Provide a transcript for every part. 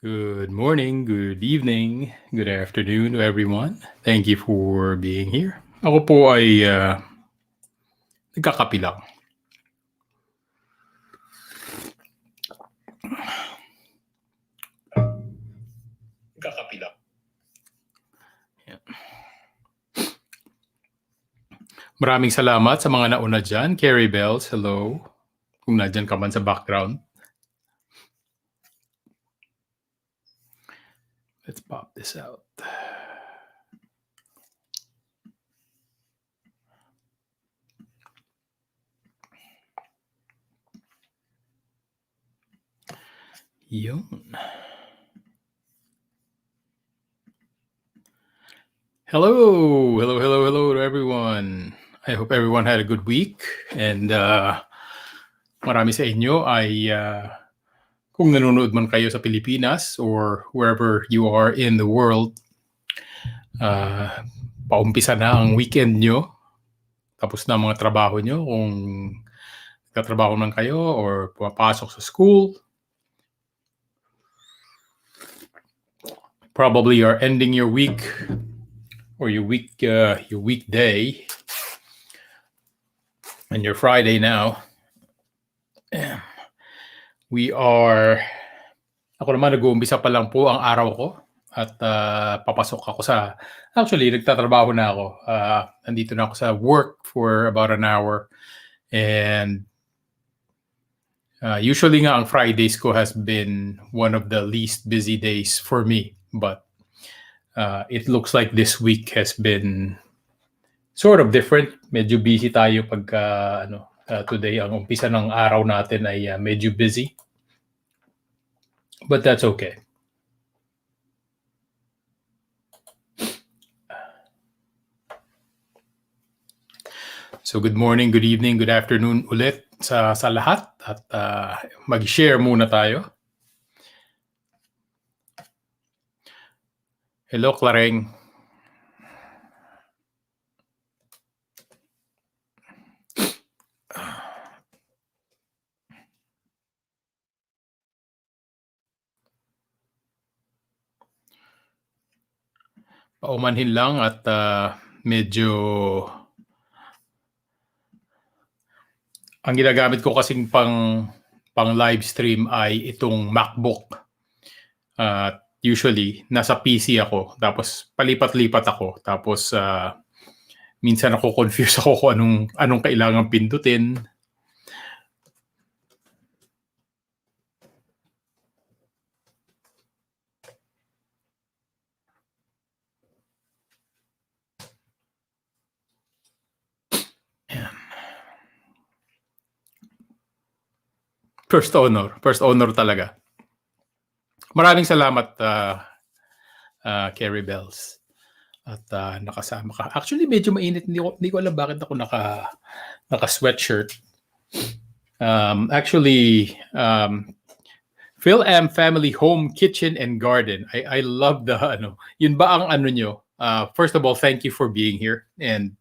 Good morning, good evening, good afternoon to everyone. Thank you for being here. Ako po ay nagkakape lang. Nagkakape lang. Yan. Maraming salamat sa mga nauna dyan. Carrie Bells, hello. Kung nadyan ka man sa background. Let's pop this out. Yun. Hello to everyone. I hope everyone had a good week. And marami sa inyo ay kung nanonood man kayo sa Pilipinas or wherever you are in the world, paumpisa na ang weekend nyo. Tapos na ang mga trabaho nyo kung nagtatrabaho man kayo or pumapasok sa school. Probably you're ending your week or your weekday and your Friday now. Ako naman nag-uumpisa pa lang po ang araw ko at papasok ako actually nagtatrabaho na ako. Nandito na ako sa work for about an hour and usually nga ang Fridays ko has been one of the least busy days for me, but it looks like this week has been sort of different. Medyo busy tayo pagka today ang umpisa ng araw natin ay medyo busy. But that's okay. So good morning, good evening, good afternoon ulit sa lahat at mag-share muna tayo. Hello, Clareng. Paumanhin lang at medyo ang ginagamit ko kasing pang live stream ay itong MacBook. Usually nasa PC ako tapos palipat-lipat ako tapos minsan ako confused ako kung anong kailangan pindutin. First owner talaga. Maraming salamat Carrie Bells at nakasama ka. Actually medyo mainit, hindi ko alam bakit ako naka sweatshirt. Phil M Family Home Kitchen and Garden. I love the yun ba ang nyo? First of all, thank you for being here and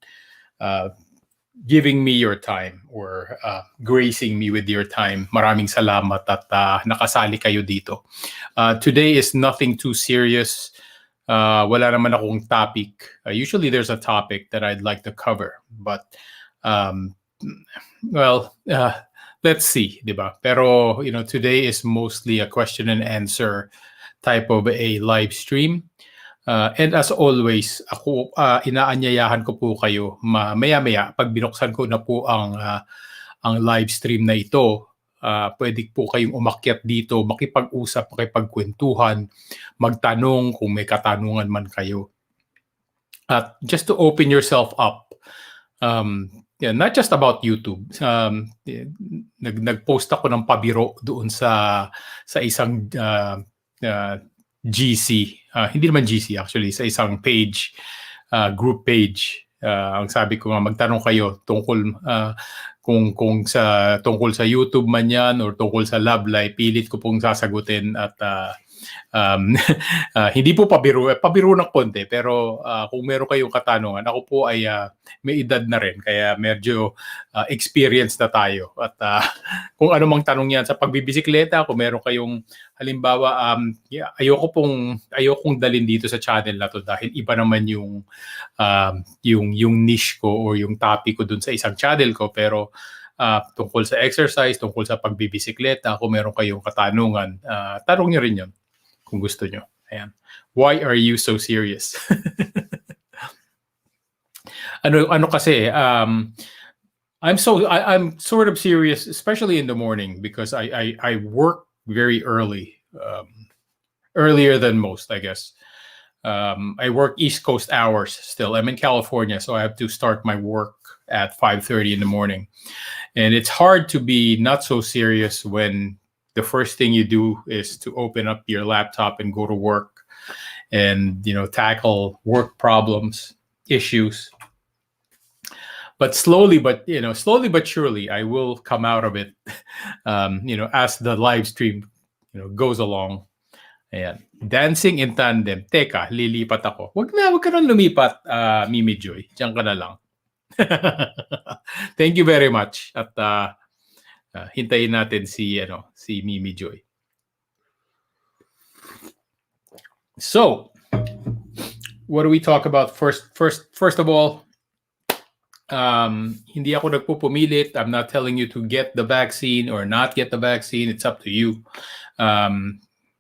giving me your time or gracing me with your time. Maraming salamat at nakasali kayo dito. Today is nothing too serious. Wala naman akong topic. Usually there's a topic that I'd like to cover, but let's see, diba? Pero today is mostly a question and answer type of a live stream. And as always, ako inaanyayahan ko po kayo maya-maya pag binuksan ko na po ang live stream na ito, pwede po kayong umakyat dito, makipag-usap, makipagkwentuhan, magtanong kung may katanungan man kayo. At just to open yourself up, not just about YouTube. Nag-post ako ng pabiro doon sa isang GC, hindi naman GC actually, sa isang page, group page. Ang sabi ko nga, magtanong kayo tungkol tungkol sa YouTube man yan or tungkol sa Love Life, pilit ko pong sasagutin at Hindi po pabiro ng konti, pero kung meron kayong katanungan, ako po ay may edad na rin, kaya medyo experienced na tayo. At kung ano mang tanong yan sa pagbibisikleta, kung meron kayong halimbawa, ayokong dalhin dito sa channel na to dahil iba naman yung niche ko or yung topic ko dun sa isang channel ko, pero tungkol sa exercise, tungkol sa pagbibisikleta, kung meron kayong katanungan, tanong nyo rin yun kung gusto nyo. Ayan. Why are you so serious? ano kasi, I'm sort of serious, especially in the morning, because I work very early, earlier than most, I guess. I work East Coast hours still. I'm in California, so I have to start my work at 5:30 in the morning. And it's hard to be not so serious when the first thing you do is to open up your laptop and go to work and, tackle work problems, issues. But slowly but surely, I will come out of it, as the live stream, goes along. Ayan. Dancing in tandem. Teka, lilipat ako. Wag ka nang lumipat, Mimi Joy. Diyan ka na lang. Thank you very much. At hintayin natin si Mimi Joy. So, what do we talk about first of all? Hindi ako nagpupumilit. I'm not telling you to get the vaccine or not get the vaccine. It's up to you.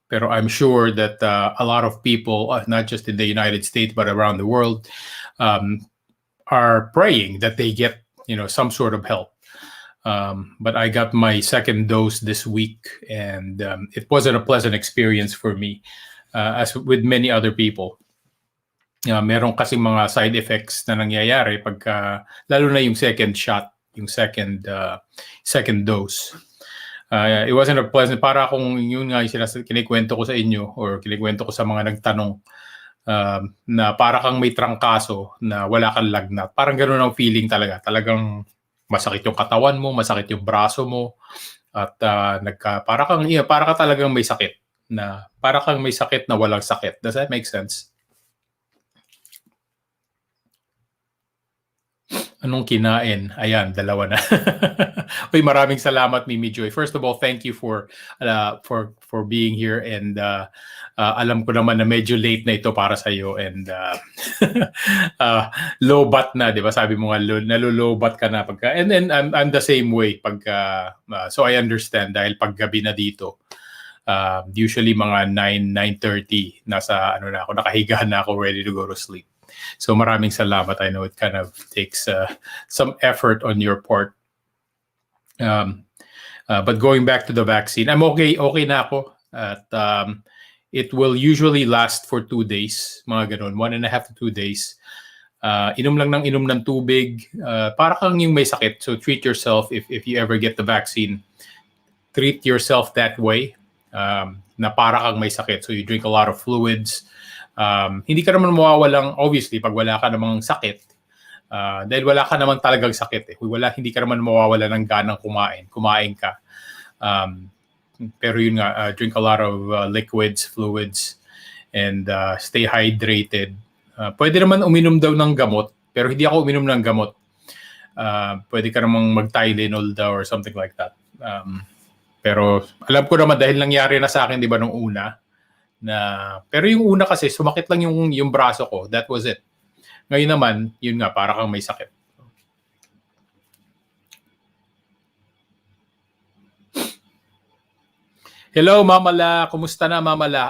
Pero I'm sure that a lot of people, not just in the United States but around the world, are praying that they get some sort of help. But I got my second dose this week, and it wasn't a pleasant experience for me, as with many other people. Meron kasi mga side effects na nangyayari pagka, lalo na yung second shot, yung second dose. It wasn't a pleasant, para kung yun nga yung kinikwento ko sa inyo or kinikwento ko sa mga nagtanong, na para kang may trangkaso na wala kang lagnat. Parang ganoon ang feeling talaga. Talagang masakit yung katawan mo, masakit yung braso mo, at para ka talagang may sakit na walang sakit. Does that make sense? Anong kinain? Ayan, dalawa na. Uy, maraming salamat, Mimi Joy. First of all, thank you for being here, and alam ko naman na medyo late na ito para sa iyo, and low bat na, 'di ba? Sabi mo nga nalo-low bat ka na pagka, and then I'm the same way pagka, so I understand dahil paggabi na dito. Usually mga 9:30 nasa na ako, nakahiga na ako, ready to go to sleep. So maraming salamat. I know it kind of takes some effort on your part. But going back to the vaccine, I'm okay na ako. At it will usually last for 2 days, mga ganun, 1.5 to 2 days. Inom lang ng tubig, para kang yung may sakit. So treat yourself if you ever get the vaccine. Treat yourself that way, na para kang may sakit. So you drink a lot of fluids. Hindi ka naman mawawalang, obviously, pag wala ka namang sakit, dahil wala ka namang talagang sakit. Hindi ka naman mawawala ng ganang kumain ka. Pero yun nga, drink a lot of liquids, fluids, and stay hydrated. Pwede naman uminom daw ng gamot, pero hindi ako uminom ng gamot. Pwede ka namang mag-Tylenol daw or something like that. Pero alam ko naman dahil nangyari na sa akin, di ba, nung una, pero yung una kasi sumakit lang yung braso ko. That was it. Ngayon naman, yun nga, para kang may sakit. Hello, Mama La. Kumusta na, Mama La?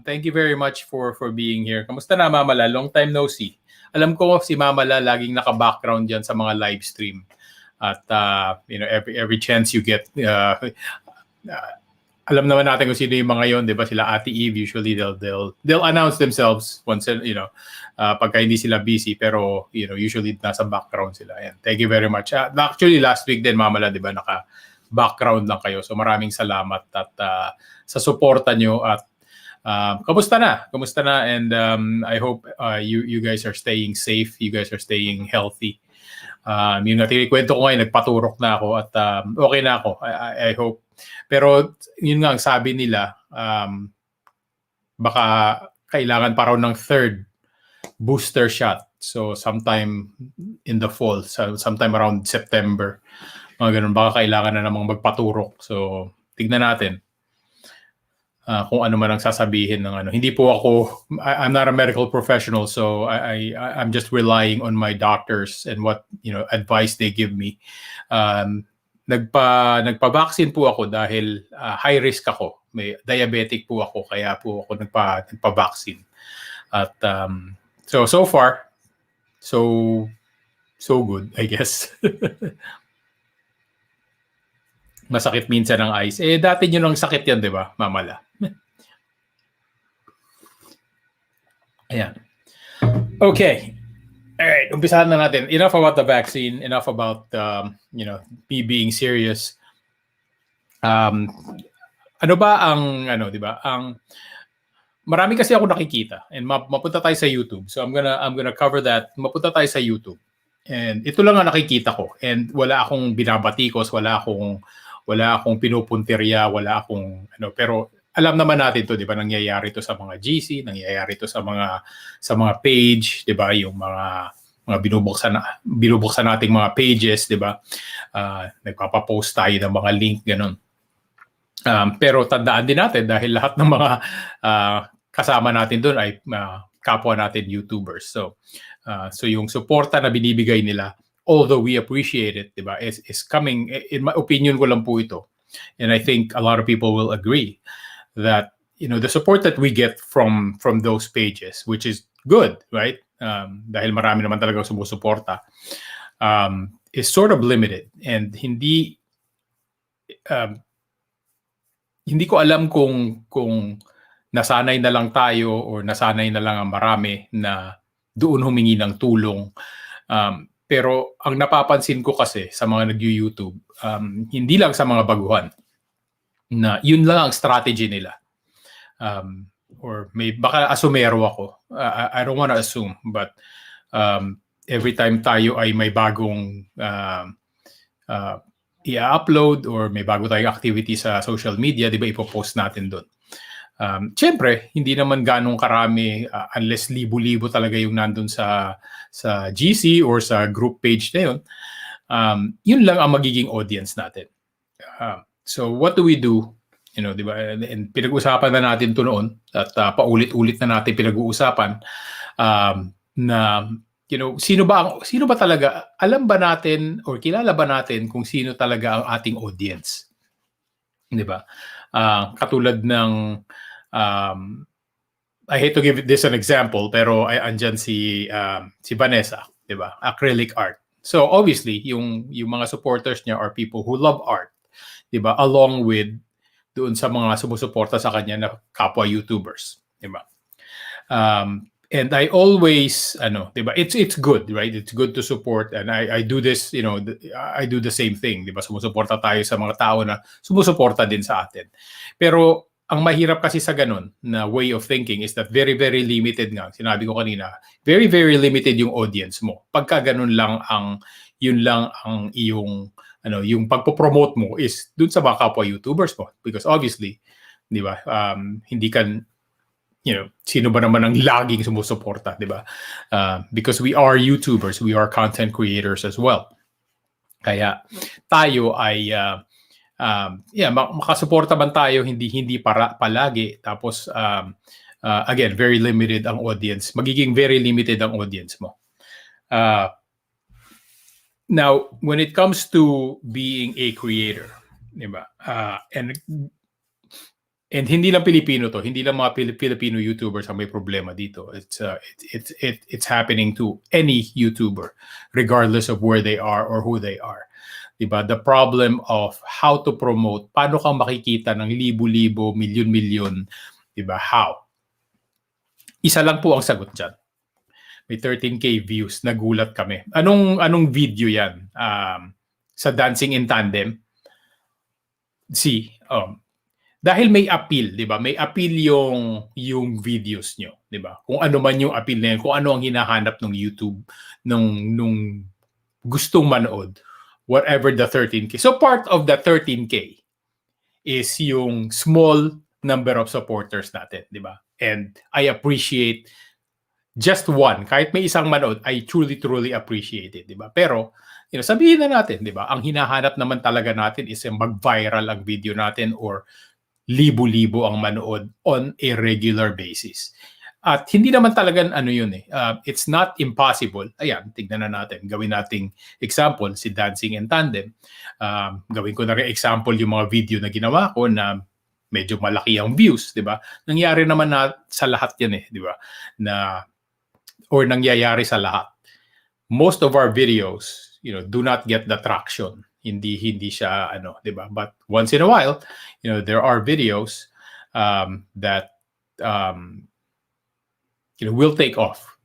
Thank you very much for being here. Kumusta na, Mama La? Long time no see. Alam ko si Mama La laging naka-background dyan sa mga live stream. At every chance you get, alam naman natin kung sino yung mga yon, 'di ba? Sila Ate Eve, usually they'll announce themselves once, pagka hindi sila busy, pero usually nasa background sila. Ayan. Thank you very much. Actually last week din, Mama La, 'di ba, naka-background lang kayo. So maraming salamat at sa suporta nyo, at kamusta na? And I hope you guys are staying safe, you guys are staying healthy. Yung kwento ko ngayon, nagpaturok na ako at okay na ako. I hope. Pero yun nga, ang sabi nila, baka kailangan pa raw ng third booster shot. So sometime in the fall, so sometime around September, mga ganun, baka kailangan na namang magpaturok. So tignan natin kung ano man ang sasabihin ng ano. Hindi po ako, I'm not a medical professional, so I'm just relying on my doctors and what, you know, advice they give me. Nagpa-vaccine po ako dahil high risk ako. May diabetic po ako, kaya po ako nagpa-vaccine. At so far, so good, I guess. Masakit minsan ang eyes. Dati nyo nang sakit yan, di ba, mamala? Ayan. Okay. All right, umpisahan na natin. Enough about the vaccine, enough about, you know, me being serious. Ano ba ang, di ba, marami kasi ako nakikita and mapunta tayo sa YouTube. So I'm gonna cover that. Mapunta tayo sa YouTube. And ito lang ang nakikita ko. And wala akong binabatikos, wala akong pinupuntirya, wala akong pero alam naman natin to, 'di ba? Nangyayari to sa mga GC, nangyayari to sa mga page, 'di ba? Yung mga binubuksan nating mga pages, 'di ba? Nagpapa-post tayo ng mga link ganun. Pero tandaan din natin dahil lahat ng mga kasama natin doon ay kapwa natin YouTubers. So yung suporta na binibigay nila, although we appreciate it, 'di ba? Is coming, in my opinion ko lang po ito. And I think a lot of people will agree that, you know, the support that we get from those pages, which is good, right? Dahil marami naman talagang sumusuporta, is sort of limited. And hindi ko alam kung nasanay na lang tayo or nasanay na lang ang marami na doon humingi ng tulong. Pero ang napapansin ko kasi sa mga nag-YouTube, hindi lang sa mga baguhan, na yun lang ang strategy nila. Or baka asumero ako. I don't want to assume, but every time tayo ay may bagong i-upload or may bago tayong activity sa social media, di ba, ipopost natin doon. Siyempre, hindi naman ganong karami unless libo-libo talaga yung nandun sa GC or sa group page na yun. Yun lang ang magiging audience natin. So what do we do? You know, di ba? And pinag-usapan na natin to noon at paulit-ulit na natin pinag-uusapan na, you know, sino ba talaga, alam ba natin or kilala ba natin kung sino talaga ang ating audience? Di ba? Katulad ng I hate to give this an example, pero andyan si Vanessa, di ba? Acrylic art. So obviously, yung mga supporters niya are people who love art, di ba? Along with doon sa mga sumusuporta sa kanya na kapwa YouTubers, di ba? And I always, di ba? It's good, right? It's good to support, and I do this, you know, I do the same thing, di ba? Sumusuporta tayo sa mga tao na sumusuporta din sa atin. Pero ang mahirap kasi sa ganun na way of thinking is that very, very limited nga. Sinabi ko kanina, very, very limited yung audience mo. Pagka ganun lang yun lang ang iyong, yung pagpo-promote mo is dun sa mga kapwa YouTubers mo. Because obviously, di ba, hindi kan, you know, sino ba naman ang laging sumusuporta, di ba? Because we are YouTubers, we are content creators as well. Kaya tayo ay makasuporta man tayo, hindi palagi. Tapos again, very limited ang audience. Magiging very limited ang audience mo. Now, when it comes to being a creator, di ba? And hindi lang Pilipino to, hindi lang mga Filipino YouTubers ang may problema dito. It's happening to any YouTuber, regardless of where they are or who they are. Diba? The problem of how to promote, paano kang makikita ng libo-libo, milyon-milyon, diba? How? Isa lang po ang sagot dyan. May 13K views, nagulat kami. Anong video yan? Sa Dancing in Tandem? Dahil may appeal, 'di ba? May appeal yung videos nyo, 'di ba? Kung ano man yung appeal na yan, kung ano ang hinahanap ng YouTube nung gustong manood, whatever the 13K. So part of the 13K is yung small number of supporters natin, di ba? And I appreciate just one, kahit may isang manood, I truly appreciate it, di ba? Pero, sabihin na natin, di ba? Ang hinahanap naman talaga natin is mag-viral ang video natin or libo-libo ang manood on a regular basis. At hindi naman talagang yun eh. It's not impossible. Ayan, tignan na natin. Gawin nating example, si Dancing in Tandem. Gawin ko na rin example yung mga video na ginawa ko na medyo malaki ang views, di ba? Nangyari naman na sa lahat yan eh, di ba? Or nangyayari sa lahat. Most of our videos, do not get the traction. Hindi siya di ba? But once in a while, there are videos that will take off.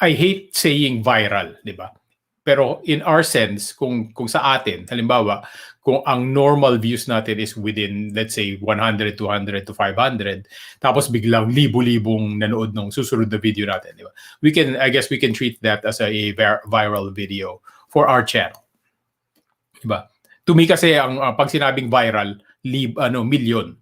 I hate saying viral, di ba? Pero in our sense, kung sa atin, halimbawa, kung ang normal views natin is within, let's say, 100, 200 to 500, tapos biglang libo-libong nanood ng susunod na video natin, di ba? I guess we can treat that as a viral video for our channel. Di ba? To me kasi, ang pag sinabing viral, million.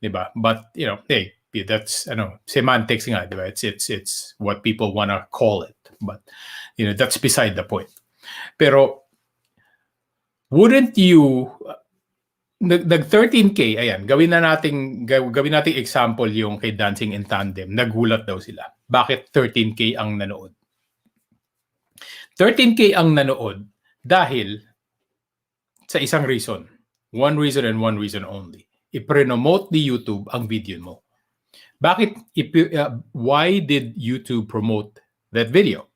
Di ba? But, hey, that's semantics nga, di ba? It's what people wanna call it. But, that's beside the point. Pero, wouldn't you, nag 13K, ayan, gawin nating example yung kay Dancing in Tandem. Nagulat daw sila. Bakit 13K ang nanood? 13K ang nanood dahil sa isang reason. One reason and one reason only. I-promote ni YouTube ang video mo. Why did YouTube promote that video?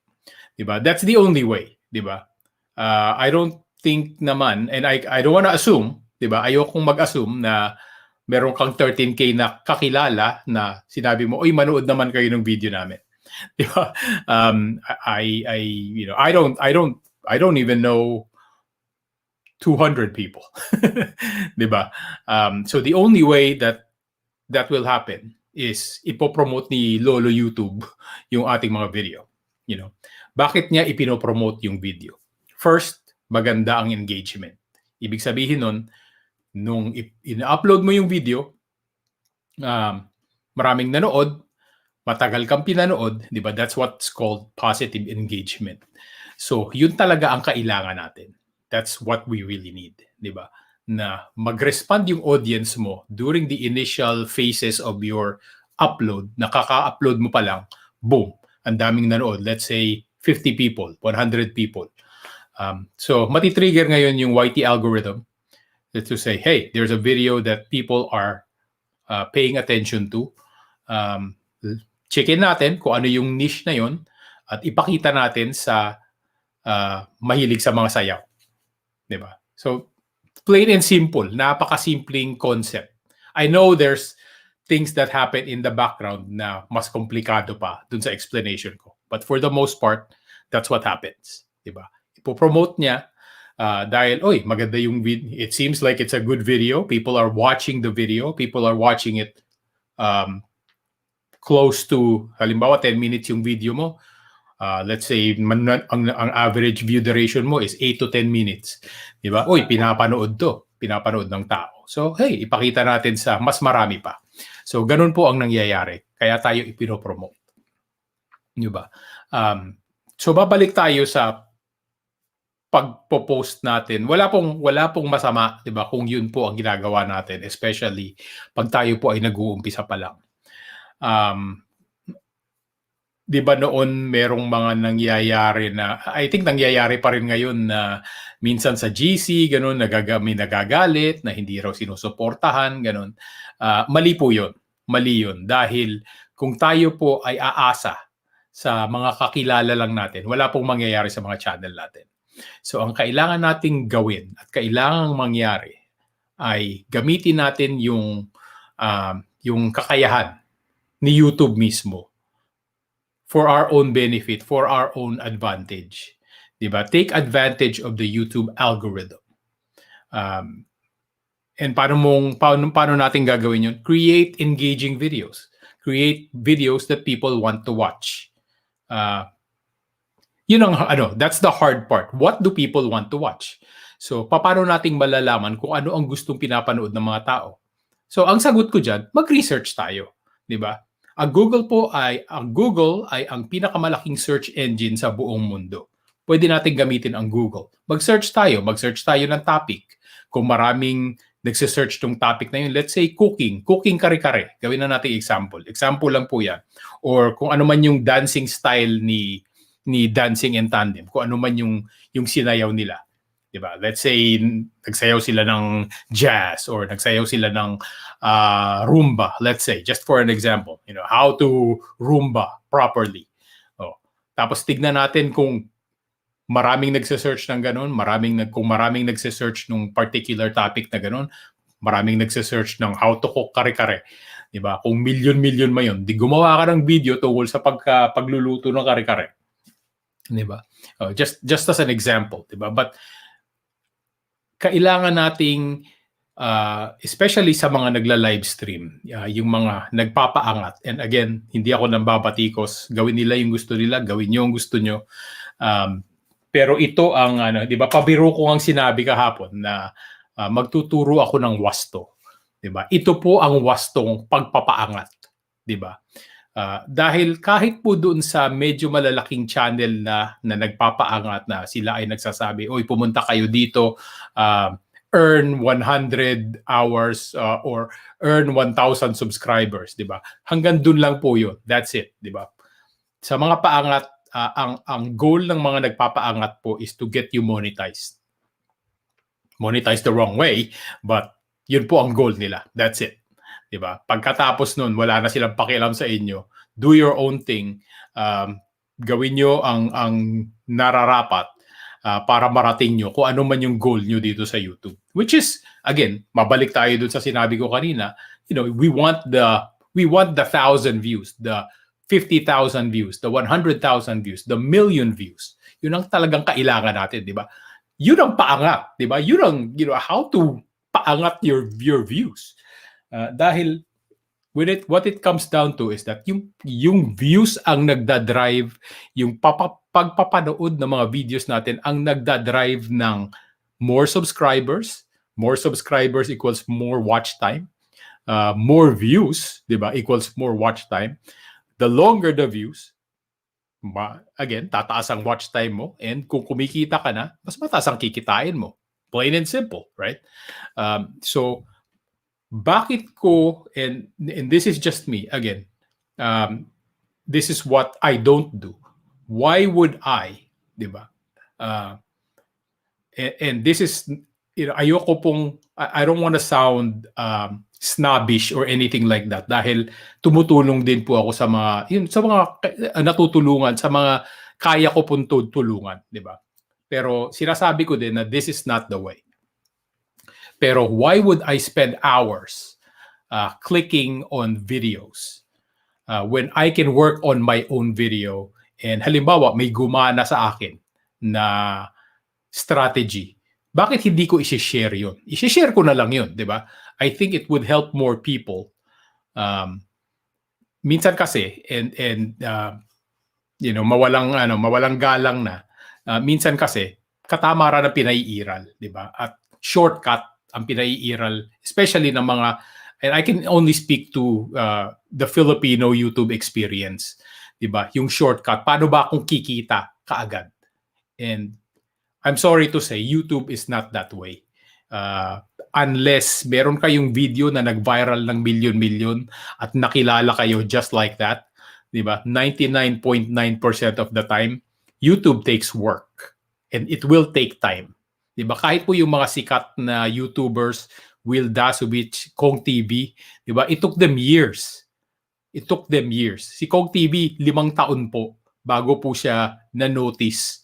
Diba? That's the only way, diba? I don't think naman, and I don't wanna assume, diba? Ayokong mag-assume na meron kang 13K na kakilala na sinabi mo, oy, manood naman kayo ng video namin. Diba? I don't even know 200 people. Diba? So the only way that will happen is ipopromote ni Lolo YouTube yung ating mga video. Bakit niya ipinopromote yung video? First, maganda ang engagement. Ibig sabihin nun, nung in-upload mo yung video, maraming nanood, matagal kang pinanood, di ba? That's what's called positive engagement. So, yun talaga ang kailangan natin. That's what we really need, di ba? Na mag-respond yung audience mo during the initial phases of your upload, nakaka-upload mo pa lang, boom, ang daming nanood. Let's say 50 people, 100 people. So, matitrigger ngayon yung YT algorithm to say, hey, there's a video that people are paying attention to. Checkin natin kung ano yung niche na yun at ipakita natin sa mahilig sa mga sayaw. Diba? So, plain and simple, napakasimpleng concept. I know there's things that happen in the background na mas komplikado pa dun sa explanation ko. But for the most part, that's what happens. Diba? Ipopromote niya dahil, oy, maganda yung video. It seems like it's a good video. People are watching the video. People are watching it close to, halimbawa, 10 minutes yung video mo. Let's say, ang average view duration mo is 8 to 10 minutes. Diba? Uy, pinapanood to. Pinapanood ng tao. So, hey, ipakita natin sa mas marami pa. So, ganun po ang nangyayari. Kaya tayo ipinopromote. Diba? So, babalik tayo sa pagpo-post natin. Wala pong masama, diba? Kung yun po ang ginagawa natin. Especially, pag tayo po ay nag-uumpisa pa lang. Di ba noon merong mga nangyayari na, I think nangyayari pa rin ngayon na minsan sa GC, ganun, may nagagalit, na hindi raw sinusuportahan, ganun. Mali po yun. Mali yun. Dahil kung tayo po ay aasa sa mga kakilala lang natin, wala pong mangyayari sa mga channel natin. So ang kailangan nating gawin at kailangang mangyari ay gamitin natin yung kakayahan ni YouTube mismo for our own benefit, for our own advantage. Diba? Take advantage of the YouTube algorithm. And paano natin gagawin yun? Create engaging videos. Create videos that people want to watch. Yun ang that's the hard part. What do people want to watch? So, paano nating malalaman kung ano ang gustong pinapanood ng mga tao? So, ang sagot ko diyan, mag-research tayo, 'di ba? Ang Google ay ang pinakamalaking search engine sa buong mundo. Pwede nating gamitin ang Google. Mag-search tayo ng topic. Kung maraming nagse-search tong topic na yun, let's say cooking kare-kare. Gawin na natin example. Example lang po 'yan. Or kung ano man yung dancing style ni Dancing in Tandem, kung ano man yung sinayaw nila. 'Di ba? Let's say nagsayaw sila ng jazz or nagsayaw sila ng rumba, let's say, just for an example, how to rumba properly. Oh. Tapos tignan natin kung maraming nagse-search ng ganun, kung maraming nagse-search ng particular topic na ganun, maraming nagse-search ng how to cook kare-kare. 'Di ba? Kung million ma yun, di gumawa ka ng video tungkol sa pagluluto ng kare-kare. 'Di ba? Just as an example, 'di ba? But kailangan nating especially sa mga nagla-live stream, yung mga nagpapaangat. And again, hindi ako nambabatikos. Gawin nila yung gusto nila, gawin niyo ang gusto niyo. Pero ito ang 'di ba? Pabiro ko ang sinabi kahapon na magtuturo ako ng wasto, 'di ba? Ito po ang wastong pagpapaangat, 'di ba? Dahil kahit po doon sa medyo malalaking channel na nagpapaangat na sila ay nagsasabi, "Oy, pumunta kayo dito, earn 100 hours or earn 1,000 subscribers," 'di ba? Hanggang doon lang po 'yun. That's it, 'di ba? Sa mga paangat, ang goal ng mga nagpapaangat po is to get you monetized. Monetized the wrong way, but yun po ang goal nila. That's it. 'Di ba? Pagkatapos nun, wala na silang pakialam sa inyo. Do your own thing. Gawin nyo ang nararapat para marating nyo kung ano man yung goal nyo dito sa YouTube. Which is, again, mabalik tayo dun sa sinabi ko kanina, we want the 1,000 views, the 50,000 views, the 100,000 views, the million views. Yun ang talagang kailangan natin, 'di ba? Yun ang paangat, 'di ba? Yun ang how to paangat your views. Dahil what it comes down to is that yung views ang nagda-drive, yung pagpapanood ng mga videos natin ang nagda-drive ng more subscribers. More subscribers equals more watch time. More views, 'di ba, equals more watch time. The longer the views, again, tataas ang watch time mo, and kung kumikita ka na, mas mataas ang kikitain mo. Plain and simple, right? So bakit ko, and this is just me, again, this is what I don't do. Why would I, 'di ba? And this is, ayoko pong, I don't want to sound snobbish or anything like that, dahil tumutulong din po ako sa mga natutulungan, sa mga kaya ko pong tulungan, 'di ba? Pero sinasabi ko din na this is not the way. Pero why would I spend hours clicking on videos when I can work on my own video, and halimbawa may gumana sa akin na strategy, bakit hindi ko i-share yun? I-share ko na lang yun, di ba? I think it would help more people. Minsan kasi, and mawalang galang na, minsan kasi katamaran ng pinaiiral, di ba? At shortcut ang pinaiiral, especially ng mga, and I can only speak to the Filipino YouTube experience, 'di ba? Yung shortcut, paano ba akong kikita kaagad? And I'm sorry to say, YouTube is not that way. Unless meron kayong video na nag-viral ng milyon-milyon at nakilala kayo just like that, 'di ba? 99.9% of the time, YouTube takes work and it will take time. 'Di ba? Kahit po yung mga sikat na YouTubers, Will Dasovich, Kong TV, 'di ba? It took them years. Si Kong TV, 5 taon po bago po siya na-notice.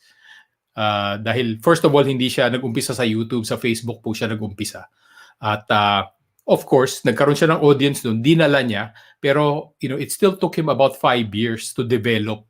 Dahil first of all, hindi siya nag-umpisa sa YouTube, sa Facebook po siya nag-umpisa. At of course, nagkaroon siya ng audience doon, dinala niya, pero it still took him about 5 years to develop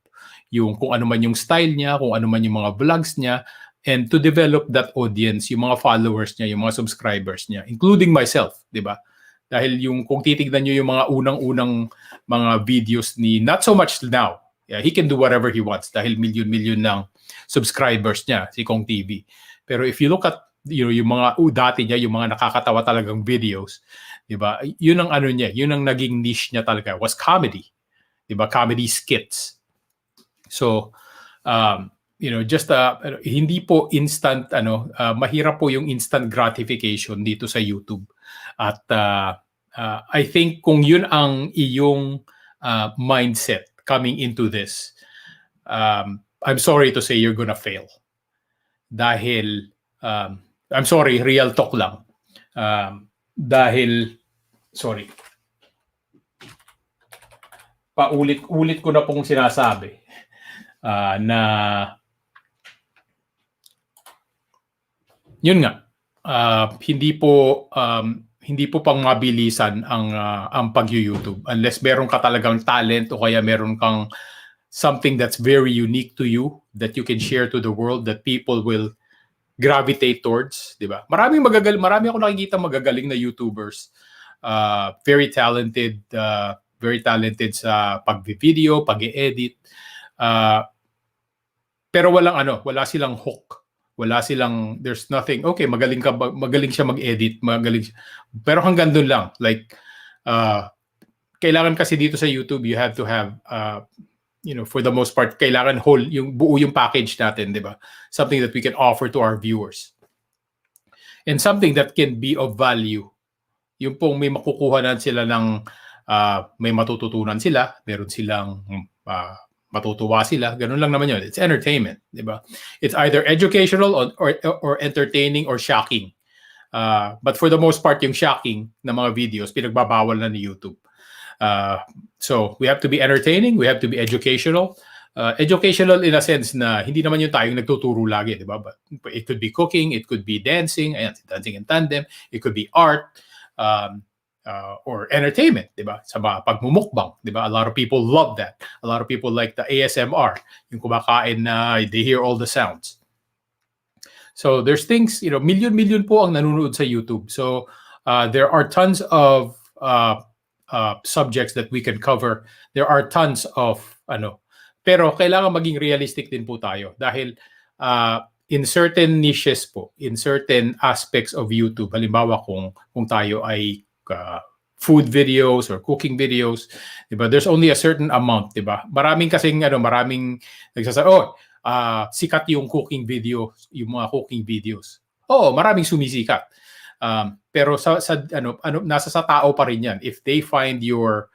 yung kung ano man yung style niya, kung ano man yung mga vlogs niya, and to develop that audience, yung mga followers niya, yung mga subscribers niya, including myself, 'di ba? Dahil kung titignan niyo yung mga unang-unang mga videos ni, not so much now. Yeah, he can do whatever he wants dahil milyon-milyon ng subscribers niya, si Kong TV. Pero if you look at yung mga dati niya, yung mga nakakatawa talagang videos, 'di ba? Yun ang ano niya, yun ang naging niche niya talaga, was comedy, 'di ba? Comedy skits. So, just hindi po instant mahirap po yung instant gratification dito sa YouTube. At I think kung yun ang iyong mindset coming into this, I'm sorry to say you're gonna fail. Dahil I'm sorry, real talk lang. Dahil sorry. Paulit-ulit ko na pong sinasabi na yun nga, hindi po pang mabilisan ang pag-YouTube unless meron ka talagang talent o kaya meron kang something that's very unique to you that you can share to the world that people will gravitate towards, 'di ba? Marami ako nakikita magagaling na YouTubers. Very talented sa pag-video, pag-edit. Pero wala silang hook. There's nothing, okay, magaling siya mag-edit, pero hanggang doon lang. Like, kailangan kasi dito sa YouTube, you have to have, for the most part, kailangan buo yung package natin, di ba? Something that we can offer to our viewers. And something that can be of value. Yung pong may makukuhanan sila ng, may matututunan sila, meron silang, matutuwa sila, ganun lang naman yun. It's entertainment, di ba? It's either educational or entertaining or shocking. But for the most part, yung shocking na mga videos, pinagbabawal na ni YouTube. So we have to be entertaining, we have to be educational. Educational in a sense na hindi naman yung tayong nagtuturo lagi, di ba? But it could be cooking, it could be dancing, dancing in tandem, it could be art, or entertainment, di ba? Sa pagmumukbang, di ba? A lot of people love that. A lot of people like the ASMR, yung kumakain na they hear all the sounds. So there's things, million po ang nanonood sa YouTube. So there are tons of subjects that we can cover. There are tons of pero kailangan maging realistic din po tayo dahil in certain niches po, in certain aspects of YouTube, halimbawa kung tayo ay food videos or cooking videos, 'di ba? There's only a certain amount, 'di ba? Maraming nagsasabi, sikat yung cooking video, yung mga cooking videos. Oo, maraming sumisikat. Pero nasa sa tao pa rin 'yan. If they find your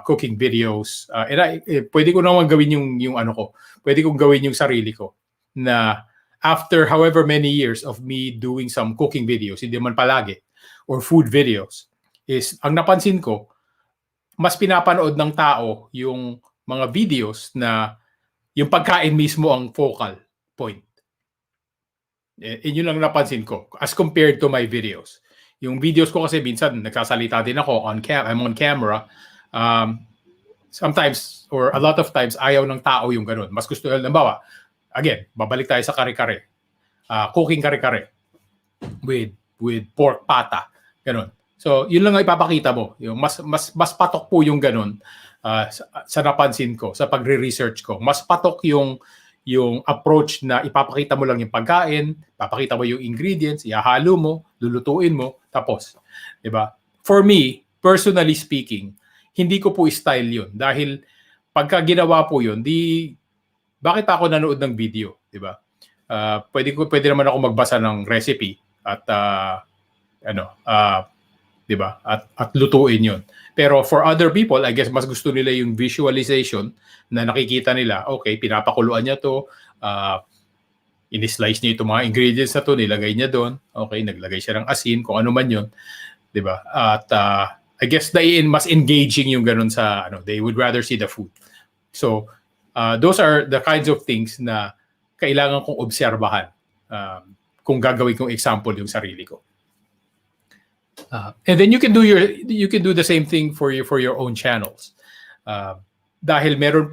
cooking videos, pwede ko naman gawin pwede kong gawin yung sarili ko na after however many years of me doing some cooking videos, hindi man palagi, or food videos, is ang napansin ko, mas pinapanood ng tao yung mga videos na yung pagkain mismo ang focal point. Yun lang napansin ko as compared to my videos. Yung videos ko kasi minsan nagsasalita din ako I'm on camera. Sometimes or a lot of times ayaw ng tao yung ganun. Mas gusto, halimbawa, again, babalik tayo sa kare-kare. Cooking kare-kare with pork pata. Ganun. So, yun lang ang ipapakita mo. Yung mas patok po yung ganun sa napansin ko, sa pagre-research ko. Mas patok yung approach na ipapakita mo lang yung pagkain, papakita mo yung ingredients, ihahalo mo, lulutuin mo, tapos. Diba? For me, personally speaking, hindi ko po style yun. Dahil pagka ginawa po yun, bakit ako nanood ng video? Diba? Pwede naman ako magbasa ng recipe at diba? At lutuin 'yon. Pero for other people, I guess mas gusto nila yung visualization na nakikita nila, okay, pinapakuluan niya 'to, in-slice niya itong mga ingredients na 'to, nilagay niya doon. Okay, naglagay siya ng asin, kung ano man 'yon, 'di ba? At I guess mas engaging yung ganun sa they would rather see the food. So, those are the kinds of things na kailangan kong obserbahan kung gagawin kong example yung sarili ko. And then you can do the same thing for your own channels. Dahil meron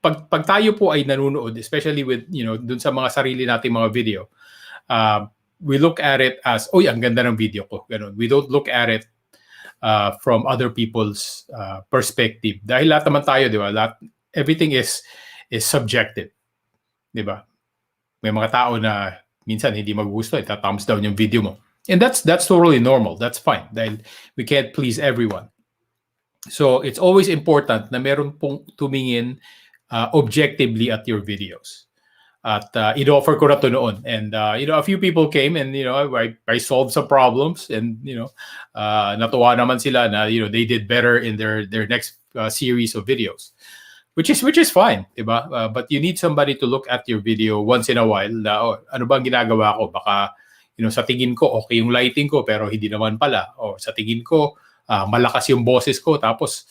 pag tayo po ay nanonood, especially with dun sa mga sarili nating mga video, we look at it as, ang ganda ng video ko, ganun. We don't look at it from other people's perspective. Dahil lahat naman tayo, di ba? Everything is subjective, di ba? may mga tao na minsan hindi magugusto, thumbs down yung video mo. And that's totally normal. That's fine dahil we can't please everyone. So it's always important na meron pong tumingin objectively at your videos. At in-offer ko na to noon. And, a few people came and, I solved some problems and, natuwa naman sila na, they did better in their next series of videos. Which is fine, diba? But you need somebody to look at your video once in a while na, ano bang ginagawa ko? Baka, sa tingin ko, okay yung lighting ko, pero hindi naman pala. O sa tingin ko, malakas yung boses ko. Tapos,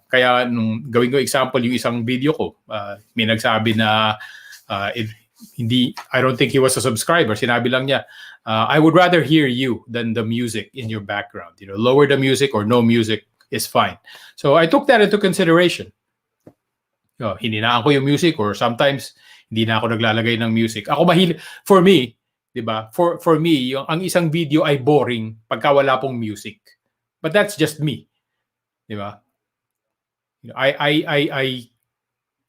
kaya nung gawin ko example yung isang video ko, may nagsabi na, I don't think he was a subscriber. Sinabi lang niya, I would rather hear you than the music in your background. Lower the music or no music is fine. So I took that into consideration. Hininaan ko yung music or sometimes hindi na ako naglalagay ng music. Ako for me, 'di ba? For me, ang isang video ay boring pagka wala pong music. But that's just me. 'Di ba?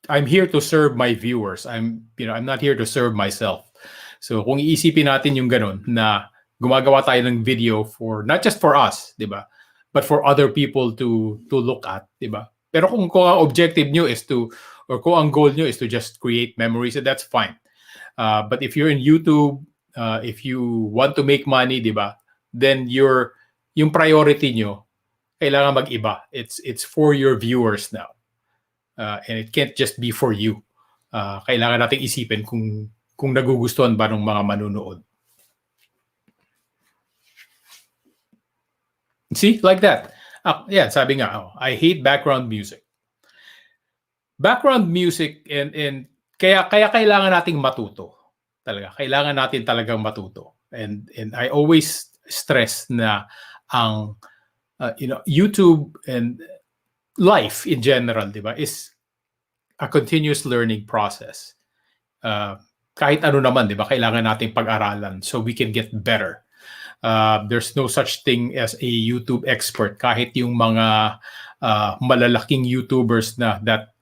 I'm here to serve my viewers. I'm not here to serve myself. So kung iisipin natin yung ganun na gumagawa tayo ng video for not just for us, 'di ba? But for other people to look at, 'di ba? Pero kung ang objective nyo is kung ang goal nyo is to just create memories, that's fine. But if you're in YouTube, if you want to make money, 'di ba? Then yung priority nyo kailangan mag-iba. It's for your viewers now. And it can't just be for you. Kailangan nating isipin kung nagugustuhan ba ng mga manunood. See, like that. Yeah, sabi nga, I hate background music. Background music and kaya kailangan nating matuto. Talaga, kailangan natin talagang matuto. And I always stress na ang YouTube and life in general, di ba, is a continuous learning process. Kahit ano naman, di ba, kailangan nating pag-aralan so we can get better. There's no such thing as a YouTube expert. Kahit yung mga malalaking YouTubers na that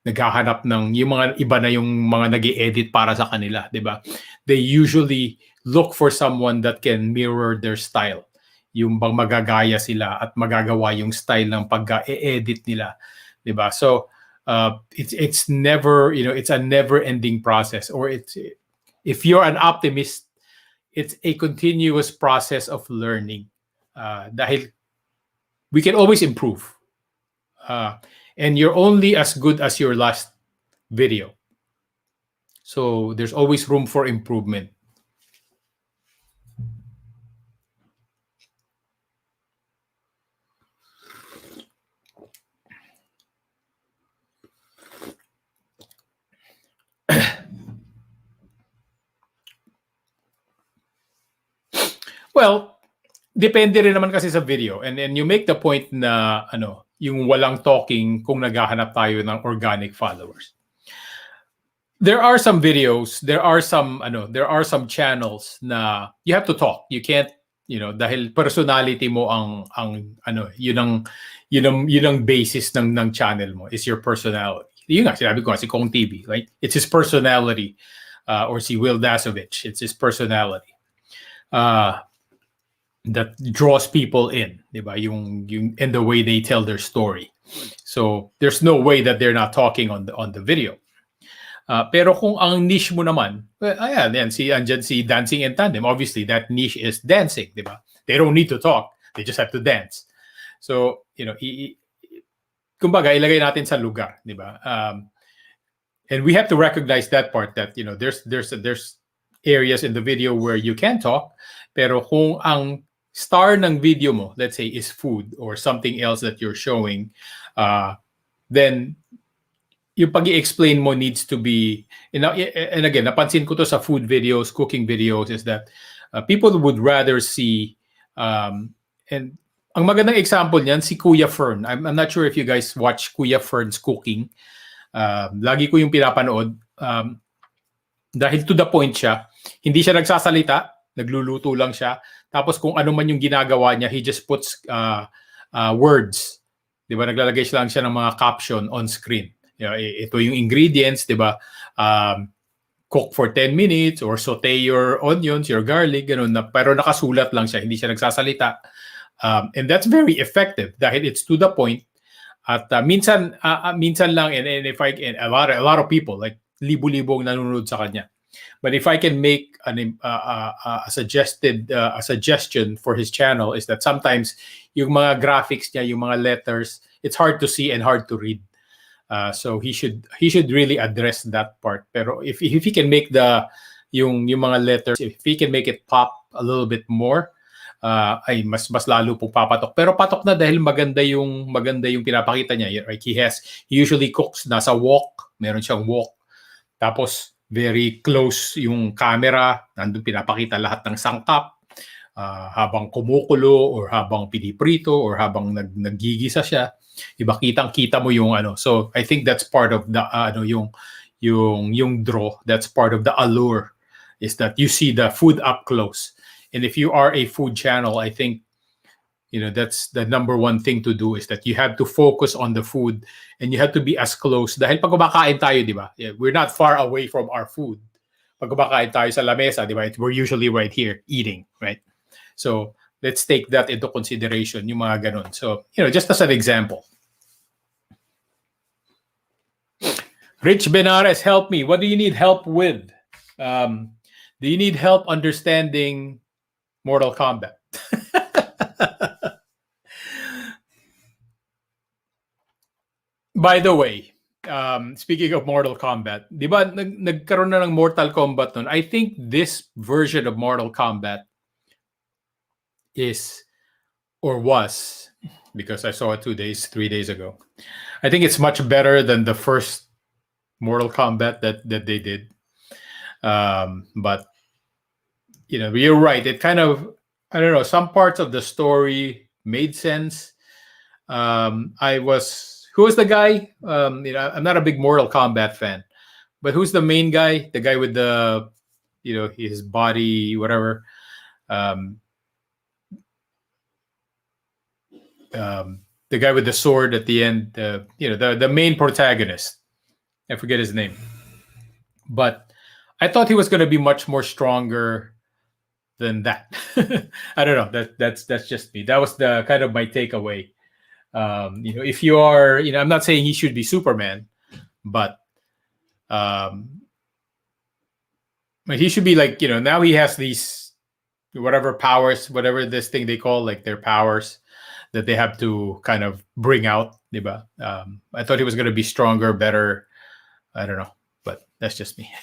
naghahanap ng yung mga iba na yung mga nag-i-edit para sa kanila, di ba? They usually look for someone that can mirror their style. Yung bang magagaya sila at magagawa yung style ng pag-e-edit nila, di ba? So it's never, it's a never-ending process. Or if you're an optimist, it's a continuous process of learning. Dahil we can always improve. And you're only as good as your last video. So there's always room for improvement. Well, depende rin naman kasi sa video. And you make the point na yung walang talking kung naghahanap tayo ng organic followers. There are some videos, there are some channels na you have to talk. You can't, dahil personality mo yun ang basis ng channel mo is your personality. Yun nga, sinabi ko si Kong TV, right? It's his personality. Or si Will Dasovich, it's his personality. That draws people in, diba? Yung and the way they tell their story. So there's no way that they're not talking on the video. Pero kung ang niche mo naman, andyan si Dancing and Tandem. Obviously, that niche is dancing, diba? They don't need to talk. They just have to dance. So, kumbaga, ilagay natin sa lugar, diba? And we have to recognize that part that, there's areas in the video where you can talk, pero kung ang star ng video mo, let's say, is food or something else that you're showing, then yung pag-i-explain mo needs to be, and again, napansin ko to sa food videos, cooking videos, is that people would rather see, and ang magandang example niyan, si Kuya Fern. I'm not sure if you guys watch Kuya Fern's cooking. Lagi ko yung pinapanood. Dahil to the point siya, hindi siya nagsasalita, nagluluto lang siya. Tapos kung ano man yung ginagawa niya, he just puts words. Diba? Naglalagay lang siya ng mga caption on screen. Ito yung ingredients, diba? cook for 10 minutes or saute your onions, your garlic, ganun na, pero nakasulat lang siya, hindi siya nagsasalita. And that's very effective dahil it's to the point. At minsan lang, and if I can, a lot of people, like libo-libong nanonood sa kanya. But if I can make a suggestion for his channel is that sometimes yung mga graphics niya, yung mga letters, it's hard to see and hard to read. So he should really address that part. Pero if he can make yung mga letters, if he can make it pop a little bit more, ay mas lalo pong papatok. Pero patok na dahil maganda yung pinapakita niya. Right? He usually cooks nasa wok, meron siyang wok. Tapos very close yung camera, nandun pinapakita lahat ng sangkap, habang kumukulo or habang piniprito or habang naggigisa siya. Iba kitang-kita mo yung ano. So I think that's part of the yung draw, that's part of the allure, is that you see the food up close. And if you are a food channel, I think that's the number one thing to do, is that you have to focus on the food and you have to be as close. Dahil pag kumakain tayo, di ba? We're not far away from our food. Pag kumakain tayo sa lamesa, di ba? We're usually right here eating, right? So let's take that into consideration, yung mga ganun. So, just as an example. Rich Benares, help me. What do you need help with? Do you need help understanding Mortal Kombat? By the way, speaking of Mortal Kombat, di ba nagkaroon na ng Mortal Kombat nun? I think this version of Mortal Kombat is, or was, because I saw it 3 days ago. I think it's much better than the first Mortal Kombat that they did. But you're right. It kind of, I don't know, some parts of the story made sense. Who was the guy? I'm not a big Mortal Kombat fan, but who's the main guy? The guy with the, his body, whatever. The guy with the sword at the end, the main protagonist. I forget his name, but I thought he was going to be much more stronger than that. I don't know. That's just me. That was the kind of my takeaway. If you are, I'm not saying he should be Superman, but he should be like, now he has these whatever powers, whatever this thing they call like their powers that they have to kind of bring out, diba? I thought he was going to be stronger, better. I don't know, but that's just me.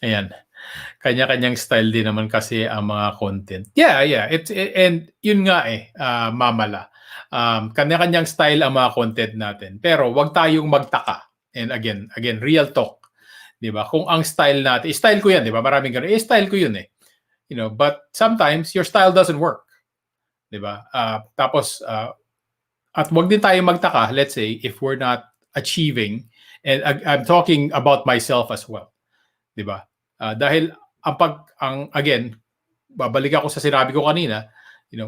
Ayan. Kanya-kanyang style din naman kasi ang mga content. Yeah. And yun nga mamala. Kanya-kanyang style ang mga content natin. Pero wag tayong magtaka. And again, real talk. 'Di ba? Kung ang style natin, style ko 'yan, 'di ba? Maraming ganun. Style ko 'yun but sometimes your style doesn't work. 'Di ba? Tapos at wag din tayong magtaka, let's say, if we're not achieving, and I'm talking about myself as well. 'Di ba? Dahil again, babalik ako sa sinabi ko kanina,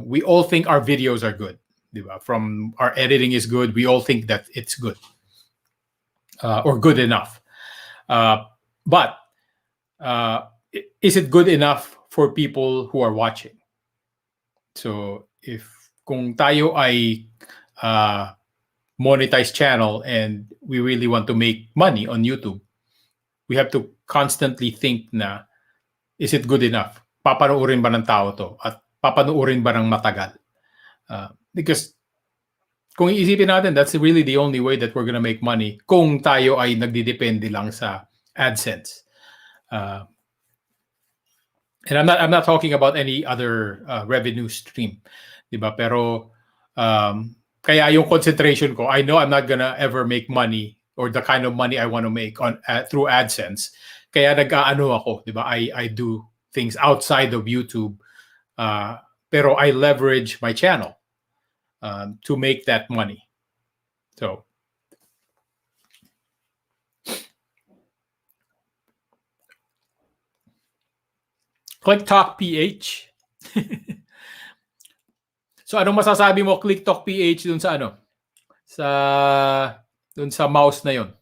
we all think our videos are good, diba? From our editing is good, we all think that it's good, or good enough. But is it good enough for people who are watching? So kung tayo ay monetized channel and we really want to make money on YouTube, we have to constantly think na, is it good enough? Papanoorin ba ng tao to? At papanoorin ba ng matagal? Because kung iisipin natin, that's really the only way that we're gonna make money kung tayo ay nagdidepende lang sa AdSense. And I'm not talking about any other revenue stream, diba? Pero kaya yung concentration ko, I know I'm not gonna ever make money or the kind of money I want to make on through AdSense. Kaya nag-aano ako, diba? I do things outside of YouTube, pero I leverage my channel to make that money. So, Click Talk PH. So, anong masasabi mo, Click Talk PH, dun sa dun sa mouse na yon?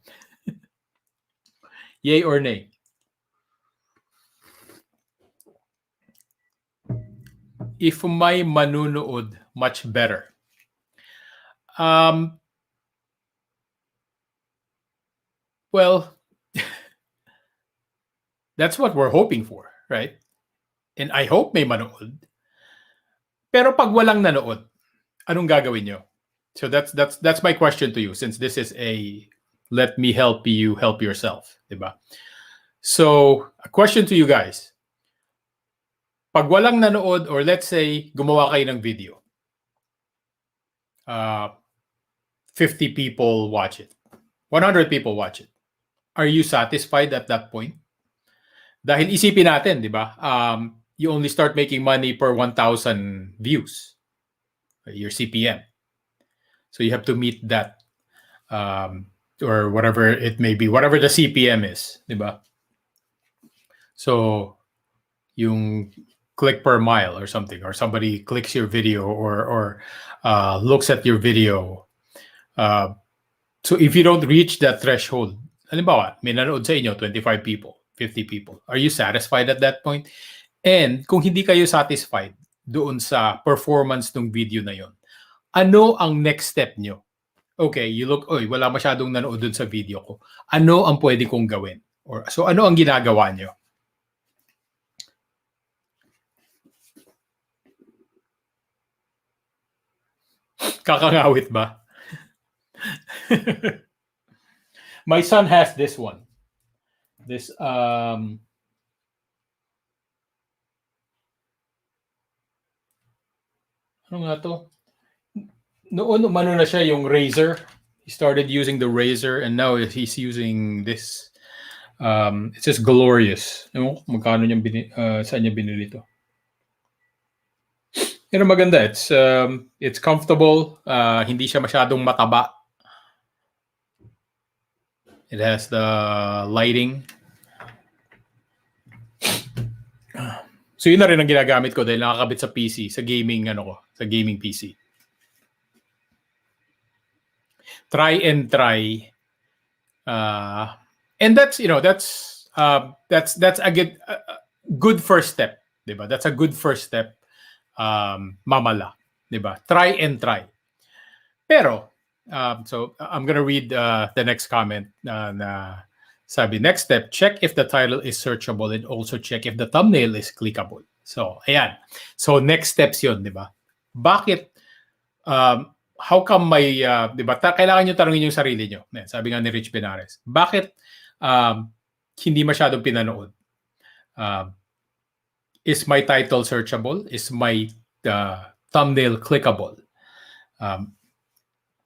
Yay or nay? If may manunood, much better. Well, that's what we're hoping for, right? And I hope may manood. Pero pag walang nanood, anong gagawin nyo? So that's my question to you, since this is a let me help you help yourself, diba? So, a question to you guys. Pag walang nanood, or let's say gumawa kayo ng video, 50 people watch it, 100 people watch it, are you satisfied at that point? Dahil isipin natin, di ba? You only start making money per 1,000 views, your CPM. So you have to meet that, or whatever it may be, whatever the CPM is, di ba? So yung click per mile or something, or somebody clicks your video or looks at your video. So if you don't reach that threshold, halimbawa, may nanood sa inyo, 25 people, 50 people, are you satisfied at that point? And kung hindi kayo satisfied doon sa performance ng video na yon, ano ang next step nyo? Okay, you look, wala masyadong nanood doon sa video ko. Ano ang pwede kong gawin? So ano ang ginagawa nyo? Kakangawit ba? My son has this one. This ano nga to? Noon umano na siya yung razor. He started using the razor and now he's using this. It's just glorious. Ewan ko magkano niya saan niya binili to. Pero maganda. It's comfortable. Hindi siya masyadong mataba. It has the lighting. So yun na rin ang ginagamit ko dahil nakakabit sa PC, sa gaming sa gaming PC. Try and try. And that's a good first step, 'di ba? That's a good first step. Mamala, 'di ba? Try and try. Pero so I'm gonna read the next comment na sabi, next step, check if the title is searchable and also check if the thumbnail is clickable. So, ayan. So, next steps yun, di ba? Bakit, how come may, di ba, kailangan nyo tanongin yung sarili nyo. Sabi nga ni Rich Benares, bakit hindi masyadong pinanood? Is my title searchable? Is my thumbnail clickable?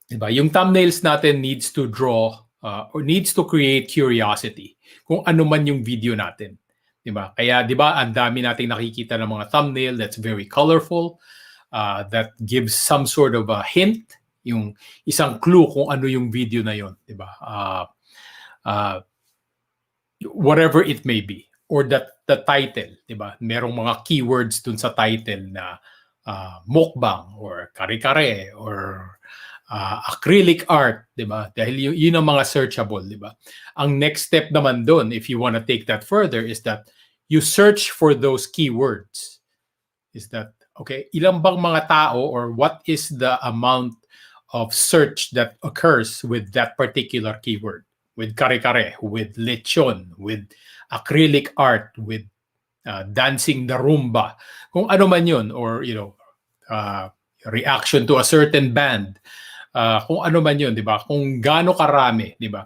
Diba? Yung thumbnails natin needs to draw or needs to create curiosity kung ano man yung video natin. Diba? Kaya diba, ang dami nating nakikita ng mga thumbnail that's very colorful, that gives some sort of a hint, yung isang clue kung ano yung video na yon, diba? Whatever it may be. Or the title, diba? Merong mga keywords dun sa title na mukbang or kare-kare or acrylic art, di ba? Dahil yun ang mga searchable, di ba? Ang next step naman doon, if you want to take that further, is that you search for those keywords. Is that, okay, ilang bang mga tao or what is the amount of search that occurs with that particular keyword? With kare-kare, with lechon, with acrylic art, with dancing the rumba. Kung ano man yun, or, reaction to a certain band. Kung ano man yun, di ba? Kung gaano karami, di ba?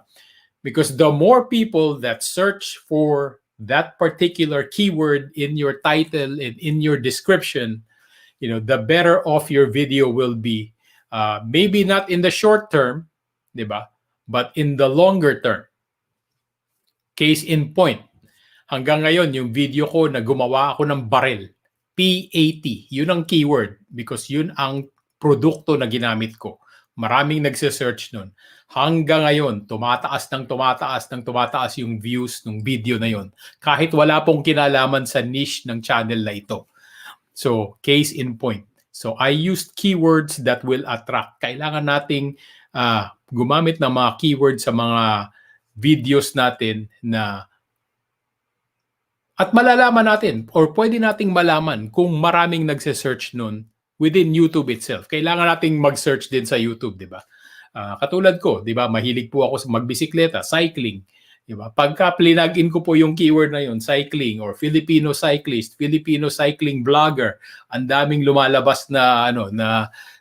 Because the more people that search for that particular keyword in your title and in your description, the better off your video will be. Maybe not in the short term, di ba? But in the longer term. Case in point, hanggang ngayon, yung video ko na gumawa ako ng baril, P80, yun ang keyword because yun ang produkto na ginamit ko. Maraming nagse-search nun. Hanggang ngayon, tumataas yung views ng video na yun. Kahit wala pong kinalaman sa niche ng channel na ito. So, case in point. So, I used keywords that will attract. Kailangan nating gumamit ng mga keywords sa mga videos natin na at malalaman natin or pwede nating malaman kung maraming nagse-search nun within YouTube itself. Kailangan nating mag-search din sa YouTube, di ba? Katulad ko, di ba, mahilig po ako sa magbisikleta, cycling. Di ba? Pagka plinag-in ko po yung keyword na yun, cycling or Filipino cyclist, Filipino cycling blogger, ang daming lumalabas na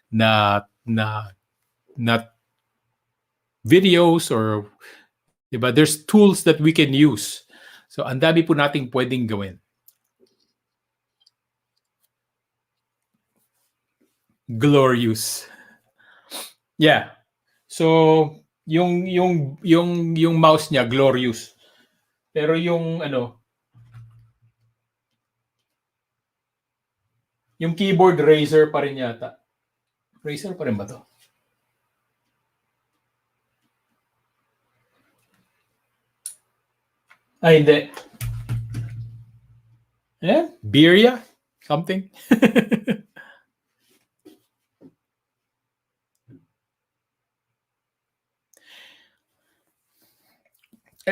na videos or, di ba, there's tools that we can use. So, ang dami po nating pwedeng gawin. Glorious. Yeah. So, yung mouse niya glorious. Pero yung yung keyboard Razer pa rin yata. Razer pa rin ba 'to? Ay, hindi. Yeah, Birya? Something?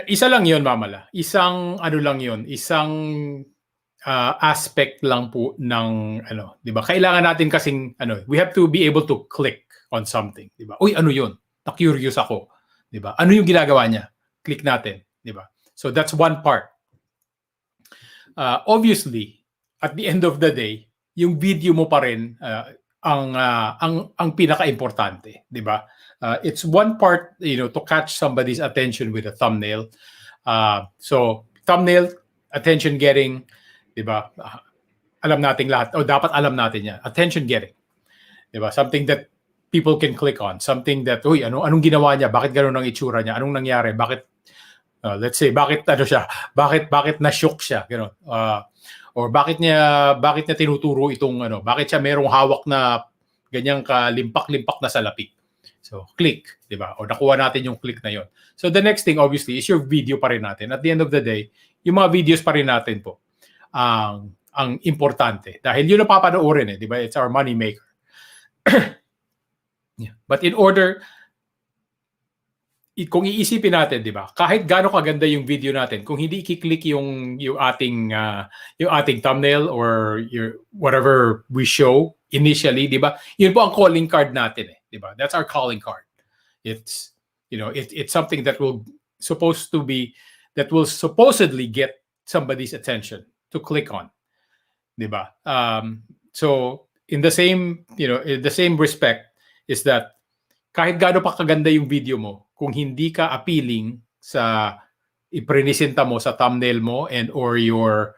Isa lang yon, Mamala. Isang lang yon, isang aspect lang po ng 'di ba? Kailangan natin kasing we have to be able to click on something, 'di ba? Uy, ano 'yon? Na-curious ako, 'di ba? Ano yung ginagawa niya? Click natin, 'di ba? So that's one part. Obviously, at the end of the day, yung video mo pa rin ang pinaka-importante, 'di ba? It's one part, to catch somebody's attention with a thumbnail. So, thumbnail, attention getting, 'di ba? Alam nating lahat o dapat alam natin 'yan. Attention getting. 'Di ba? Something that people can click on, something that anong ginawa niya? Bakit ganoon ang itsura niya? Anong nangyari? Bakit let's say bakit siya? Bakit na-shock siya? Ganoon. Or bakit niya tinuturo itong bakit siya merong hawak na ganyang kalimpak-limpak na salapi? So, click, 'di ba? O nakuha natin yung click na 'yon. So, the next thing obviously is your video pa rin natin. At the end of the day, yung mga videos pa rin natin po ang importante dahil yun ang papanoorin 'di ba? It's our money maker. Yeah. But in order kung iisipin natin, 'di ba? Kahit gaano kaganda yung video natin, kung hindi i-click yung ating thumbnail or your whatever we show initially, 'di ba? Yun po ang calling card natin 'di ba? That's our calling card. It's it's something that will supposedly get somebody's attention to click on, 'di ba? So in the same respect is that kahit gaano pa kaganda yung video mo, kung hindi ka appealing sa iprenisenta mo sa thumbnail mo and or your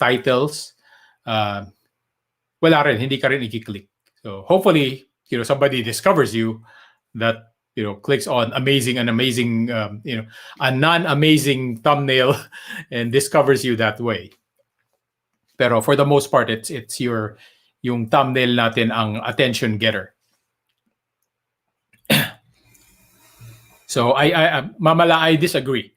titles, wala rin, hindi ka rin i-click. So hopefully, somebody discovers you that clicks on a non-amazing thumbnail and discovers you that way. Pero for the most part, it's yung thumbnail natin ang attention getter. So Mamala, I disagree.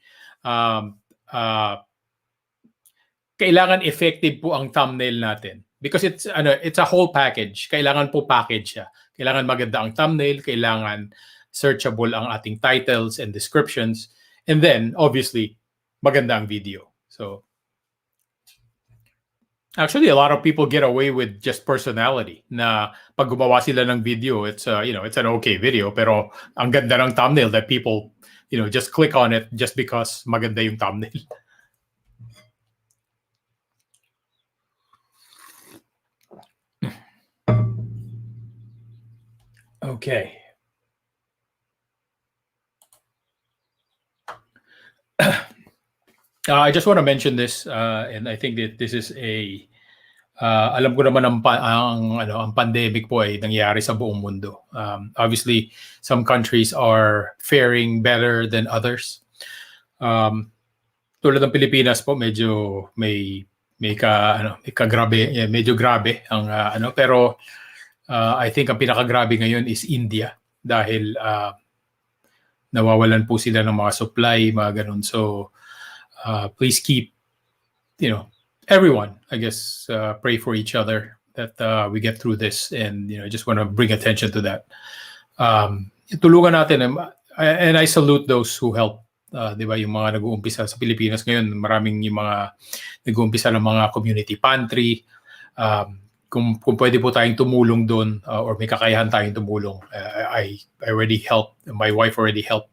Kailangan effective po ang thumbnail natin because it's a whole package. Kailangan po package siya. Kailangan maganda ang thumbnail, kailangan searchable ang ating titles and descriptions, and then obviously maganda ang video. So actually, a lot of people get away with just personality. Na pag gumawa sila ng video, it's it's an okay video, pero ang ganda ng thumbnail that people just click on it just because maganda yung thumbnail. Okay. I just want to mention this, and I think that this is alam ko naman ang pandemic po ay nangyayari sa buong mundo. Obviously, some countries are faring better than others. Tulad ng Pilipinas po, medyo medyo grabe ang pero I think ang pinakagrabe ngayon is India dahil nawawalan po sila ng mga supply, mga ganun. So please keep, everyone, I guess, pray for each other that we get through this. And, I just want to bring attention to that. Tulungan natin. and I salute those who help. Di ba, yung mga nag-uumpisa sa Pilipinas ngayon, maraming yung mga nag-uumpisa ng mga community pantry. Kung pwede po tayong tumulong doon or may kakayahan tayong tumulong, I already helped. My wife already helped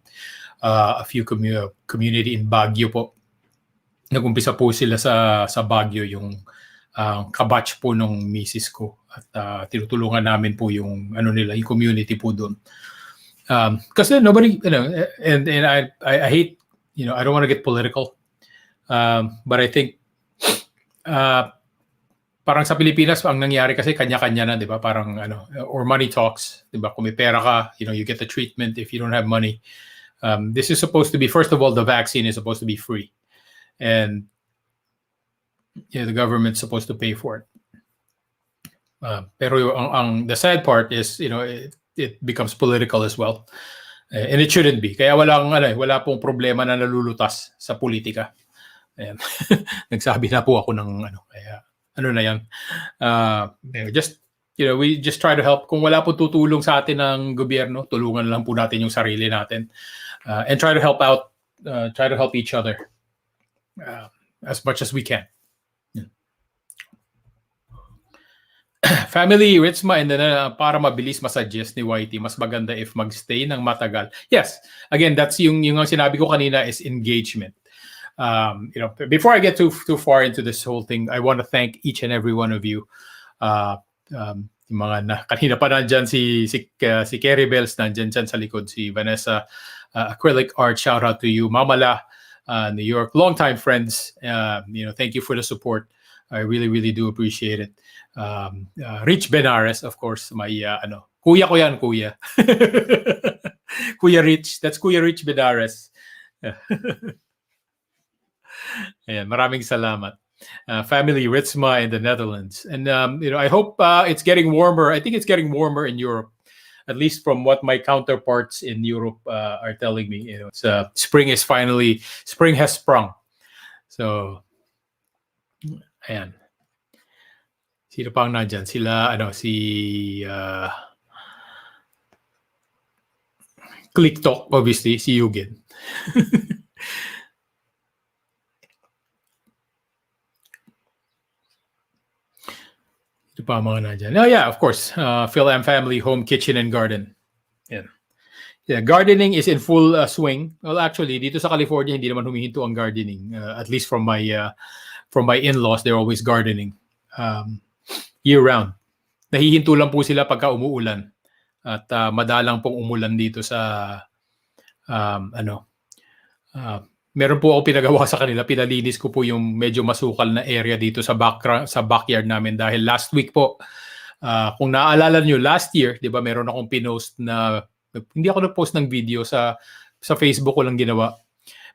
a few community in Baguio po. Nag-umpisa po sila sa Baguio, yung kabatch po nung misis ko, at tinutulungan namin po yung nila, yung community po doon. Kasi nobody, and I hate, I don't want to get political, but I think parang sa Pilipinas ang nangyari kasi kanya-kanya na, 'di ba? Parang or money talks, 'di ba? Kung may pera ka, you get the treatment. If you don't have money, this is supposed to be, first of all, the vaccine is supposed to be free, and the government's supposed to pay for it. Pero the sad part is, it becomes political as well. And it shouldn't be. Kaya wala pong problema na nalulutas sa politika. Ayan. Nagsabi na po ako ng kaya na yan. We just try to help. Kung wala po tutulong sa atin ng gobyerno, tulungan lang po natin yung sarili natin. And try to help out, try to help each other as much as we can. Family, Ritzma, and then para mabilis masuggest ni YT, mas maganda if magstay ng matagal. Yes, again, that's yung sinabi ko kanina is engagement. Before I get too far into this whole thing, I want to thank each and every one of you. Yung mga kanina pa nandyan si Kerry Bells, nandyan dyan sa likod, si Vanessa, Acrylic Art, shout out to you. Mamala, New York, longtime friends. Thank you for the support. I really, really do appreciate it. Rich Benares, of course, my kuya ko yan, kuya. Kuya Rich, that's Kuya Rich Benares. Ayan, maraming salamat. Family Ritzma in the Netherlands. And I hope it's getting warmer. I think it's getting warmer in Europe, at least from what my counterparts in Europe are telling me. Spring has sprung. So ayan. Sino pang nandyan? Sila, si Click Talk, obviously, si Yugen. Ito pa mga nandyan. Oh yeah, of course. Phil M Family, Home, Kitchen, and Garden. Yeah, gardening is in full swing. Well, actually, dito sa California, hindi naman humihinto ang gardening. At least from my in-laws, they're always gardening. Year-round. Nahihinto lang po sila pagka umuulan. At madalang pong umulan dito sa meron po ako pinagawa sa kanila. Pinalinis ko po yung medyo masukal na area dito sa backyard namin dahil last week po, kung naaalala nyo, last year, di ba, meron akong pinost na, hindi ako nag-post ng video sa Facebook ko lang ginawa.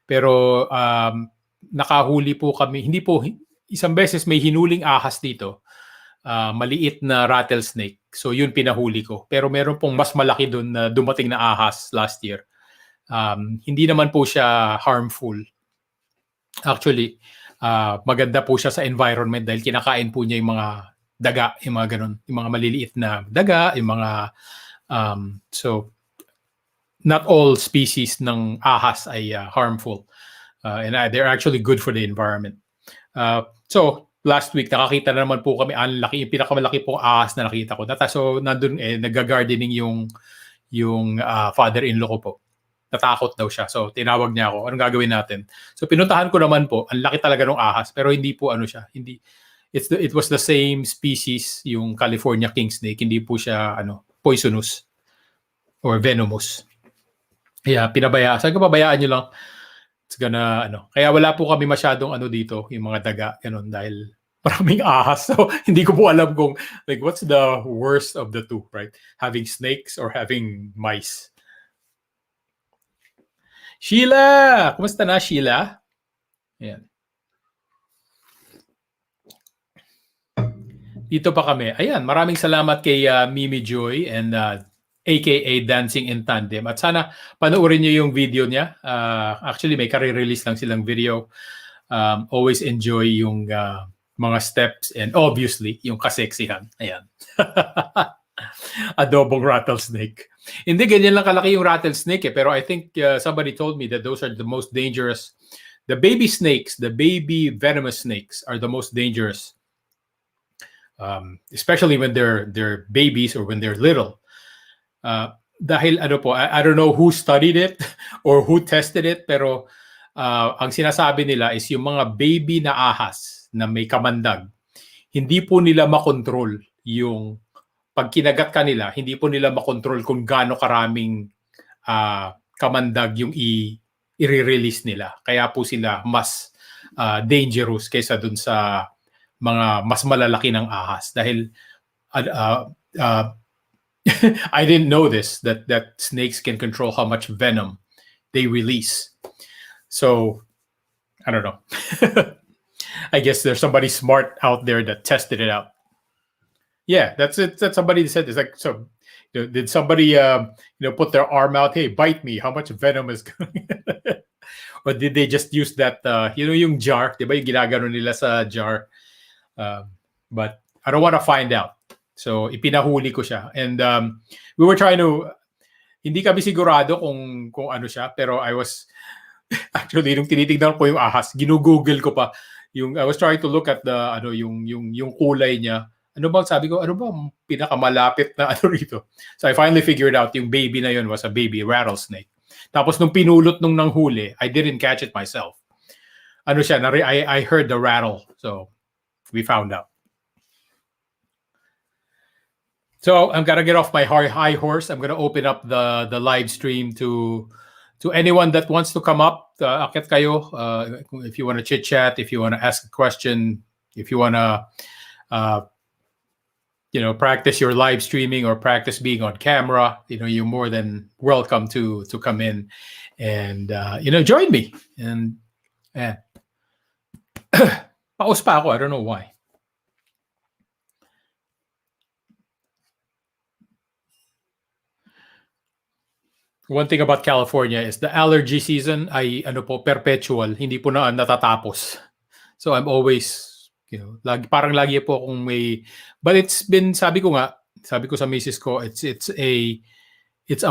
Pero nakahuli po kami, isang beses may hinuling ahas dito. Maliit na rattlesnake. So yun pinahuli ko. Pero meron pong mas malaki doon na dumating na ahas last year. Hindi naman po siya harmful. Actually, maganda po siya sa environment dahil kinakain po niya yung mga daga, yung mga ganun, yung mga maliliit na daga, yung mga so not all species ng ahas ay harmful. And they're actually good for the environment. So last week, nakakita na naman po kami, ang laki, yung pinakamalaki pong ahas na nakita ko. So, nandun nag-gardening yung father-in-law ko po. Natakot daw siya. So, tinawag niya ako, anong gagawin natin? So, pinuntahan ko naman po, ang laki talaga ng ahas, pero hindi po siya. It was the same species, yung California king snake. Hindi po siya, poisonous or venomous. Yeah, pinabayaan. Sabi ko, pabayaan nyo lang. It's gonna, kaya wala po kami masyadong dito, yung mga daga, ganun, dahil maraming ahas. So, hindi ko po alam kung, like, what's the worst of the two, right? Having snakes or having mice. Sheila! Kumusta na, Sheila? Ayan. Dito pa kami. Ayan, maraming salamat kay Mimi Joy and aka Dancing in Tandem. At sana panoorin niyo yung video niya. Actually, may kare-release lang silang video. Always enjoy yung mga steps and obviously yung kaseksihan. Ayan. adobong rattlesnake. Hindi, ganyan lang kalaki yung rattlesnake Pero I think somebody told me that those are the most dangerous. The baby snakes, the baby venomous snakes are the most dangerous. Especially when they're babies or when they're little. Dahil ano po, I don't know who studied it or who tested it, pero ang sinasabi nila is yung mga baby na ahas na may kamandag, hindi po nila makontrol yung pag kinagat ka nila, hindi po nila makontrol kung gaano karaming kamandag yung i-release nila. Kaya po sila mas dangerous kaysa dun sa mga mas malalaki ng ahas. Dahil I didn't know this, that snakes can control how much venom they release. So, I don't know. I guess there's somebody smart out there that tested it out. Yeah, that's it. That's somebody that said this. Like, so, did somebody, put their arm out? Hey, bite me. How much venom is going? Or did they just use that, yung jar? Diba yung ginagano nila sa jar? But I don't want to find out. So, ipinahuli ko siya. And we were trying to, hindi kami sigurado kung ano siya, pero I was, actually, nung tinitignan ko yung ahas, ginugoogle ko pa. I was trying to look at the, yung kulay niya. Ano bang sabi ko, ano bang pinakamalapit na ano rito? So I finally figured out yung baby na yun was a baby rattlesnake. Tapos nung pinulot nung nanghuli, I didn't catch it myself. Ano siya, I heard the rattle. So we found out. So I'm gonna get off my high horse. I'm gonna open up the live stream to anyone that wants to come up. Akit kayo, if you want to chit chat, if you want to ask a question, if you want to practice your live streaming or practice being on camera, you're more than welcome to come in and join me. And paus pa ako, I don't know why. One thing about California is the allergy season ay perpetual, hindi po na natatapos. So I'm always, parang lagi po akong may, but it's been, sabi ko sa misis ko, it's a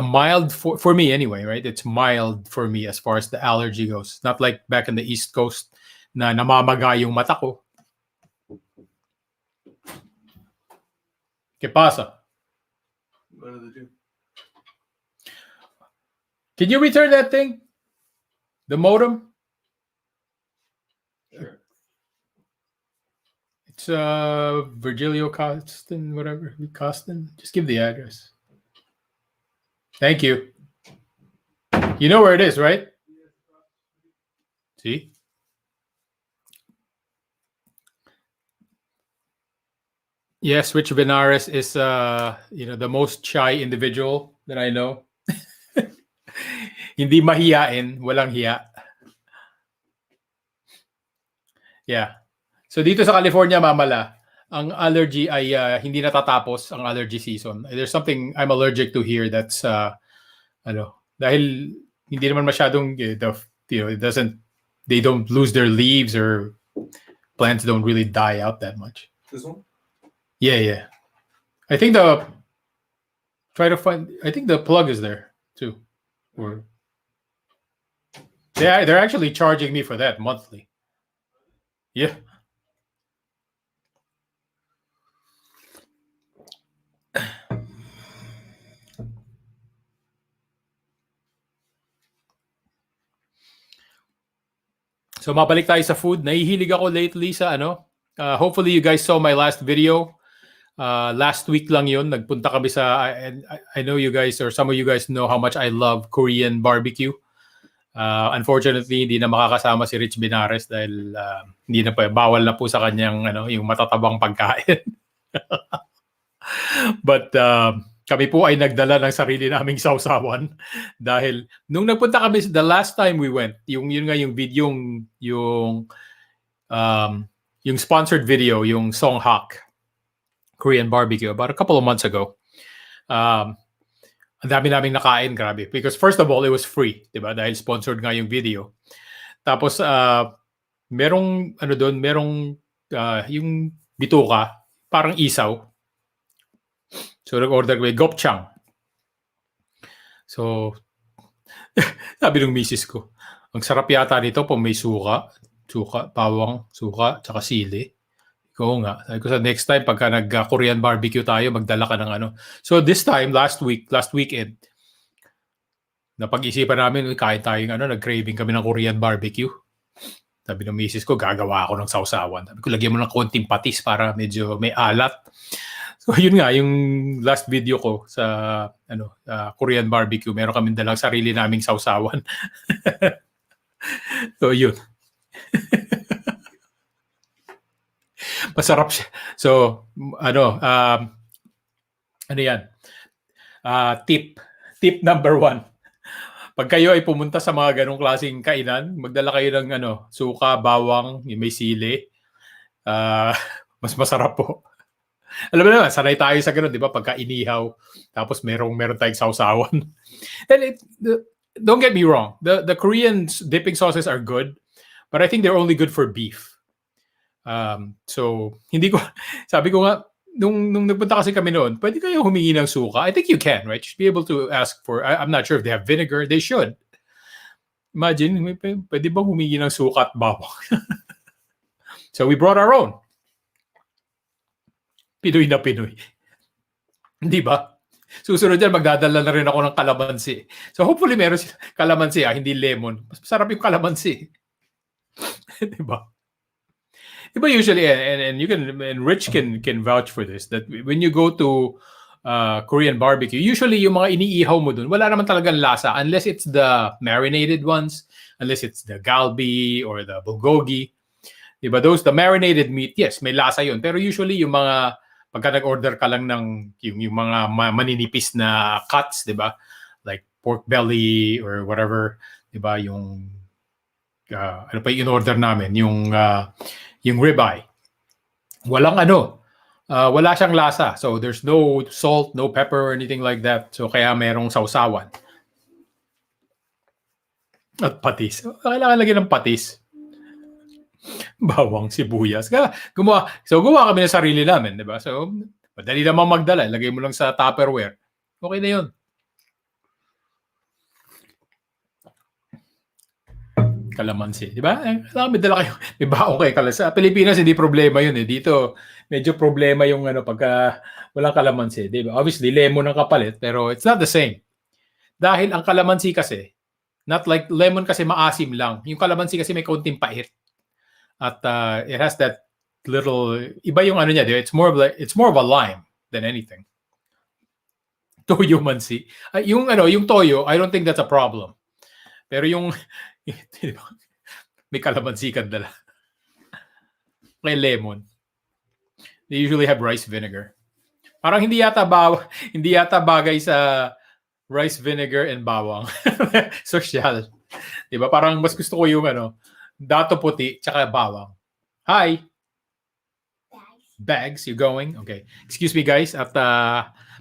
mild for me anyway, right? It's mild for me as far as the allergy goes. Not like back in the East Coast na namamaga yung mata ko. ¿Qué pasa? What do they do? Can you return that thing? The modem? Sure. It's Virgilio Costin, whatever. Costin? Just give the address. Thank you. You know where it is, right? See? Yes, Rich Benares is the most shy individual that I know. Hindi mahiyain, walang hiya. Yeah. So dito sa California, mamala, ang allergy ay hindi natatapos ang allergy season. There's something I'm allergic to here that's dahil hindi naman masyadong they don't lose their leaves or plants don't really die out that much. This one? Yeah. I think the plug is there too. Or they're actually charging me for that monthly. Yeah. So mabalik tayo sa food. Nahihilig ako lately sa hopefully you guys saw my last video. Last week lang yun. Nagpunta kami sa, I know you guys or some of you guys know how much I love Korean barbecue. Unfortunately, hindi na makakasama si Rich Benares dahil hindi na pa, bawal na po sa kanyang yung matatabang pagkain. But kami po ay nagdala ng sarili naming sausawan dahil nung nagpunta kami the last time we went, yun nga yung video yung sponsored video, yung Songhak Korean barbecue about a couple of months ago. Ang dami naming nakain, grabe. Because first of all, it was free, diba? Dahil sponsored nga yung video. Tapos merong yung bituka, parang isaw. So, nag-order kami gopchang. So, sabi ng misis ko, ang sarap yata nito kung may suka, bawang, suka, tsaka sili. Oo nga. Sabi ko sa next time, pagka nag-Korean barbecue tayo, magdala ka ng ano. So this time, last weekend, napag-isipan namin, kain tayong ano, nag-craving kami ng Korean barbecue. Sabi ng misis ko, gagawa ako ng sausawan. Sabi ko, lagyan mo ng konting patis para medyo may alat. So yun nga, yung last video ko sa Korean barbecue, meron kami dalang sarili naming sausawan. So yun. Masarap siya. So, ano yan? Tip number 1. Pag kayo ay pumunta sa mga ganong klaseng kainan, magdala kayo ng suka, bawang, yung may sili. Mas masarap po. Alam mo naman, sanay tayo sa ganun, di ba? Pagka inihaw, tapos meron tayong sausawan. And don't get me wrong, the Korean dipping sauces are good, but I think they're only good for beef. So, hindi ko, sabi ko nga, nung nagpunta kasi kami noon, pwede kayo humingi ng suka. I think you can, right? You should be able to ask for, I'm not sure if they have vinegar. They should. Imagine, pwede bang humingi ng suka at bawang? So, we brought our own. Pinoy na Pinoy. Di ba? Susunod yan, magdadala na rin ako ng kalamansi. So, hopefully meron kalamansi, hindi lemon. Mas masarap yung kalamansi. Di ba? But usually, and you can, and Rich can vouch for this, that when you go to Korean barbecue, usually yung mga iniihaw mo dun, wala naman talagang lasa unless it's the marinated ones, unless it's the galbi or the bulgogi. Diba? Those, the marinated meat, yes, may lasa yun. Pero usually yung mga, pagka nag-order ka lang ng yung mga maninipis na cuts, diba? Like pork belly or whatever, diba? Yung, ano pa yung in-order namin? Yung ribeye. Walang wala siyang lasa. So there's no salt, no pepper or anything like that. So kaya merong sausawan. At patis. Kailangan lagyan ng patis. Bawang, sibuyas. Gumawa kami ng sarili namin, di ba? So, madali naman magdala. Lagay mo lang sa Tupperware. Okay na yun. Kalamansi, di ba? Kailangan may dala kayo. May baong kayo kalamansi. Sa Pilipinas, hindi problema yun eh. Dito, medyo problema yung pagka walang kalamansi. Di ba? Obviously, lemon ang kapalit, pero it's not the same. Dahil ang kalamansi kasi, not like lemon kasi maasim lang. Yung kalamansi kasi may kaunting pait. At it has that little, iba yung niya, it's more of a lime than anything. Toyo mansi. Yung toyo, I don't think that's a problem. Pero yung may kalamansi ka dala. May lemon. They usually have rice vinegar. Parang hindi yata bagay sa rice vinegar and bawang. Social. Diba? Parang mas gusto ko yung dato puti tsaka bawang. Hi. Bags, you going? Okay. Excuse me guys at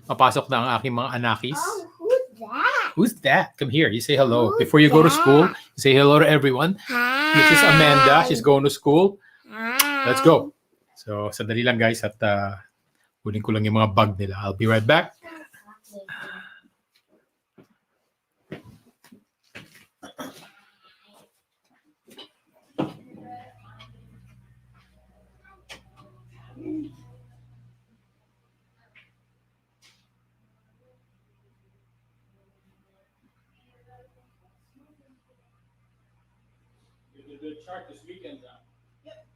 mapasok na ang aking mga anakis. Oh, who's that? Who's that? Come here. You say hello. Before you go to school, you say hello to everyone. Hi. This is Amanda. She's going to school. Hi. Let's go. So, sandali lang guys at kunin ko lang yung mga bag nila. I'll be right back. You did a good chart this weekend, John. Yep.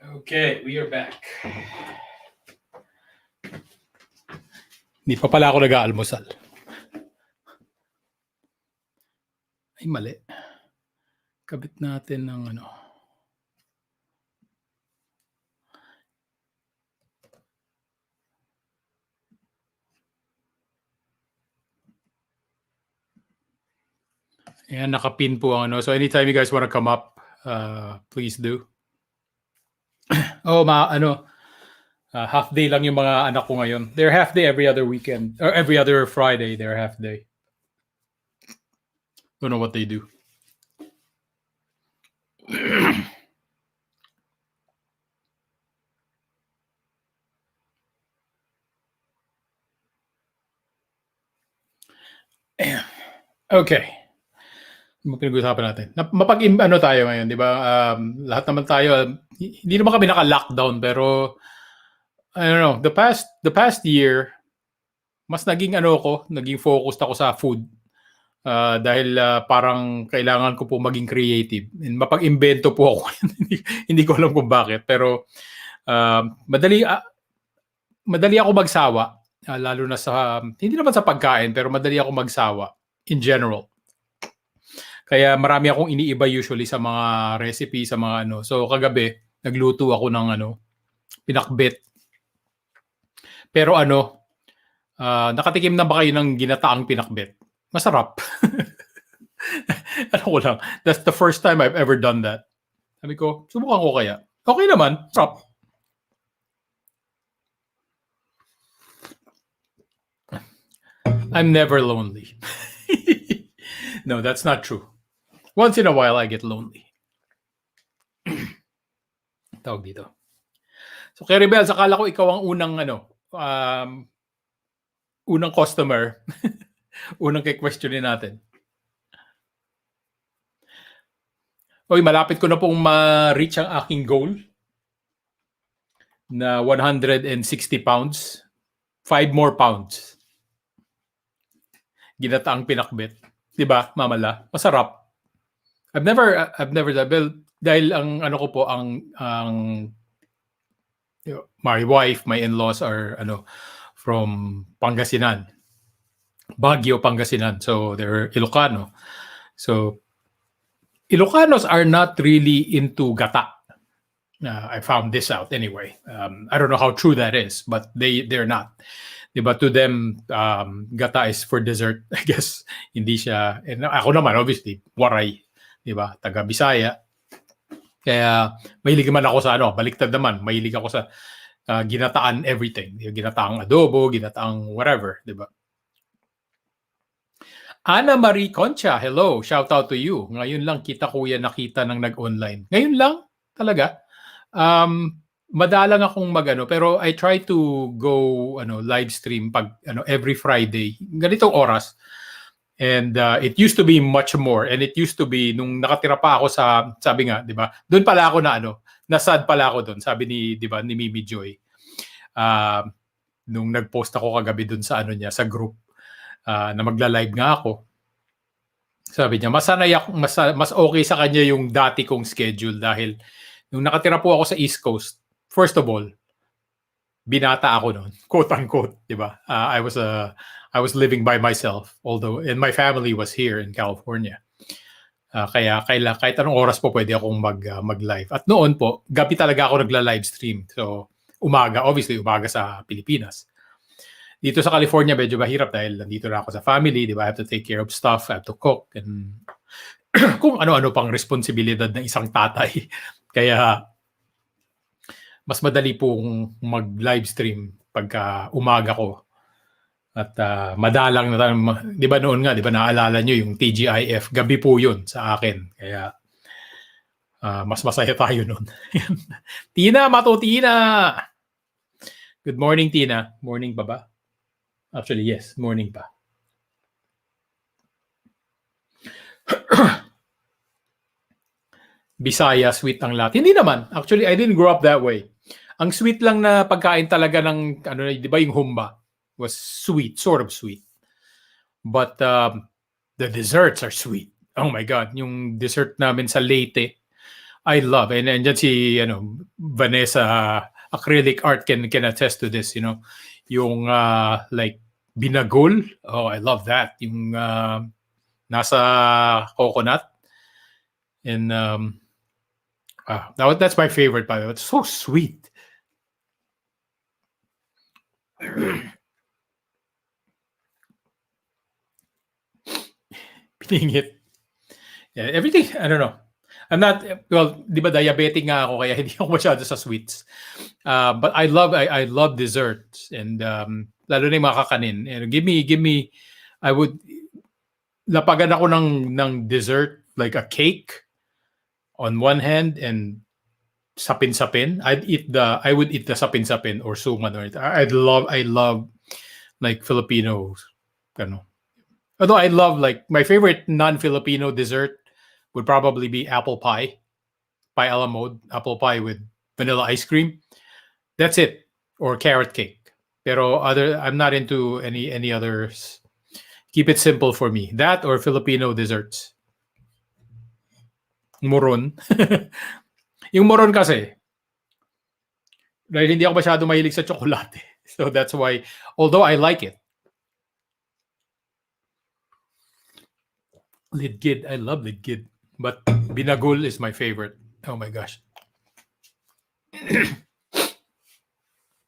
Okay, we are back. Hindi pa pala ako nag-aalmusal. Ay, mali. Kabit natin ng ano. Ayan, nakapin po ang ano. So anytime you guys want to come up, please do. Half day lang yung mga anak ko ngayon. They're half day every other weekend. Or every other Friday, they're half day. Don't know what they do. Okay. Ano pinag-usapan natin? Mapag-ano tayo ngayon, di ba? Lahat naman tayo, hindi naman kami naka-lockdown, pero I don't know, the past year, mas naging naging focused ako sa food. Dahil parang kailangan ko po maging creative. And mapag-imbento po ako. Hindi ko alam kung bakit. Pero madali ako magsawa. Lalo na sa, hindi naman sa pagkain, pero madali ako magsawa in general. Kaya marami akong iniiba usually sa mga recipe, sa mga ano. So kagabi, nagluto ako ng pinakbet. Pero nakatikim na ba kayo ng ginataang pinakbet? Masarap. Ko lang. That's the first time I've ever done that. Sabi ko, subukan ko kaya. Okay naman. Sarap. I'm never lonely. No, that's not true. Once in a while, I get lonely. Tawag dito. So, kay Rebel, akala ko ikaw ang unang customer. Unang kay-questionin natin. Okay, malapit ko na pong ma-reach ang aking goal na 160 pounds. 5 more pounds. Ginataang pinakbet. Diba, mamala? Masarap. I've never dahil ang ko po my wife, my in-laws are from Pangasinan. Baguio, Pangasinan. So they're Ilocano. So Ilocanos are not really into gata. I found this out anyway. I don't know how true that is, but they're not. Diba, to them, gata is for dessert. I guess hindi siya. And ako naman, obviously, waray. Diba, taga Bisaya. Kaya mahilig naman ako sa baliktad naman. Mahilig ako sa ginataan everything. Yung ginataang adobo, ginataang whatever, di ba? Ana Marie Concha, hello. Shout out to you. Ngayon lang kita kuya nakita ng nag-online. Ngayon lang? Talaga? Madalang akong magano pero I try to go live stream pag every Friday. Ganitong oras. And it used to be much more, and it used to be nung nakatira pa ako sa, sabi nga, 'di ba? Doon pala ako na nasad pala ako doon. Sabi ni, 'di ba, ni Mimi Joy. Nung nag-post ako kagabi doon sa niya, sa group na magla-live nga ako. Sabi niya, mas okay sa kanya yung dati kong schedule dahil nung nakatira po ako sa East Coast, first of all, binata ako noon, quote unquote, 'di ba? I was living by myself, although and my family was here in California. Kaya kahit anong oras po pwede akong mag-live. At noon po, gabi talaga ako nagla-live stream. So, umaga sa Pilipinas. Dito sa California, medyo mahirap dahil nandito na ako sa family, di ba? I have to take care of stuff, I have to cook, and kung ano-ano pang responsibilidad ng isang tatay. Kaya, mas madali pong mag-live stream pagka umaga ko. At madalang na, di ba noon nga, di ba naalala nyo yung TGIF, gabi po yun sa akin. Kaya, mas masaya tayo noon. Tina, Matutina! Good morning, Tina. Morning pa ba? Actually, yes. Morning pa. Bisaya, sweet ang lahat. Hindi naman. Actually, I didn't grow up that way. Ang sweet lang na pagkain talaga ng, di ba yung humba, was sweet, sort of sweet. But the desserts are sweet. Oh my God. Yung dessert namin sa Leyte, I love. And dyan si, Vanessa, acrylic art can attest to this, yung like binagol. Oh, I love that. Yung nasa coconut. And that's my favorite, by the way. It's so sweet. Piningit. Yeah, everything, I don't know. I'm not, well, di ba diabetic nga ako kaya hindi ako masyado sa sweets. But I love desserts and lalo na yung mga kakanin. Give me, I would, lapagan ako ng dessert, like a cake on one hand and sapin-sapin. I would eat the sapin-sapin or suman. I love like Filipinos, Although I love, like, my favorite non-Filipino dessert would probably be apple pie a la mode, apple pie with vanilla ice cream. That's it. Or carrot cake. Pero I'm not into any others. Keep it simple for me. That or Filipino desserts. Moron. Yung moron kasi, dahil hindi ako masyado mahilig sa tsokolate. So that's why, although I like it, Lidgid, I love Lidgid. But binagul is my favorite. Oh my gosh.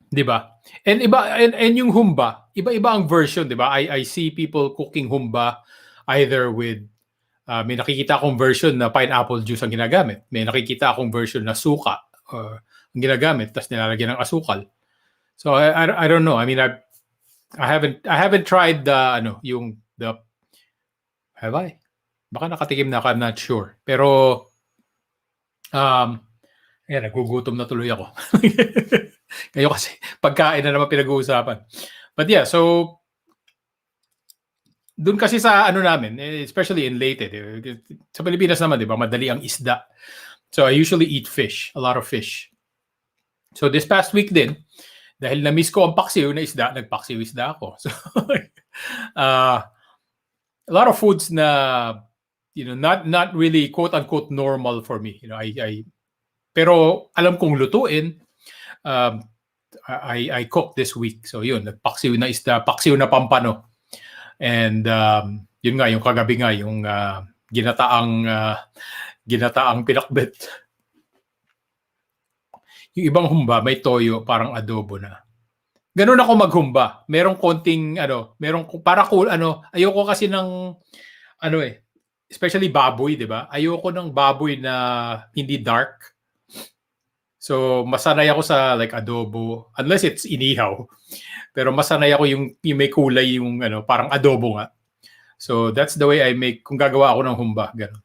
Diba? And iba and yung humba, iba-iba ang version, diba? I see people cooking humba either with may nakikita akong version na pineapple juice ang ginagamit. May nakikita akong version na suka ang ginagamit tapos nilalagyan ng asukal. So I don't know. I mean, I haven't tried yung have I? Baka nakatikim na ako, I'm not sure. Pero, nagugutom na tuloy ako. Kayo kasi, pagkain na naman pinag-uusapan. But yeah, so, dun kasi sa namin, especially in Leyte, sa Pilipinas naman, di ba, madali ang isda. So, I usually eat fish, a lot of fish. So, this past week din, dahil na-miss ko ang paksiw na isda, nagpaksiw isda ako. So, a lot of foods na not really quote unquote normal for me. Pero alam kong lutuin. I cooked this week. So yun, nagpaksiw na isda, paksiw na pampano. And yun nga, yung kagabi nga, yung ginataang pinakbet. Yung ibang humba, may toyo, parang adobo na. Ganun ako maghumba. Merong konting, para cool, ayoko kasi ng, especially baboy, di ba? Ayoko ng baboy na hindi dark. So, masanay ako sa like adobo, unless it's inihaw. Pero masanay ako yung may kulay yung ano, parang adobo nga. So, that's the way I make kung gagawa ako ng humba. Ganun.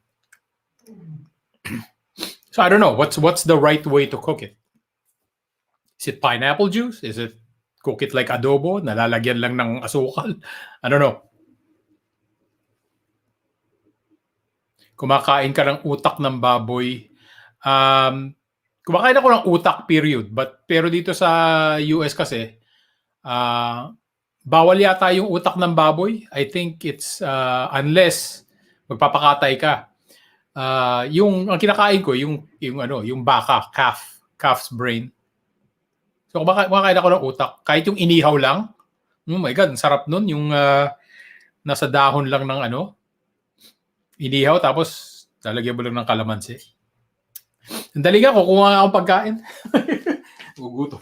So, I don't know. What's the right way to cook it? Is it pineapple juice? Is it cook it like adobo? Nalalagyan lang ng asukal? I don't know. Kumakain ka ng utak ng baboy. Kumakain ako ng utak, period. Pero dito sa US kasi, bawal yata yung utak ng baboy. I think it's unless magpapakatay ka. Ang kinakain ko yung baka, calf's brain. So kumakain ako ng utak, kahit yung inihaw lang. Oh my god, ang sarap nun yung nasa dahon lang ng inihaw tapos lalagyan mo lang ng kalamansi. Ang dali nga, kukuha nga akong pagkain. Gugutom.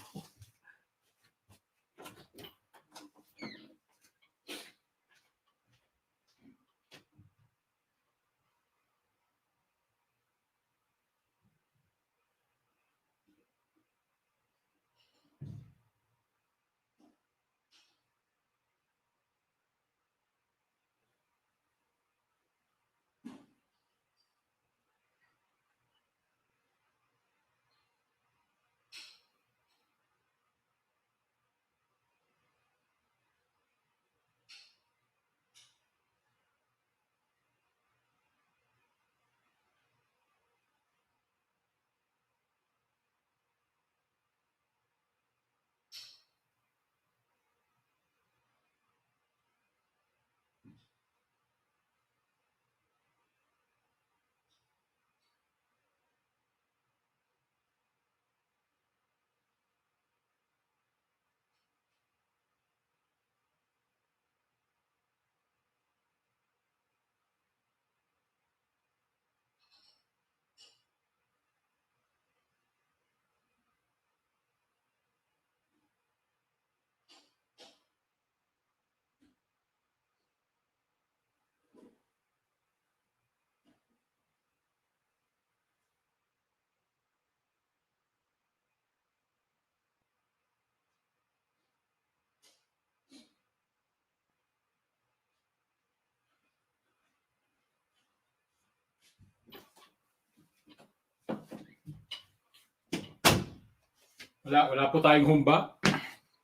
Wala po tayong humba.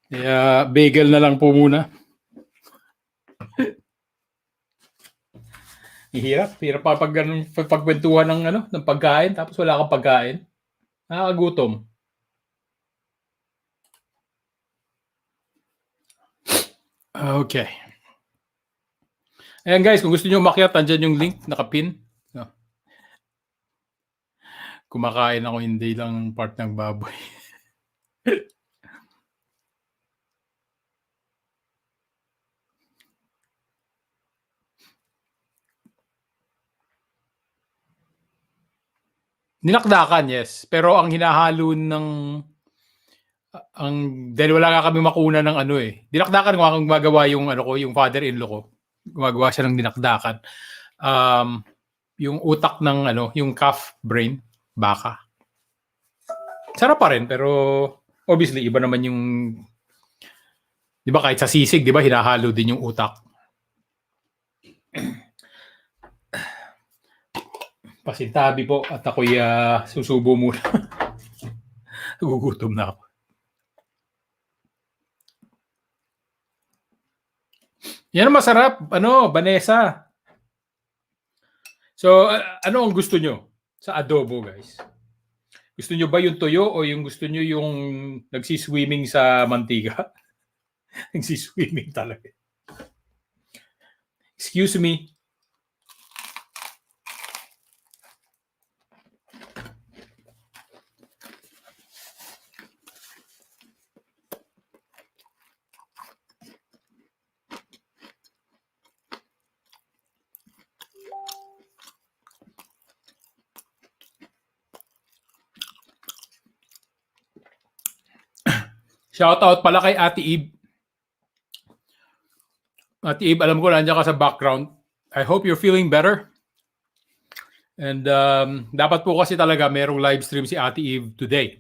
Kaya bagel na lang po muna. Hirap pa pagkwentuhan ng pagkain tapos wala kang pagkain. Nakakagutom. Okay. Ayan guys, kung gusto niyo umakyat, andyan yung link, nakapin. No. Kumakain ako, hindi lang part ng baboy. Ninakdakan, yes. Pero ang hinahalo dahil wala nga kami makuna ng dinakdakan ko akong gumagawa yung yung father-in-law ko. Gumagawa siya ng dinakdakan. Yung utak ng yung calf brain, baka. Sarap pa rin, pero obviously iba naman yung 'di ba kahit sa sisig, 'di ba hinahalo din yung utak. Pasintabi po at ako'y susubo muna. Gugutom na ako. Yan ang masarap. Vanessa. So, ano ang gusto nyo sa adobo, guys? Gusto nyo ba yung toyo o yung gusto nyo yung nagsiswimming sa mantika? Nagsiswimming talaga. Excuse me. Shout out pala kay Ate Eve. Ate Eve, alam ko nandiyan ka sa background. I hope you're feeling better. And dapat po kasi talaga merong live stream si Ate Eve today.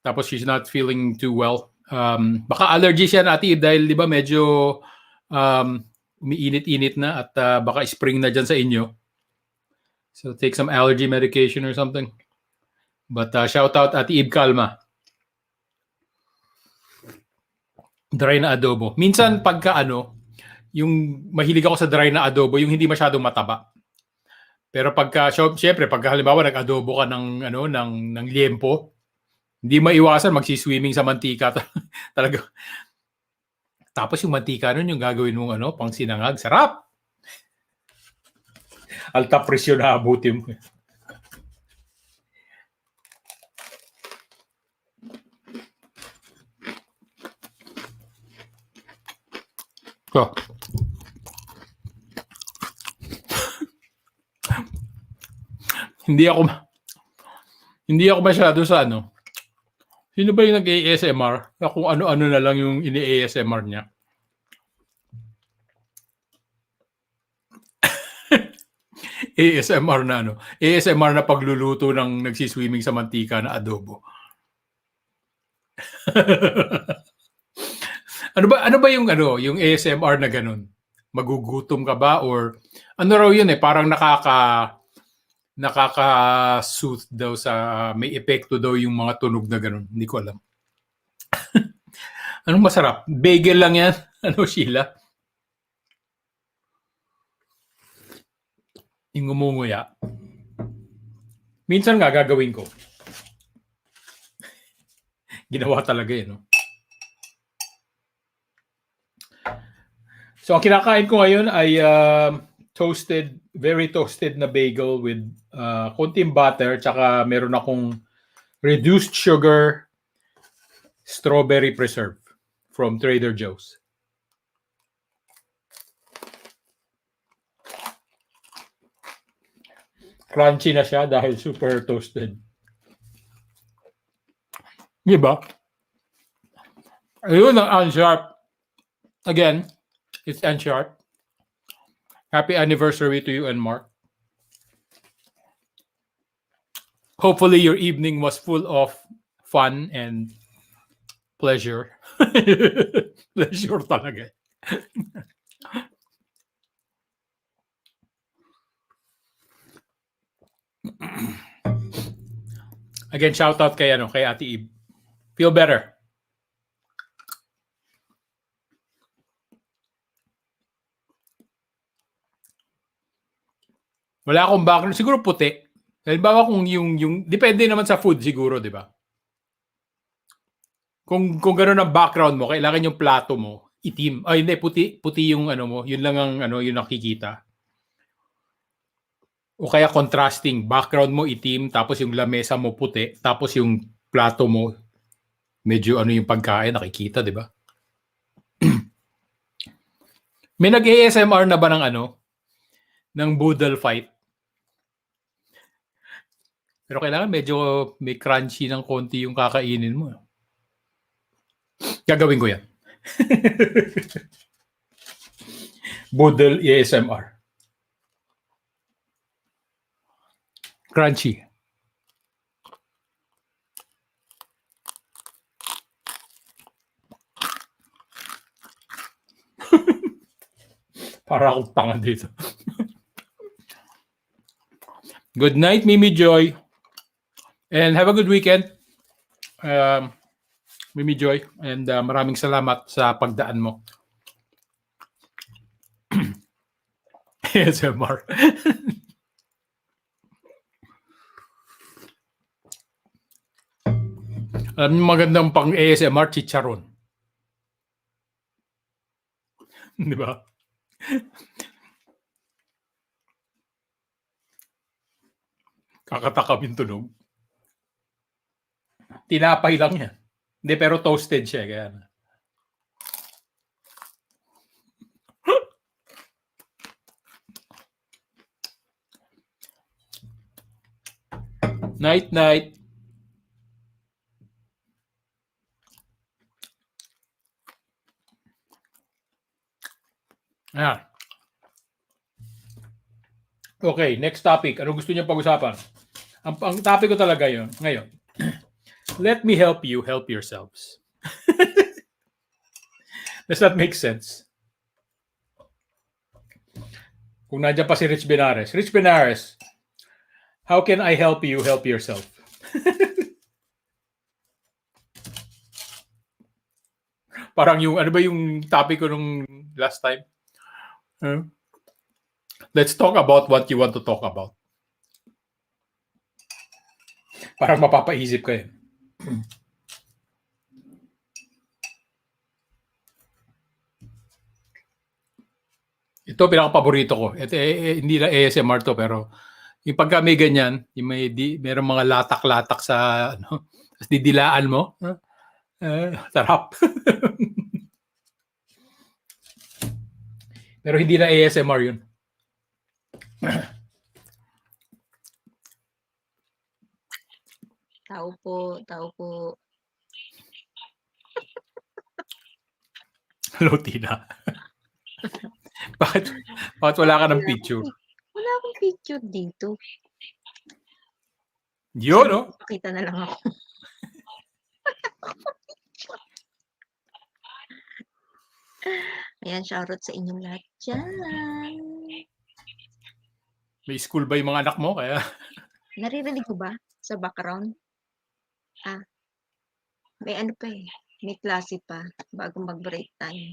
Tapos she's not feeling too well. Baka allergy siya natin dahil di ba medyo umiinit-init na at baka spring na dyan sa inyo. So take some allergy medication or something. But shout out Ate Ib Kalma. Dry na adobo. Minsan pagka yung mahilig ako sa dry na adobo, yung hindi masyadong mataba. Pero pagka syempre pagka halimbawa nag-adobo ka ng liempo, hindi maiwasan magsiswimming sa mantika talaga. Tapos yung mantika nun yung gagawin mong pang sinangag, sarap. Alta presyon na abutin mo. So, hindi ako masyado sa Sino ba yung nag-ASMR? Kung ano-ano na lang yung ini-ASMR niya. ASMR na ASMR na pagluluto ng nagsiswimming sa mantika na adobo. Ano ba yung yung ASMR na ganun? Magugutom ka ba or ano raw yun parang nakaka-soothe daw sa may epekto daw yung mga tunog na ganun. Hindi ko alam. Anong masarap? Bagel lang yan? Sheila? Yung ngumunguya. Minsan nga gagawin ko. Ginawa talaga So, ang kinakain ko ngayon ay very toasted na bagel with konting butter, tsaka meron akong reduced sugar strawberry preserve from Trader Joe's. Crunchy na siya dahil super toasted. Diba? Ayun ang unsharp. Again, it's unsharp. Happy anniversary to you and Mark. Hopefully your evening was full of fun and pleasure. Pleasure talaga. Again, shout out kay Ate Ib. Feel better. Wala akong background. Siguro puti. Halimbawa kung yung depende naman sa food siguro, di ba? Kung gano'n ang background mo, kailangan yung plato mo itim. Ay, hindi, puti yung mo. Yun lang ang yung nakikita. O kaya contrasting, background mo itim, tapos yung lamesa mo puti, tapos yung plato mo medyo yung pagkain nakikita, di ba? May nag-ASMR na ba ng boodle fight? Pero kailangan medyo may crunchy ng konti yung kakainin mo. Gagawin ko yan. Boodle ASMR. Crunchy. Para akong tanga dito. Good night, Mimi Joy. And have a good weekend. Mimi Joy. And maraming salamat sa pagdaan mo. ASMR. Magandang pang ASMR, chicharon. Di ba? Kakatakamin tunog. Tinapay lang yan. Hindi, pero toasted siya. Kaya Night, night. Ayan. Okay, next topic. Ano gusto niyo pag-usapan? Ang topic ko talaga yun ngayon. Let me help you help yourselves. Does that make sense? Kung nandiyan pa si Rich Benares. Rich Benares, how can I help you help yourself? Parang yung, ano ba yung topic ko nung last time? Huh? Let's talk about what you want to talk about. Parang mapapaisip ka yun. Ito, pinaka-paborito ko. Ito, hindi na ASMR to, pero yung pagka may ganyan, yung merong mga latak-latak sa, ano, tapos didilaan mo, sarap. Pero hindi na ASMR yun. Tao po, tao po. Hello, Tina. bakit wala ka ng picture? Wala akong picture dito. Yun, no? Pakita na lang ako. Ayan, shoutout sa inyong lahat dyan. May school ba yung mga anak mo? Kaya Naririnig ko ba sa background? May ano pa eh. May klase pa bago mag-break time.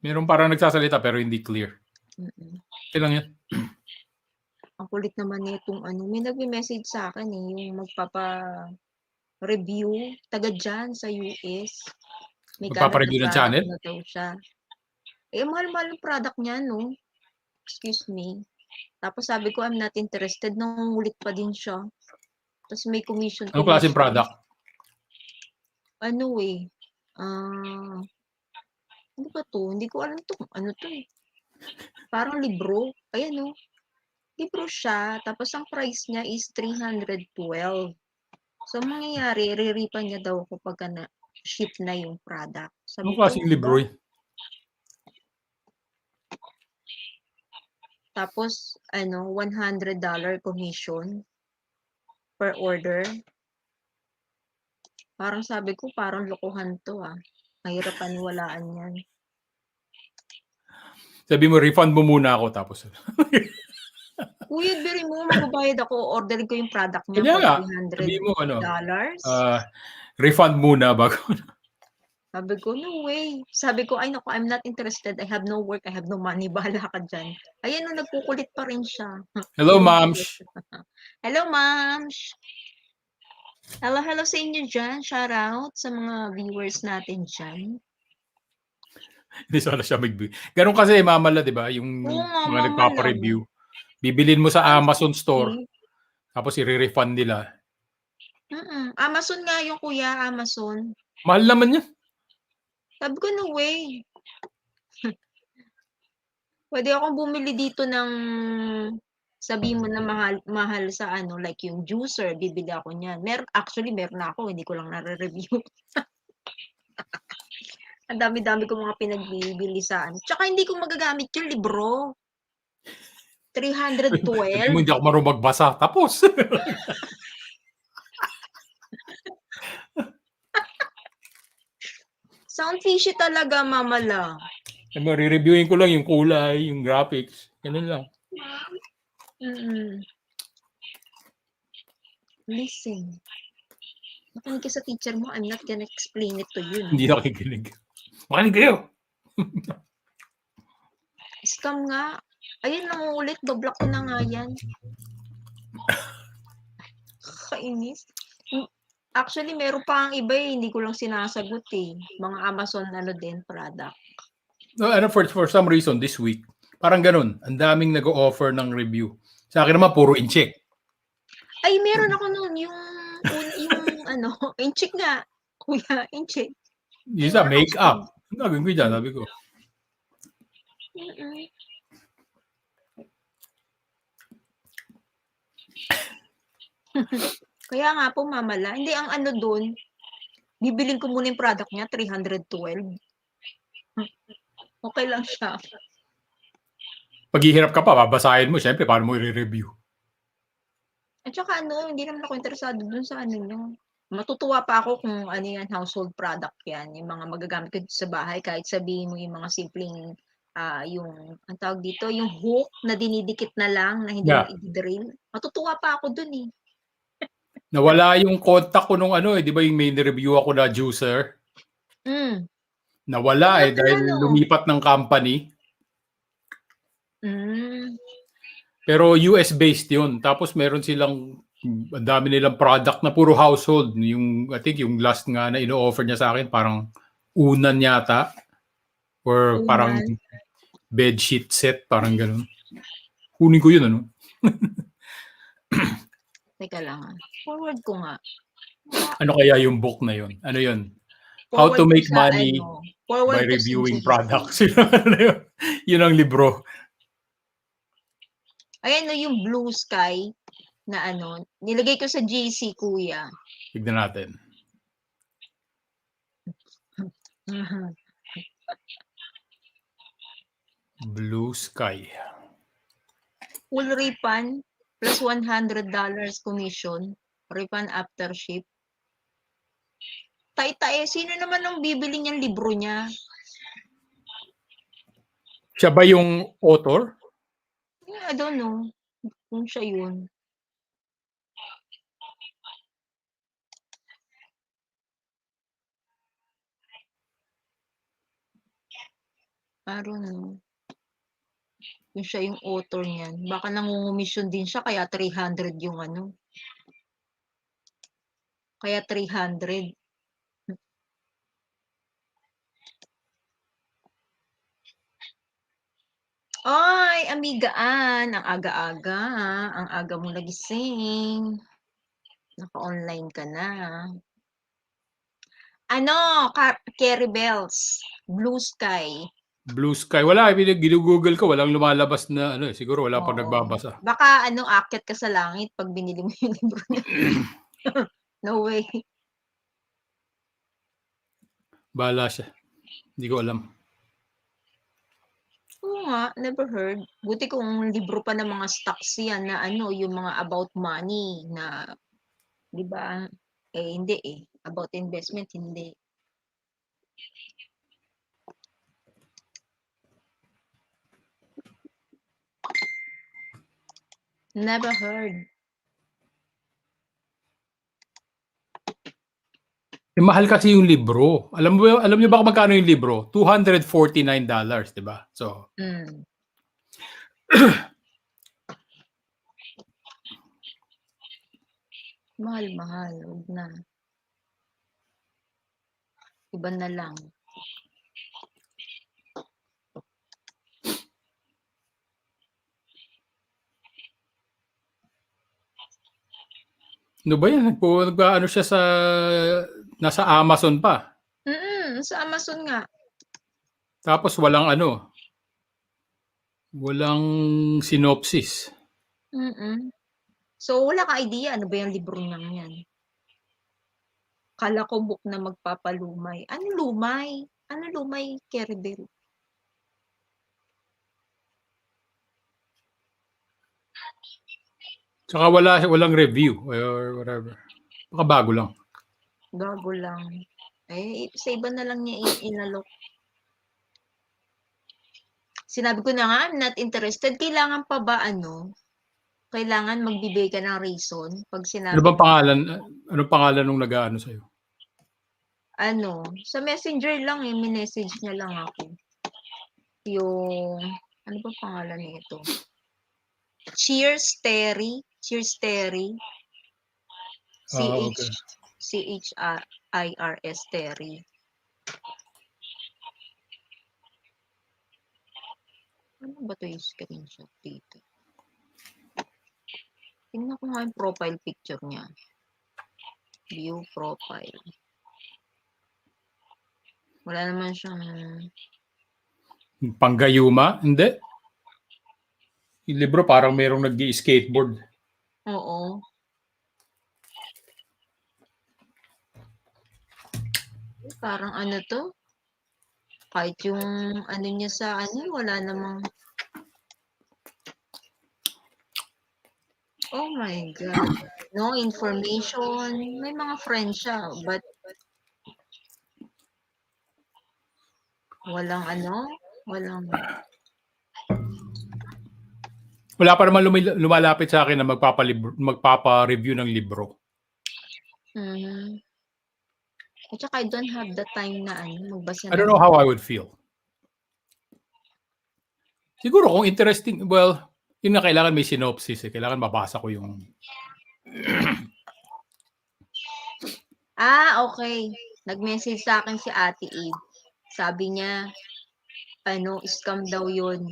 meron parang nagsasalita pero hindi clear. Mm-mm. Okay lang yan. Ang kulit naman nitong ano. May nagme-message sa akin eh. Yung magpapa-review. Taga dyan sa US. May Magpapa-review ng channel? Na daw siya. Eh, mahal-mahal yung product niya, no? Excuse me. Tapos sabi ko, I'm not interested. Nangungulit pa din siya. Tapos may commission. Anong klaseng product? Ano eh. Ano ba to? Hindi ko alam to. Ano to eh. Parang libro. Ayan no. Libro siya. Tapos ang price niya is 312. So, mangyayari, re-repa niya daw ako pagka na-ship na yung product. Sabi Anong klaseng libro eh? Tapos, ano, $100 commission per order. Parang sabi ko, parang lokohan to ah. Mahirap paniwalaan yan. Sabi mo, refund mo muna ako tapos. Kuya, biri mo, magbabayad ako, orderin ko yung product niya Kaya for nga, $300. sabi mo, ano, refund muna bago. Sabi ko, no way. Sabi ko, ay naku, I'm not interested. I have no work, I have no money. Bahala ka dyan. Ayan no, nagkukulit pa rin siya. Hello, Mams. Hello, Mams. Hello sa inyo dyan. Shout out sa mga viewers natin dyan. Hindi sana siya magbigay. Ganun kasi, mamala, di ba? Yung Oo nga, mga mamala. nagpapa-review. Bibilin mo sa Amazon store, tapos i-refund nila. Amazon nga yung kuya, Amazon. Mahal naman yan. Sabi ko, no way. Pwede akong bumili dito ng sabi mo na mahal sa ano, like yung juicer, bibili ako niyan. Actually, meron ako, hindi ko lang nare-review. Ang dami-dami ko mga pinagbibili sa ano. Tsaka hindi ko magagamit yung libro. 312. Sabi mo, hindi ako marunong magbasa. Tapos. Sound fishy talaga, mamala. Re-reviewin ko lang yung kulay, yung graphics. Ganun lang. Listen. Makinig ka sa teacher mo, I'm not gonna explain it to you. Hindi nakikinig. Makinig kayo. Scam nga. Ayun lang ulit, bablock ko na nga yan. Kainis. Actually, meron pa ang iba eh, hindi ko lang sinasagot eh. Mga Amazon din, product. No, ano, for some reason, this week, parang ganun. Ang daming nag-o-offer ng review. Sa akin naman, puro in-check. Ay, meron ako nun, yung ano, in-check nga. Kuya, in-check. Yung sa make-up. Gagawin ko dyan, sabi ko. Kaya nga po, mamala. Hindi, ang ano dun, bibilin ko muna yung product niya, 312. Okay lang siya. Paghihirap ka pa, babasahin mo, syempre, paano mo i-review? At saka ano, hindi naman ako interesado dun sa ano nyo. Matutuwa pa ako kung ano yan, household product yan, yung mga magagamit ko sa bahay, kahit sabihin mo yung mga simpleng, yung, ang tawag dito, yung hook na dinidikit na lang, na hindi mo Yeah. i-drill. Matutuwa pa ako dun eh. Nawala yung contact ko nung ano eh, di ba yung may review ako na juicer? Mm. Nawala Nga eh, pala, dahil no? lumipat ng company. Mm. Pero US-based yun. Tapos meron silang, ang dami nilang product na puro household. Yung, I think yung last nga na ino-offer niya sa akin, parang unan yata. Or parang Unan. bedsheet set, parang ganun. Kunin ko yun, ano? Teka lang Forward ko nga. Ano kaya yung book na yun? Ano yun? How Forward to ko make sa money ano. by Forward ko sa reviewing GC. products. Yun ang libro. Ayan no, yung blue sky na ano. Nilagay ko sa GC, kuya. Tignan natin. Blue Sky. Full refund plus $100 commission. Refund after ship. Tay-tay, sino naman ang bibili niyang libro niya? Siya ba yung author? I don't know kung siya yun. I don't know kung siya yung author niyan. Baka nangungumisyon din siya kaya 300 yung ano. Kaya 300. Ay, amigaan, ang aga-aga, ang aga mo nagising. Naka-online ka na. Ano, Carry Bells, Blue Sky. Blue Sky. Wala, ginugoogle ko. Walang lumalabas na ano. Siguro wala pang Oo. nagbabasa. Baka ano, aakyat ka sa langit pag binili mo yung libro niya. No way. Bahala siya. Hindi ko alam. Oo nga, never heard. Buti kung libro pa ng mga stocks yan na ano, yung mga about money na, di ba? Eh, hindi eh. About investment, hindi. Never heard. Eh, mahal kasi yung libro. Alam niyo ba kung magkano yung libro? $249, di ba? So, Mm. Mahal-mahal. Huwag na. Iba na lang. ano ba yan? Nagpaano siya sa, nasa Amazon pa. Sa Amazon nga. Tapos walang ano, walang synopsis. So, wala ka idea ano ba yung libro niyang yan? Kala ko book na magpapalumay. Ano lumay? Ano lumay, Keribel? Tsaka walang review or whatever. Baka bago lang. Gago lang. Eh, sa iba na lang niya inalok. Sinabi ko na nga, I'm not interested. Kailangan pa ba ano? Kailangan magbibigay ka ng reason pag Ano sinabi bang pangalan? Anong pangalan nung nag-aano sa'yo? ano, sa messenger lang eh, minessage niya lang ako. Yung, ano ba pangalan nito? Cheers Terry. Cheers Terry. Okay. C-H-I-R-S Terry. Ano ba to yung screenshot dito? Tingnan ko nga yung profile picture niya. View profile. Wala naman siyang... Panggayuma? Hindi. Yung libro parang merong nag-skateboard. Oo. Parang ano to? Kahit yung ano niya sa ano, wala namang... Oh my God. No information. May mga friends siya, but walang walang Wala pa naman lumalapit sa akin na magpapa-review ng libro. mhm. At saka I don't have the time na magbasa I don't ng know how I would feel. Siguro kung interesting, well, yun na kailangan may synopsis eh. Kailangan mabasa ko yung... Okay. Nag-message sa akin si Ate Eve. Sabi niya, scam daw yun.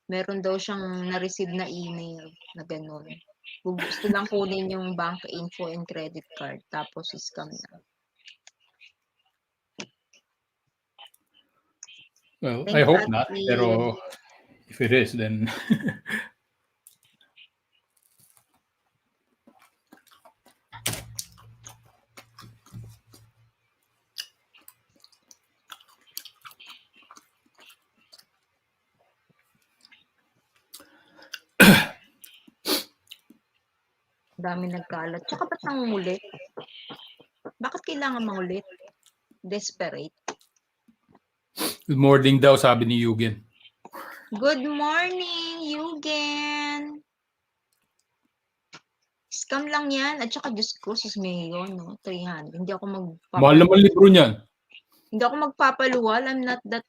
Meron daw siyang na-receive na email na gano'n. Gusto lang kunin yung bank info and credit card, tapos scam na. Well, Thanks, I hope Ate not. Eve. Pero if it is, then... Dami nagkalat. Tsaka ba't nangungulit? Bakit kailangan mangulit? Desperate. Good morning daw, sabi ni Yugen. Good morning, Yugen! Scam lang yan. At saka, Diyos ko, sus Mayo, no? 300. Hindi ako Mahal naman libro niyan. Hindi ako magpapaluwal. I'm not that,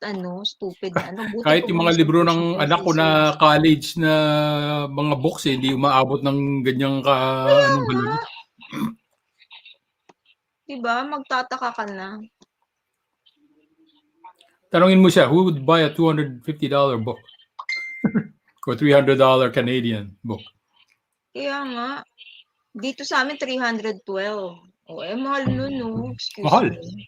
stupid na. Buti Kahit ko yung mga libro ng anak ko na college na mga books eh, hindi umaabot ng ganyang anong halaga. Diba? Magtataka ka na. Tanungin mo siya, who would buy a $250 book? Or $300 Canadian book? Kaya nga. Dito sa amin, 312. Mahal nun, no? Excuse Mahal. me.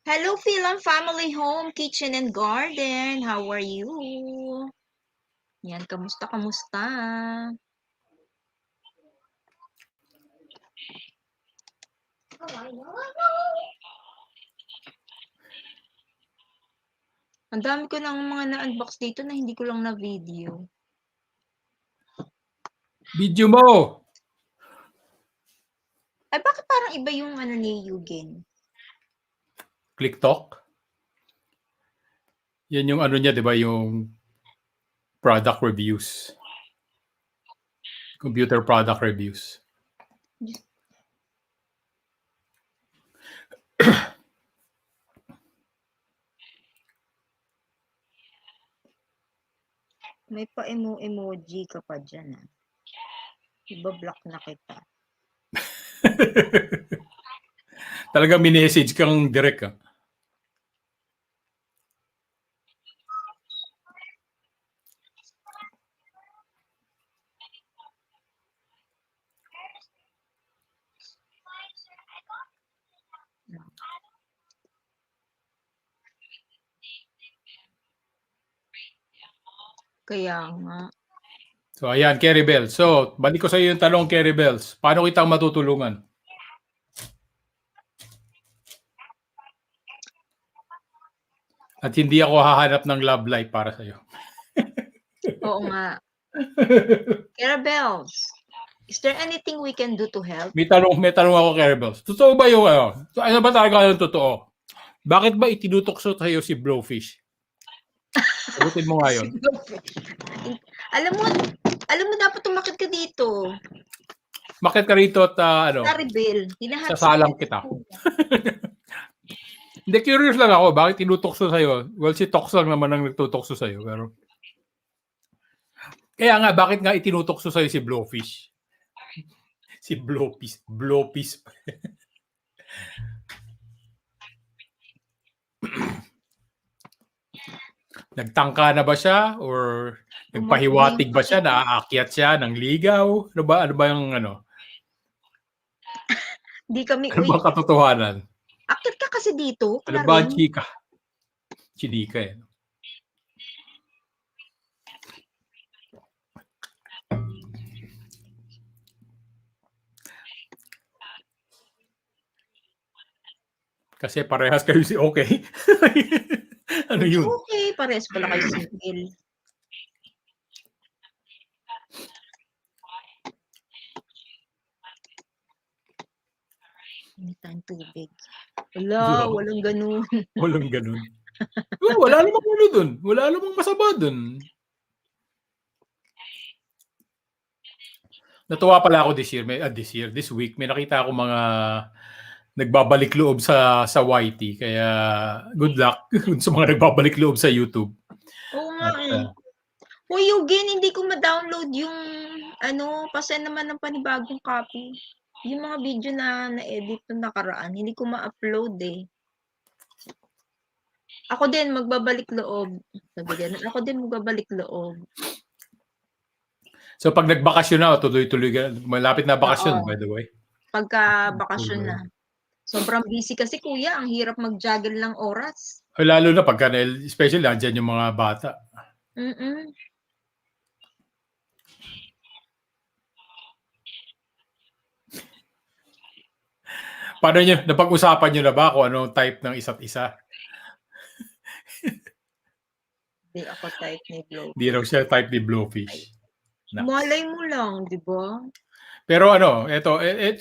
Hello, Philam Family Home, Kitchen and Garden. How are you? Yan, kamusta? Ang dami ko ng mga na-unbox dito na hindi ko lang na-video. Video mo! Ay, bakit parang iba yung ni Yugen? Click Talk. Yan yung niya, di ba? Yung product reviews. Computer product reviews. May pa-emoji ka pa dyan, Iba-block na kita. Talaga minessage kang direct, Kaya nga. So, ayan, Kerry Bell. So, balik ko sa iyo yung tanong, Kerry Bells. Paano kitang matutulungan? At hindi ako hahanap ng love life para sa iyo. Oo nga. Kera Bells, is there anything we can do to help? May tanong ako, Kerry Bells. Totoo ba yung ano ba talaga yung totoo? Bakit ba itinutokso sa iyo si Blowfish? Sagutin mo ngayon. Alam mo dapat umakit ka dito. Bakit ka rito at Claribel, sasalang kita. Hindi, curious lang ako, bakit tinutokso sa'yo? Well, si Tox lang naman ang nagtutokso sa'yo. Pero... Kaya nga, bakit nga itinutokso sa'yo si Blowfish? Si Blowfish. Nagtangka na ba siya? Or nagpahiwatig ba siya? Naaakyat siya ng ligaw? Ano ba yung Di kami, ano ba katotohanan? Akit ka kasi dito. Ano ba ang chika? Chidika eh. Kasi parehas kayo si okay. Ano yun? Okay, parehas pala kayo single. Hindi tayong tubig. Wala, No. walang ganun. Walang ganun. Wala namang ano dun. Wala namang masama dun. Natuwa pala ako this week may nakita ako mga nagbabalik loob sa YT kaya good luck sa mga nagbabalik loob sa YouTube. Oo nga At, eh. Uy, Eugene, hindi ko ma-download yung pasend naman ng panibagong copy. Yung mga video na na-edit nung nakaraan, hindi ko ma-upload eh. Ako din magbabalik loob. Sabi ganun, ako din magbabalik loob. So pag nagbakasyon na, tuloy-tuloy malapit na bakasyon Oo. by the way. Pagka bakasyon na. Sobrang busy kasi kuya, ang hirap mag-juggle ng oras. Lalo na pagka especially nandiyan yung mga bata. Mm. Paano nyo, napag-usapan nyo na ba kung anong type ng isa't isa? Hindi ako type ni Blowfish. Hindi raw siya type ni Blowfish. Malay mo lang, di ba? Pero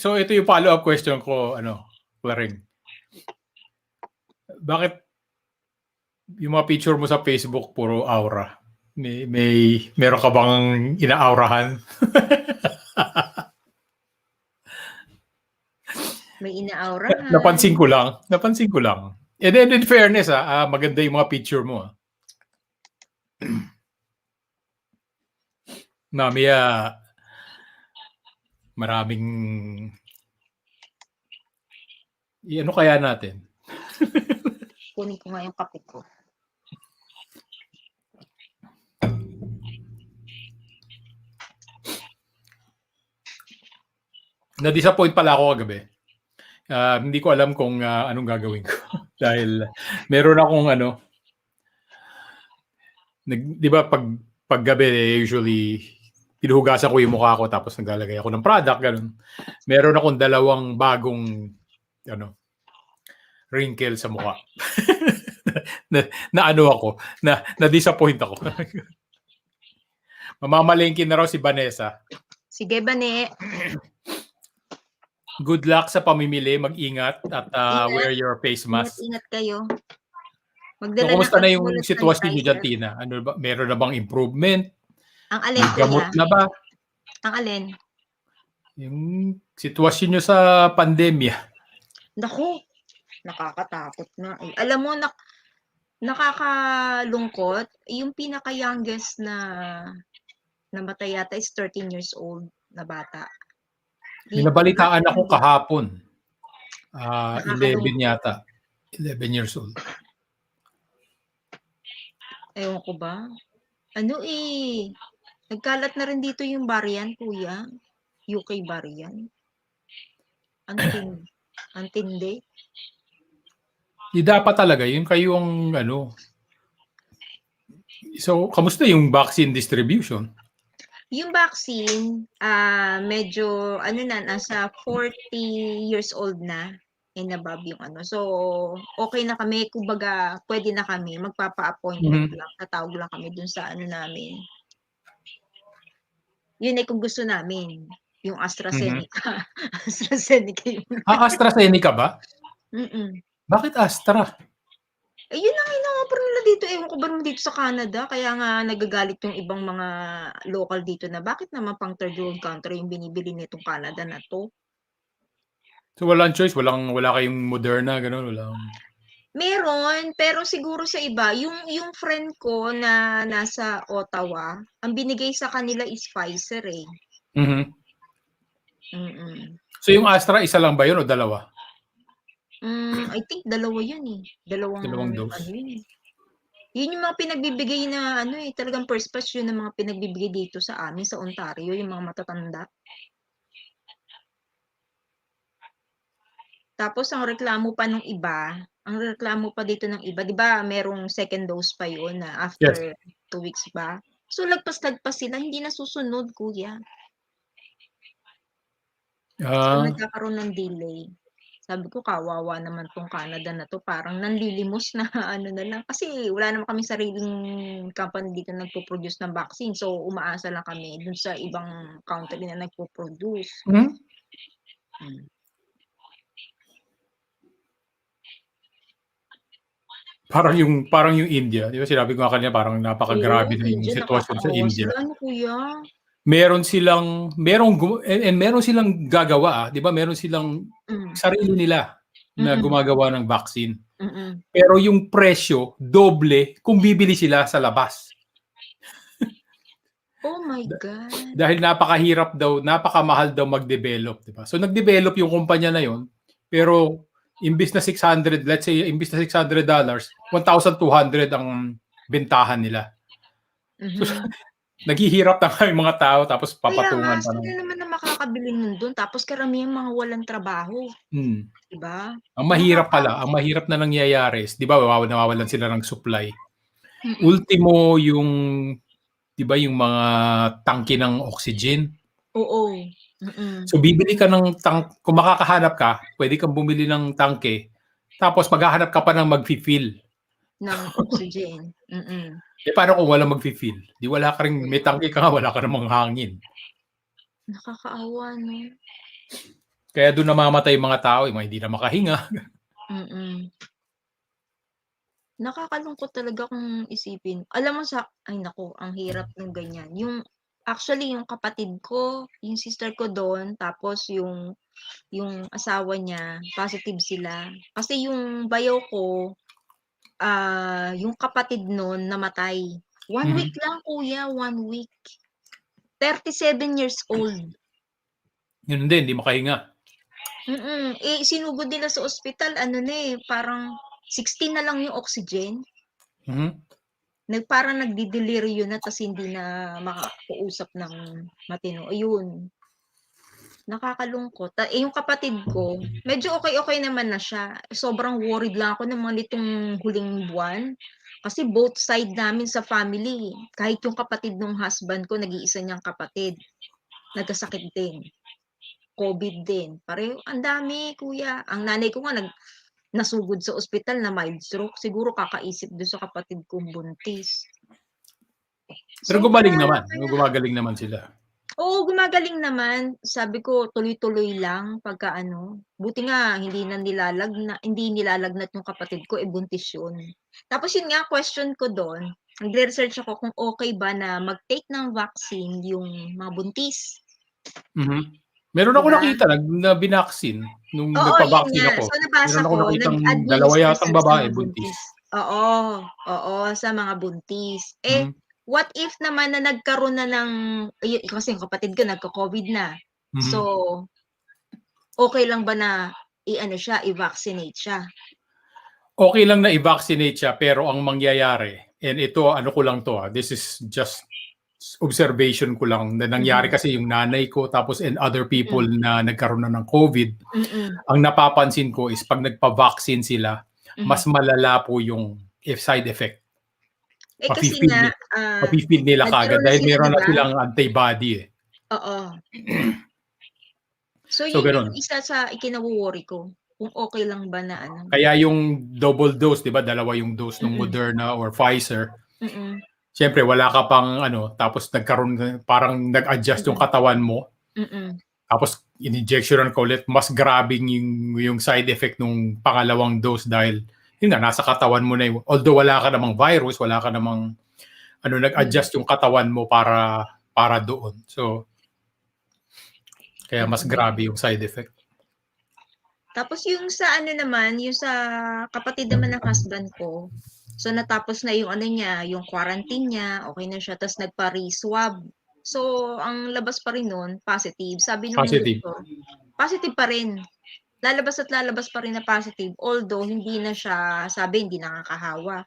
so ito yung follow-up question ko, Claring. Bakit yung mga picture mo sa Facebook puro aura? Meron ka bang inaaurahan? May inaaurahan. Napansin ko lang. And then in fairness, maganda yung mga picture mo. Mamaya, maraming ano kaya natin? Kunin ko nga yung kape ko. Na-disappoint pala ako kagabi. Hindi ko alam kung anong gagawin ko. Dahil meron akong di ba pag gabi usually pinuhugasan ko yung mukha ko tapos naglalagay ako ng product, ganun. Meron akong dalawang bagong wrinkle sa mukha. na-disappoint ako. Mamamalengke na raw si Vanessa. Sige, Bane. Good luck sa pamimili, mag-ingat at wear your face mask. Ingat kayo. So, kumusta na yung sitwasyon niyo dyan, Tina? Meron na bang improvement? Ang alin, May gamot na ba? Ang alin? Yung sitwasyon niyo sa pandemya. Naku, nakakatakot na. Alam mo, nakakalungkot. Yung pinaka-youngest na namatay yata is 13 years old na bata. Binabalitaan ako kahapon. 11 yata. 11 years old. Ewan ko ba? Nagkalat na rin dito yung variant, kuya. UK variant. Antindi. Di dapat talaga, yun kayo ang So, kamusta yung vaccine distribution? Yung vaccine, medyo, nasa 40 years old na and above yung So, okay na kami. Kumbaga, pwede na kami. Magpapa-appointment lang. Tatawag lang kami dun sa namin. Yun kung gusto namin. Yung AstraZeneca. AstraZeneca yun. AstraZeneca ba? Mm-mm. Bakit Astra? Yun ang ino-offer nila dito. Ewan ko ba naman dito sa Canada. Kaya nga nagagalit yung ibang mga local dito na bakit naman pang third world country yung binibili nitong Canada na to. So, walang choice? Wala kayong Moderna, gano'n? Meron, pero siguro sa iba. Yung friend ko na nasa Ottawa, ang binigay sa kanila is Pfizer eh. Mm-hmm. Mm-mm. So, yung Astra, isa lang ba yun o dalawa? I think dalawa yun eh. Dalawang dose. Yun eh. Yun yung mga pinagbibigay na talagang first batch yun ng mga pinagbibigay dito sa amin sa Ontario, yung mga matatanda. Tapos ang reklamo pa dito ng iba, 'di ba, merong second dose pa yun na after 2 weeks ba? So lagpas-lagpas sila, hindi nasusunod, kuya. So nagkakaroon ng delay. Sabi ko, kawawa naman tong Canada na to, parang nanlilimos na na lang. Kasi wala naman kami sariling company dito na nagpo-produce ng vaccine. So umaasa lang kami dun sa ibang country na nagpo-produce. Parang yung India, 'di ba sinabi ko nga kanina parang Oo, napakagrabe na yung India sitwasyon sa nakakaawa India. sila ano kuya? Meron silang meron silang gagawa, 'di ba meron silang Hmm, sarili nila na mm, gumagawa ng vaccine. mm. Pero yung presyo doble kung bibili sila sa labas. Oh my Da God. dahil napakamahal daw mag-develop, 'di ba? So nag-develop yung kumpanya na yun, pero imbes na 600, let's say imbes na $600, $1,200 ang bentahan nila. So Mhm. naghihirap na nga yung mga tao tapos Kaya nga, papatungan pa sino ng naman ang makakabili nun dun tapos karamihan mga walang trabaho, hmm. 'di ba? Ang Nakakaawa. mahirap na nangyayari is 'di ba nawawalan sila ng supply. Mm, Ultimo yung 'di ba yung mga tangke ng oxygen. oo, mm, So bibili ka ng kung makakahanap ka, puwede kang bumili ng tangke, tapos maghahanap ka pa ng magfi-fill. ng oxygen, mm. Eh, paano kung walang magfi-fill? 'Di wala ka ring may tangke ka nga, wala ka namang hangin. Nakakaawa 'no? Kaya dun namamatay yung mga tao, yung mga hindi na makahinga. Mm. Nakakalungkot talaga kung isipin. Alam mo ay naku, ang hirap nung ganyan. Actually yung kapatid ko, yung sister ko dun, tapos yung asawa niya, positive sila. Kasi yung bayaw ko, yung kapatid nun namatay. 1 week Mhm. lang kuya, 1 week. 37 years old. Yun din, hindi makahinga. Eh, sinugod nila sa ospital ano na, parang 16 na lang yung oxygen. Mhm. Parang nagde-deliryo na ta's hindi na makakausap ng matino, ayun. Nakakalungkot. Yung kapatid ko, medyo okey-okey naman na siya. Sobrang worried lang ako ng mga nitong huling buwan. Kasi both side namin sa family, kahit yung kapatid nung husband ko, nag-iisa niyang kapatid, nagkasakit din, COVID din. Pareho ang dami kuya. Ang nanay ko nga nasugod sa ospital na mild stroke. Siguro kakaisip dun sa kapatid kong buntis. Pero Sobra gumagaling naman sila. Oo, gumagaling naman. Sabi ko tuloy-tuloy lang pagka ano, buti nga hindi nilalagnat yung kapatid ko, eh, buntis yun. Tapos yun nga question ko dun, nagre-research ako kung okey ba na mag-take ng vaccine yung mga buntis, Mhm. Meron 'di ako ba? nakita na binaksin nung Oo, yun nagpa-vaccine nga. ako. So nabasa Meron ko akong nakitang dalawa nag-administer yatang sila sa babae mga buntis. buntis. Oo, oo, sa mga buntis. Eh, Mhm, what if naman na nagkaroon na ng kasi yung kapatid ko nagka-COVID na. So mhm. okey lang ba na i-ano siya, i-vaccinate siya? Okey lang na i-vaccinate siya pero ang mangyayari, and ito ano ko lang 'to, this is just observation ko lang na nangyari Mhm, kasi yung nanay ko tapos and other people mm, na nagkaroon na ng COVID, mm, ang napapansin ko is 'pag nagpa-vaccine sila, mhm. mas malala po yung side effect. Eh, kasi Mafi-feel nga, ni mafi-feel nila kaagad nagkaroon na dahil sila meron 'di na ba? silang antibody, eh. Oo. So So yun yung gano'n. isa sa ikinawo-worry ko, kung okey lang ba na ano. Kaya yung double dose, 'di ba, dalawa yung dose nung Mm, Moderna or Pfizer, mm, siyempre wala ka pang ano, tapos parang nag-adjust yung mm, katawan mo, mm, tapos in-injectionan ka ulit, mas grabeng yung side effect nung pangalawang dose dahil yun nga, nasa katawan mo na yung although wala ka namang virus, wala ka namang ano, mm, nag-adjust yung katawan mo para doon. So, kaya mas mm. grabe yung side effect. Tapos yung sa ano naman, yung sa kapatid naman ng husband ko, so natapos na yung ano niya, yung quarantine niya, okey na siya ta's nagpa-re-swab. So ang labas pa rin nun positive. Sabi nung Positive. doktor, positive pa rin. Lalabas at lalabas pa rin na positive although hindi na siya sabi hindi nakakahawa.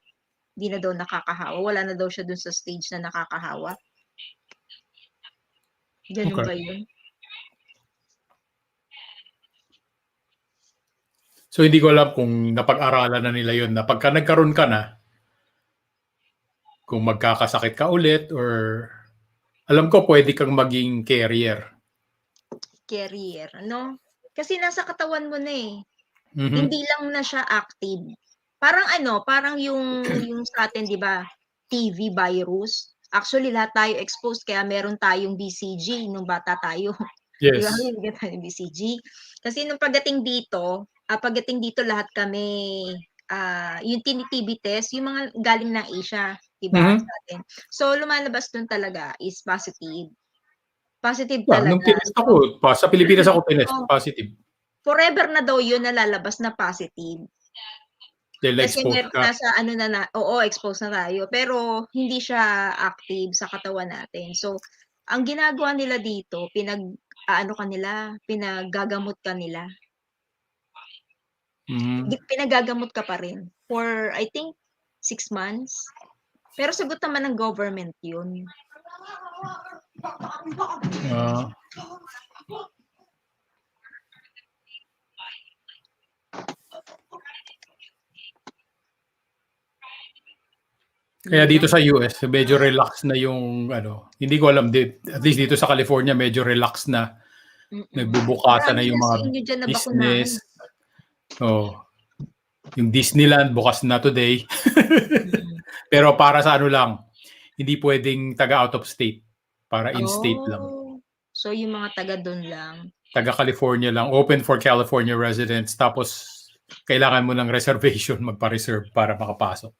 Hindi na daw nakakahawa, wala na daw siya dun sa stage na nakakahawa. Ganun Okay. ba yun? So, hindi ko alam kung napag-aralan na nila yun na pagka nagkaroon ka na, kung magkakasakit ka ulit or alam ko puwede kang maging carrier. Carrier ano? Kasi nasa katawan mo na, eh. Mhm. Hindi lang na siya active. Parang ano, parang yung sa'tin 'di ba, TB virus, actually lahat tayo exposed kaya meron tayong BCG nung bata tayo, 'di ba, Yes. bibigyan tayo ng BCG. Kasi nung pagdating dito lahat kami yung TB test, yung mga galing ng Asia, 'di ba, Mhm. sa atin. So, lumalabas dun talaga is positive. Positive Yeah, nung talaga. tinest So, ako, sa Pilipinas ako tinest, oh, positive. forever na daw yun na lalabas na positive. Dahil Kasi na-expose ka. nasa ano na oo, exposed na tayo, pero hindi siya active sa katawan natin. So, ang ginagawa nila dito, ano ka nila, pinaggagamot ka nila. Pinagagamot ka pa rin for I think 6 months. Pero sagot naman ng government yun. Ah. Kaya Yun dito lang. sa US, medyo relax na yung ano, hindi ko alam, at least dito sa California, medyo relax na. Nagbubukasan na Marami yung na sa mga inyo diyan nabakunahan. business. Oh, yung Disneyland bukas na today. Mm. Pero para sa ano lang, hindi pwedeng taga out of state. Para in-state lang. Oh, so yung mga taga dun lang. Taga California lang. Open for California residents. Tapos, kailangan mo ng reservation magpa-reserve para makapasok.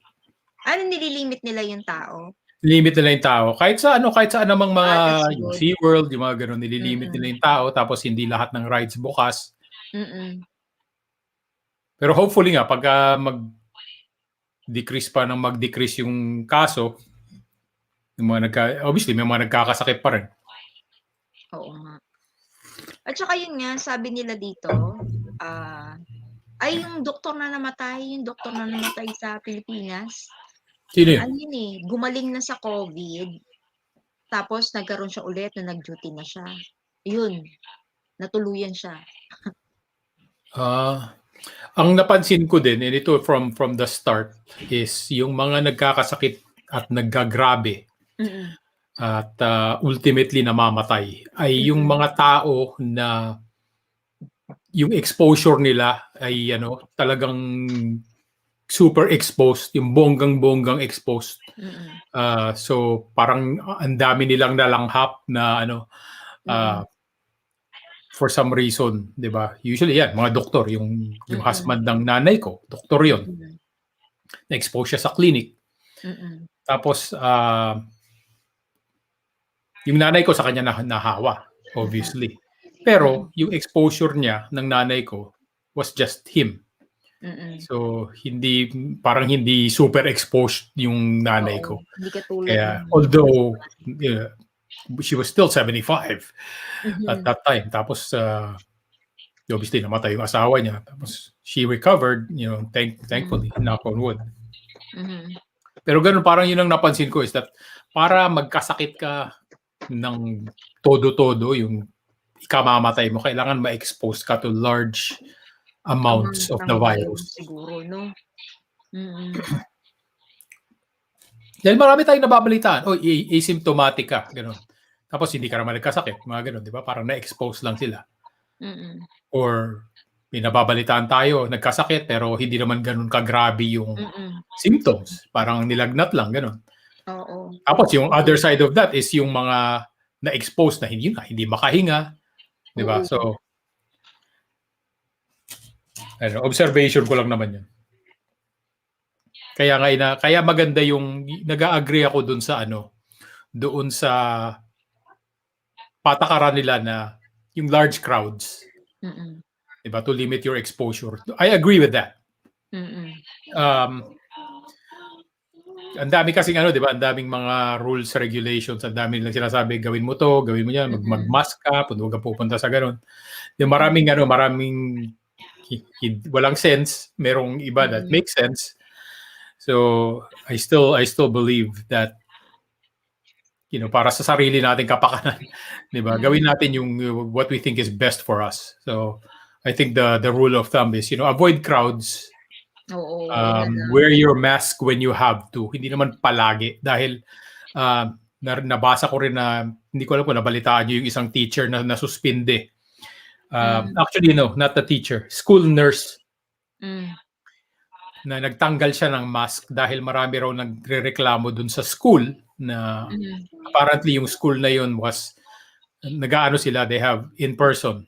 Ano nililimit nila yung tao? Limit nila yung tao. Kahit sa anumang mga That's yung good. SeaWorld, yung mga ganun, nililimit nila Mm. yung tao. Tapos, hindi lahat ng rides bukas. Mm. Pero hopefully nga, pagka mag-decrease pa ng mag-decrease yung kaso, yung mga obviously, may mga nagkakasakit pa rin. Oo nga. At saka yun nga, sabi nila dito, ay yung doktor na namatay sa Pilipinas. Sino yun? Ano yun eh, gumaling na sa COVID. Tapos nagkaroon siya ulit na nag-duty na siya. Yun, natuluyan siya. Ang napansin ko din, and ito from the start, is yung mga nagkakasakit at naggagrabe Mm. at ultimately namamatay ay yung mga tao na yung exposure nila ay talagang super exposed, yung bonggang-bonggang exposed. Mm. So parang ang dami nilang nalanghap na for some reason, 'di ba? Usually yan, mga doktor, yung husband ng nanay ko, doktor 'yon. Na-expose siya sa clinic. Tapos yung nanay ko sa kanya nahawa, obviously. Pero yung exposure niya ng nanay ko was just him. So parang hindi super exposed yung nanay Oo, ko. hindi katulad Kaya ng although she was still 75 at Mhm. that time. Tapos obviously namatay yung asawa niya. Tapos she recovered, thankfully, knock on wood. Mhm. Pero ganun, parang yun ang napansin ko is that para magkasakit ka ng todo-todo, yung ikamamatay mo, kailangan ma-expose ka to large amounts Amount of ng the virus virus. siguro 'no? Mm. Dahil marami tayong nababalitaan, asymptomatic ka, gano'n. Tapos hindi ka naman nagkasakit, mga gano'n, di ba? Parang na-expose lang sila. Mm. Or may nababalitaan tayo, nagkasakit, pero hindi naman gano'n kagrabe yung Mm. symptoms. Parang nilagnat lang, gano'n. Oo. Tapos yung other side of that is yung mga na-expose na hindi makahinga, di ba? Oo. So, observation ko lang naman yun. Kaya maganda yung nag-agree ako doon sa patakaran nila na yung large crowds, Mm. 'di ba, to limit your exposure. I agree with that. Mm. Ang dami kasing 'di ba, ang daming mga rules, regulations, ang dami nilang sinasabi, gawin mo 'to, gawin mo 'yan, mag-mask ka, huwag kang pupunta sa gano'n. Yung maraming walang sense, merong iba that makes sense. So, I still believe that para sa sarili nating kapakanan, 'di ba? Gawin natin yung what we think is best for us. So, I think the rule of thumb is, avoid crowds. Oo, yun na lang. Wear your mask when you have to. Hindi naman palagi dahil nabasa ko rin na hindi ko alam kung nabalitaan niyo yung isang teacher na nasuspinde. Actually, no, not the teacher. School nurse na nagtanggal siya ng mask dahil marami raw nagrereklamo dun sa school na apparently yung school na yun was nag-aano sila, they have in person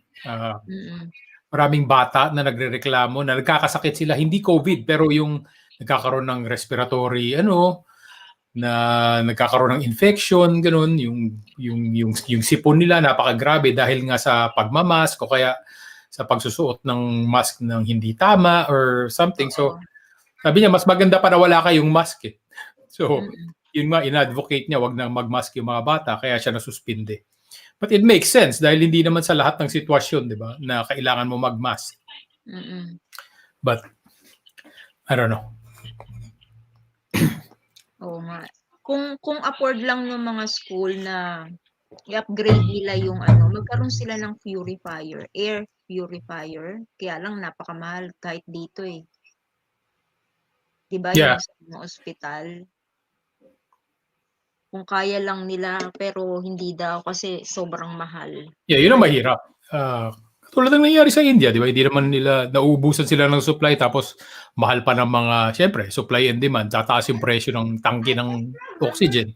maraming bata na nagrereklamo na nagkakasakit sila, hindi COVID, pero yung nagkakaroon ng respiratory, na nagkakaroon ng infection, ganun, yung sipon nila napakagrabe dahil nga sa pagmamask o kaya sa pagsusuot ng mask ng hindi tama or something. So, sabi niya, mas maganda pa na wala kayong mask eh. So, yun nga, in-advocate niya, wag na mag-mask yung mga bata, kaya siya nasuspinde. But it makes sense dahil hindi naman sa lahat ng sitwasyon, di ba, na kailangan mo mag-mask. But, I don't know. Oo nga. Kung afford lang ng mga school na i-upgrade nila yung magkaroon sila ng purifier, air purifier. Kaya lang napakamahal kahit dito eh. 'Di ba Yeah. yung sa mga ospital? Kung kaya lang nila pero hindi daw kasi sobrang mahal. Yeah, yun ang mahirap. Katulad ng nangyari sa India, di ba? Hindi naman nila, nauubusan sila ng supply tapos mahal pa ng mga, syempre, supply and demand. Tataas yung presyo ng tangke ng oxygen.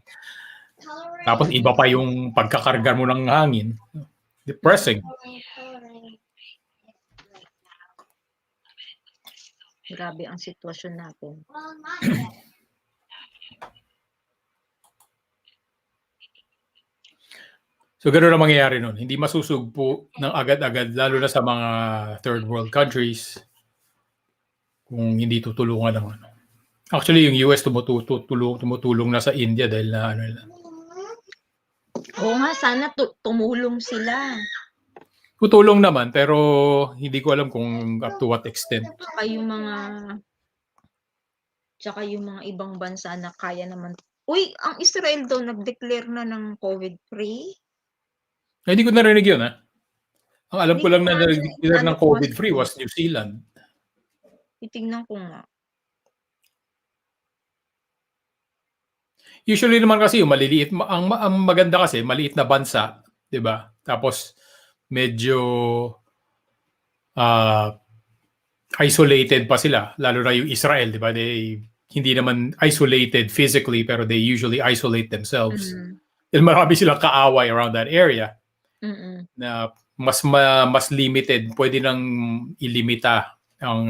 Tapos iba pa yung pagkakarga mo ng hangin. Depressing. Grabe ang sitwasyon natin. So, gano'n ang mangyayari nun. Hindi masusugpo ng agad-agad, lalo na sa mga third world countries, kung hindi tutulungan ng ano. Actually, yung US tumutulong na sa India dahil na ano nila. Oo nga, sana tumulong sila. Tutulong naman, pero hindi ko alam kung up to what extent. Tsaka yung mga ibang bansa na kaya naman. Uy, ang Israel daw nag-declare na ng COVID-free. Ay, hindi ko narinig yun, ha? Ang alam ko Hindi lang ko na nga, nag-declare ano ng ko nga COVID-free siya. was New Zealand. Titignan ko nga. Usually naman kasi yung maliliit, ang maganda kasi, maliit na bansa, di ba? Tapos, medyo isolated pa sila, lalo na yung Israel, di ba? Hindi naman isolated physically, pero they usually isolate themselves. Dahil marami silang kaaway around that area na mas limited. Pwede nang ilimita ang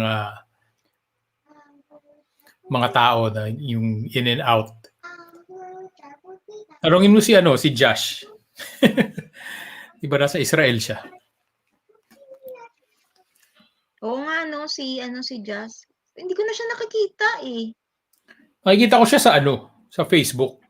mga tao na yung in and out. Tarungin mo si Josh. Iba na sa Israel siya. Oo nga, si Jazz. Hindi ko na siya nakikita eh. Nakikita ko siya sa Facebook.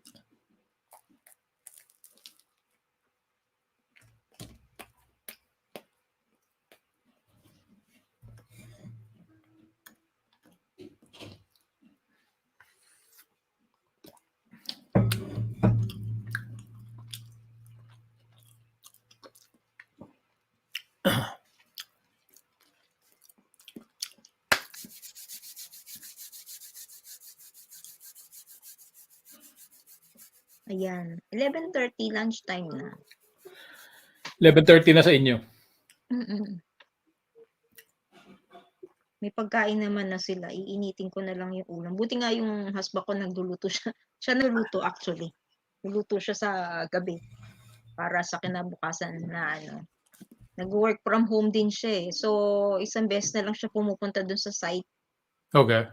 Ayan, 11:30 lunchtime na. 11:30 na sa inyo. May pagkain naman na sila. Iinitin ko na lang yung ulam. Buti nga yung husband ko nagluluto siya. Siya nagluluto actually. Nagluluto siya sa gabi para sa kinabukasan na nag-work from home din siya eh. So, isang beses na lang siya pumupunta dun sa site. Okay.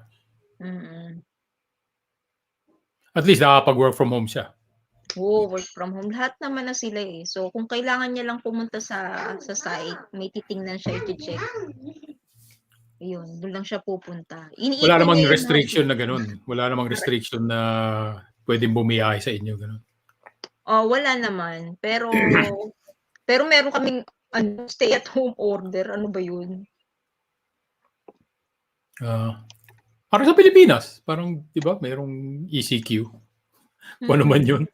At least nakapag-work from home siya. Oo, work from home. Lahat naman na sila eh. So, kung kailangan niya lang pumunta sa site, may titingnan siya, i-check. Ayun, doon lang siya pupunta. Wala namang restriction na ganun. Wala namang restriction na pwedeng bumiyahe sa inyo. Ganun. Wala naman. Pero meron kaming stay at home order. Ano ba yun? Parang sa Pilipinas. Parang, di ba, mayroong ECQ. Kung ano man yun.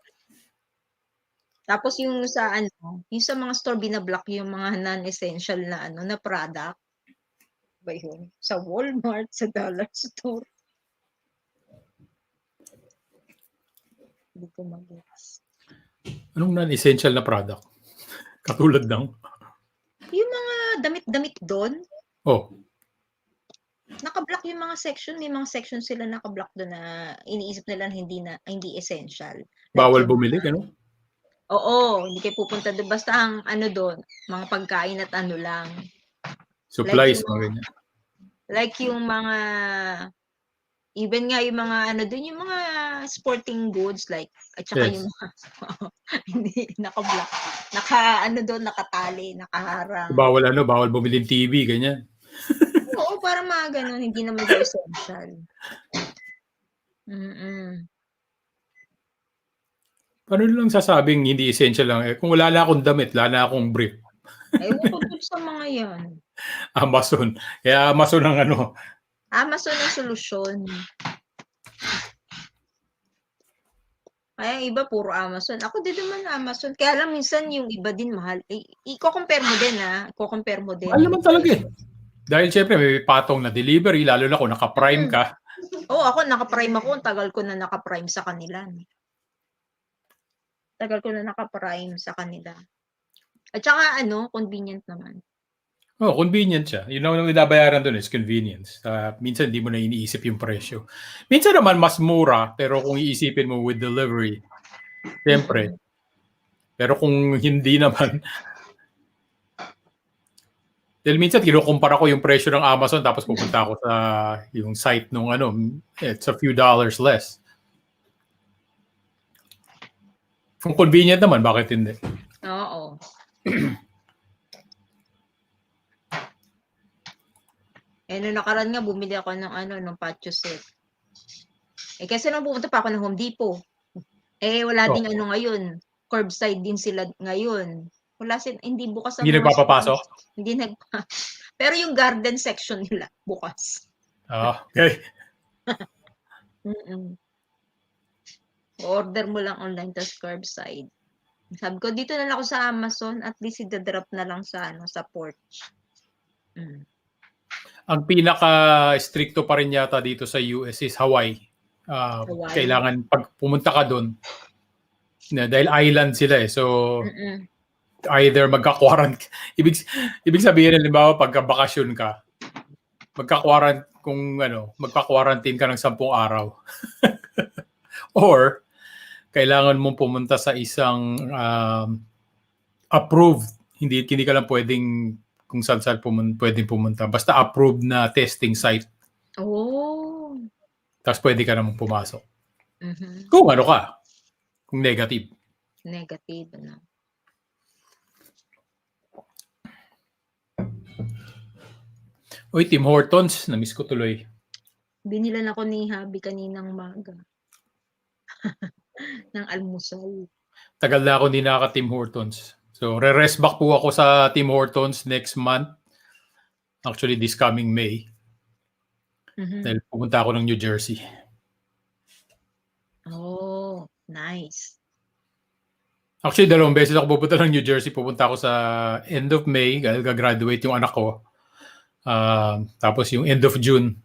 Tapos yung sa mga store binablock yung mga non-essential na product. Ba yun? Sa Walmart, sa dollar store. Hindi ko mag-gets. Anong non-essential na product? Katulad ng? Yung mga damit-damit doon. Oh. Naka-block yung mga section. May mga section sila naka-block doon na iniisip nila hindi essential. Bawal bumili, gano'n? Oo, hindi kayo pupunta doon. Basta ang doon, mga pagkain at lang. Supplies, yung mga ganyan. Like yung mga, even nga yung mga ano dun, yung mga sporting goods, like, at saka Yes. yung mga, hindi, naka-block, ano doon, nakatali, nakaharang. Bawal bumili ng TV, ganyan. Oo, para mga ganun, hindi naman daw essential. Paano lang sasabing hindi essential lang? Kung wala na akong damit, wala na akong brief. Ewan ko dun sa mga yan. Amazon. Kaya Amazon ang ano. Amazon ang solusyon. Kaya iba puro Amazon. Ako din naman Amazon. Kaya lang minsan yung iba din mahal. I-compare mo din I-compare mo din. Mahal naman talaga eh. Dahil syempre may patong na delivery, lalo na kung naka-prime ka. Oo, ako naka-prime ako. Tagal ko na naka-prime sa kanila. Tagal ko na naka-prime sa kanila. At saka convenient naman. Oh, convenient siya. Yun ang binabayaran doon is convenience. Minsan hindi mo na iniisip yung presyo. Minsan naman mas mura, pero kung iisipin mo with delivery, syempre. Pero kung hindi naman, dahil minsan kinukumpara ko yung presyo ng Amazon tapos pupunta ako sa yung site nung it's a few dollars less. Kung convenient naman, bakit hindi? Oo. Nung nakaraan nga, bumili ako ng ng patio set. Kasi nung pumunta pa ako ng Home Depot, wala ding ngayon. Curbside din sila ngayon. Wala hindi bukas ang Hindi mga nagpapapasok? Hindi Pero yung garden section nila, bukas. Okay. Order mo lang online tas curbside. Sabi ko, dito na lang ako sa Amazon, at least i-drop na lang sa sa porch. Ang pinaka-stricto pa rin yata dito sa US is Hawaii. Hawaii. Kailangan pag pumunta ka doon, dahil island sila eh. So, either magka-quarantine. Ibig sabihin, halimbawa, pagka-bakasyon ka, magka-quarantine ka ng 10 araw. Or, kailangan mong pumunta sa isang approved. Hindi ka lang pwedeng kung saan pwedeng pumunta. Basta approved na testing site. Oh. Tapos pwede ka namang pumasok. Kung kung negative. Negative, Uy, Tim Hortons. Na-miss ko tuloy. Binilan ako ni Habi kaninang maga. ng almusal. Tagal na ako hindi nakaka-Tim Hortons. So, re-rest back po ako sa Tim Hortons next month. Actually, this coming May. Dahil pumunta ako ng New Jersey. Oh, nice. Actually, 2 beses ako pupunta ng New Jersey. Pupunta ako sa end of May, dahil gagraduate yung anak ko. Tapos yung end of June,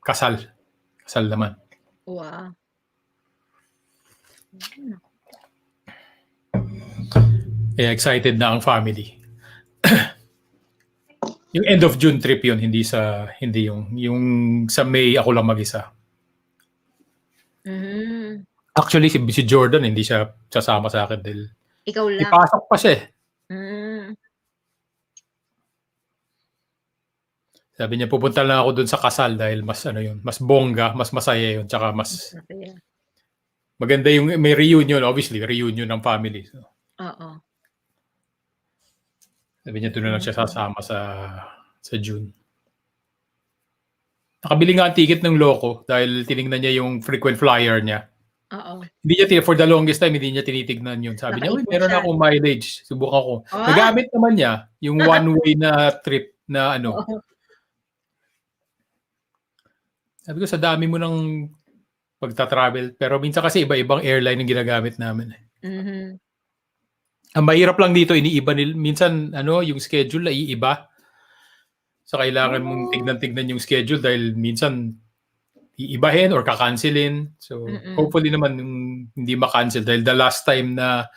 kasal. Kasal naman. Wow. Kaya excited na ang family. Yung end of June trip yun, hindi yung sa May ako lang mag-isa. Actually, si Jordan, hindi siya sasama sa akin dahil ikaw lang. ipasok pa siya eh. Sabi niya, pupunta lang ako dun sa kasal dahil mas mas bongga, mas masaya yun, tsaka mas maganda yung may reunion, obviously, reunion ng family. So, Oo. sabi niya, doon na lang siya sasama sa June. Nakabili nga ang ticket ng loko dahil tinignan niya yung frequent flyer niya. Oo. Hindi niya, for the longest time, hindi niya tinitignan yun. Sabi niya, meron akong mileage. Subukan ko. Nagamit naman niya yung one-way na trip na Sabi ko, sa dami mo ng pagta-travel. Pero minsan kasi iba-ibang airline yung ginagamit namin. Ang mahirap lang dito, iniiba nila. Minsan, yung schedule na iiba. So, kailangan mong tignan-tignan yung schedule dahil minsan iibahin or kakancelin. So, hopefully naman hindi makancel. Dahil the last time na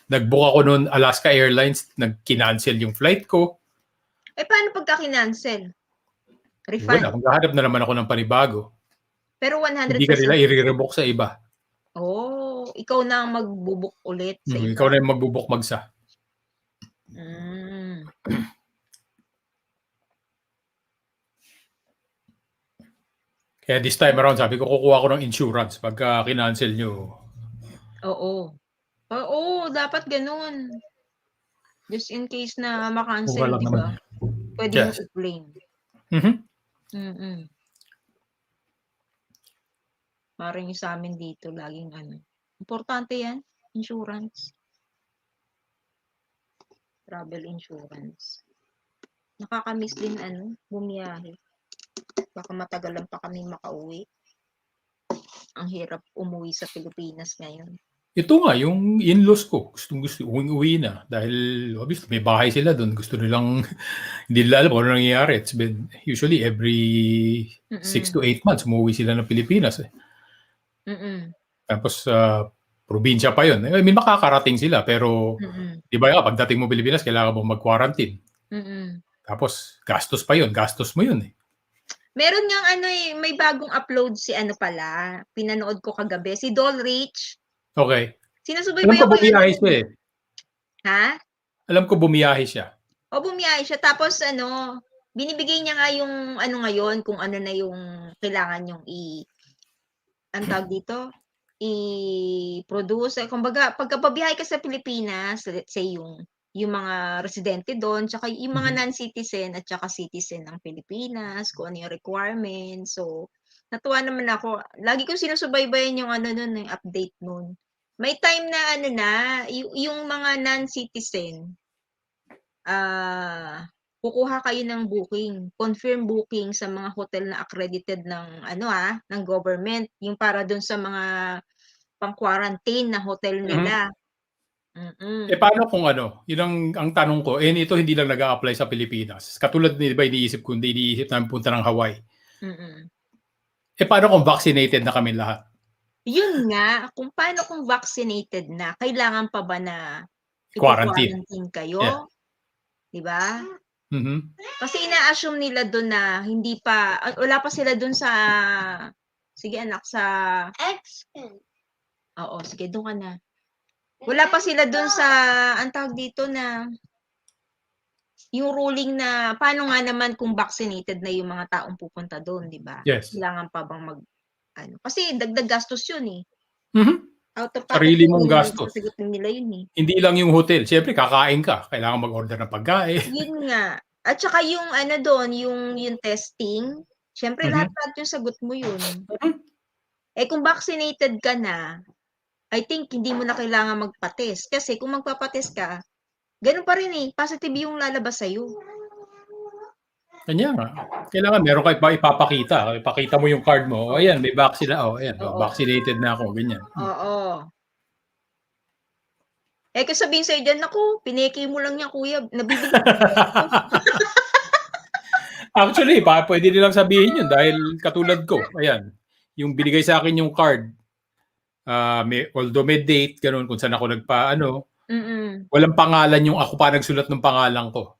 nag-book ako noon, Alaska Airlines, nag-kinancel yung flight ko. Paano pagka kinancel? Refund? Wala, maghahanap na naman ako ng panibago. Pero 100%. Hindi ka nila i-rebook sa iba. Oh, ikaw na ang magbubuk ulit sa iba. Ikaw na yung magbubuk magsa. Kaya this time around, sabi ko, kukuha ko ng insurance pagka kinancel nyo. Oo. Oo, dapat ganun. Just in case na Mura makancel, lang di naman. ba? Pwede mo Yes. i-claim. Mhm. Parang yung sa amin dito, laging ano. Importante yan, insurance. Travel insurance. Nakakamiss din bumiyahe. Baka matagalan pa kami makauwi. Ang hirap umuwi sa Pilipinas ngayon. Ito nga, yung in-laws ko, gusto uwi na. Dahil, obviously, may bahay sila doon. Gusto nilang, hindi nila alam kung ano nangyayari. It's been, usually, every 6 to 8 months, umuwi sila ng Pilipinas. Tapos, probinsya pa yun. I mean, makakarating sila. Pero, di ba pagdating mo Pilipinas, kailangan mo mag-quarantine. Tapos, gastos pa yun. Gastos mo yun eh. Meron ngang may bagong upload si pala. Pinanood ko kagabi. Si Dolrich. Okay. Sinusubaybay Alam ko ako bumiyahe siya eh. Ha? Alam ko bumiyahe siya. O bumiyahe siya. Tapos binibigay niya nga yung ngayon, kung ano na yung kailangan yung ang tawag dito, i-produce. Kumbaga, pagka pabiyahe ka sa Pilipinas, let's say yung mga residente doon, tsaka yung mga non-citizen at tsaka citizen ng Pilipinas, kung ano yung requirements. So, natuwa naman ako. Lagi kong sinusubaybayan yung nun, yung update nun. May time na yung mga non-citizen, kukuha kayo ng booking, confirm booking sa mga hotel na accredited ng ng government, yung para doon sa mga pang-quarantine na hotel nila. Eh paano kung yun ang tanong ko, ito hindi lang nag-a-apply sa Pilipinas. Katulad di ba iniisip namin punta ng Hawaii. Eh paano kung vaccinated na kami lahat? Yun nga, kung paano kung vaccinated na, kailangan pa ba na Quarantine. ipo-quarantine kayo? Yeah. Di ba? Mhm. Kasi ina-assume nila doon na hindi pa, wala pa sila doon sa, sige anak, sa, oo, sige, doon ka na. Wala pa sila doon sa, ang tawag dito na, yung ruling na, paano nga naman kung vaccinated na yung mga taong pupunta doon, di ba? Yes. Kailangan pa bang kasi dagdag gastos yun eh. Mhm. Out of pocket Sarili mong yung gastos. sasagutin nila yun eh. Hindi lang yung hotel. Siyempre, kakain ka. Kailangan mag-order ng pagkain. Yun nga. At saka yung doon, yung testing, siyempre lahat-lahat yung sagot mo yun. Eh kung vaccinated ka na, I think hindi mo na kailangan magpa-test. Kasi kung magpapa-test ka, ganun pa rin eh, positive yung lalabas sa'yo. Kanya nga. Kailangan meron kayo ipapakita. Ipakita mo yung card mo. O ayan, may vaccine na. O ayan, vaccinated na ako. Ganyan. Oo. Eh kung sabihin sa'yo dyan, naku, pineki mo lang yan kuya, nabibili. Actually, pwede nilang sabihin yun dahil katulad ko. Ayan, yung binigay sa akin yung card. Although may date, ganun, kung saan ako walang pangalan yung ako pa nagsulat ng pangalan ko.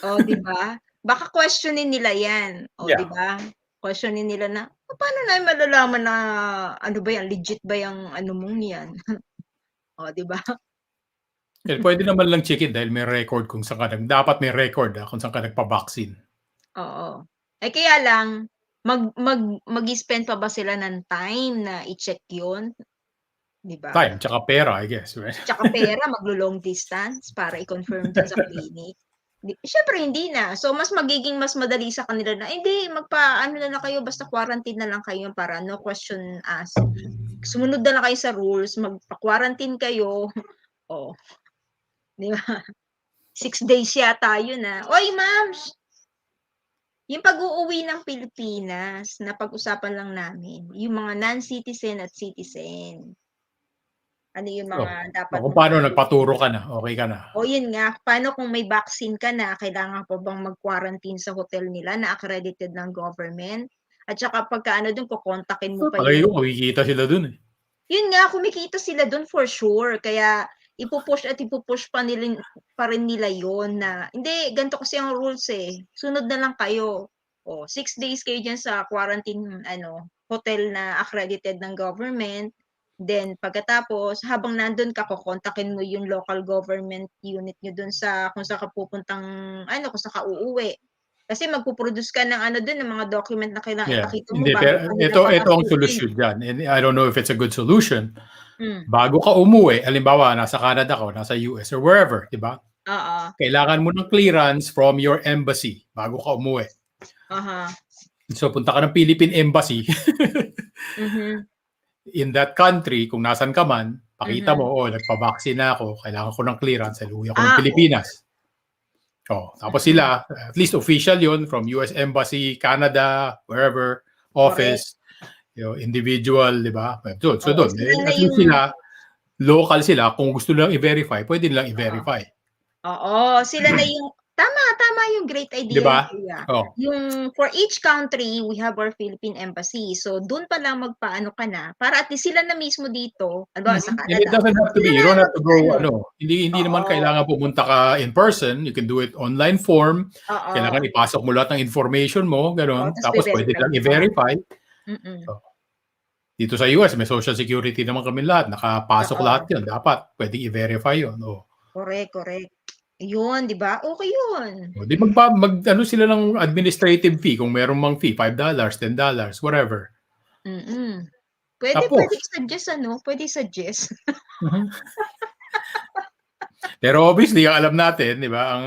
Oh, di ba? Baka questionin nila yan. O, Yeah. di ba? Questionin nila na, paano na malalaman na ba yan, legit ba yung mong yan? O, di ba? Pwede naman lang checkin dahil may record kung saan ka dapat may record kung saan ka nagpa-vaccine. Oo. Eh kaya lang, mag-spend pa ba sila ng time na i-check yun? Di ba? Time, tsaka pera, I guess. Right? Tsaka pera, maglo-long distance para i-confirm dun sa clinic. Siyempre, hindi na. So, mas madali sa kanila na, hindi, na lang kayo, basta quarantine na lang kayo para no question asked. Sumunod na lang kayo sa rules, magpa-quarantine kayo. Oh. Di ba? 6 days yata yun na. Oy, ma'am! Yung pag-uuwi ng Pilipinas, na pag-usapan lang namin, yung mga non-citizen at citizen. Ano yung mga dapat kung paano nagpaturo ka na, okay ka na. O yun nga, paano kung may vaccine ka na, kailangan pa bang mag-quarantine sa hotel nila na accredited ng government? At saka pagka doon, kukontakin mo pa Palagi yung... ko, makikita sila dun eh. Yun nga, kumikita sila doon for sure. Kaya ipupush pa rin nila yon na, hindi, ganito kasi ang rules eh. Sunod na lang kayo. O, 6 days kayo dyan sa quarantine, hotel na accredited ng government. Then, pagkatapos, habang nandun ka, kukontakin mo yung local government unit nyo dun sa, kung saan ka pupuntang, kung saan ka uuwi. Kasi magpo-produce ka ng ano dun, ng mga document na kailangan Yeah. ipakita mo Hindi, bago pero ka nila ito ang papasukin. solusyon diyan, and I don't know if it's a good solution. Hmm, Bago ka umuwi, halimbawa nasa Canada ka o nasa US or wherever, 'di ba? oo, Kailangan mo ng clearance from your embassy bago ka umuwi. aha, So punta ka ng Philippine Embassy mhm, in that country, kung nasan ka man, pakita mhm. mo, "Oh, nagpa-vaccine na ako, kailangan ko ng clearance, uwi ako ng Oo, Pilipinas." Oh, tapos mm, sila, at least official 'yun from US Embassy, Canada, wherever, correct. office, individual, 'di ba? So Oo, doon, sila na at least yung sila, local sila, kung gusto nilang i-verify, pwede nilang oo. i-verify, Oo, sila na yung tama yung great 'di idea ba? yun, kuya. Oh, Yung for each country, we have our Philippine Embassy. So, dun pa lang magpaano ka na, para at least sila na mismo dito, halimbawa sa And it Canada, doesn't have to sila be, you na don't have to go magpaano. hindi naman Oo, kailangan pumunta ka in person, you can do it online form, oo. kailangan ipasok mo lahat ng information mo, Oo, gano'n, ta's tapos pwede ve-verify lang nila. i-verify. Mm, So, dito sa US may Social Security naman kami lahat, nakapasok lahat oo. 'yun, dapat puwedeng i-verify 'yun, oh. Correct. Yun, 'di ba? Okey yun. Oh, 'di mag-ano sila ng administrative fee kung meron mang fee, $5, $10, whatever. Mm. Pwede Tapos, i-suggest ano, pwede i-suggest. mhm. Pero obviously ang alam natin, 'di ba, ang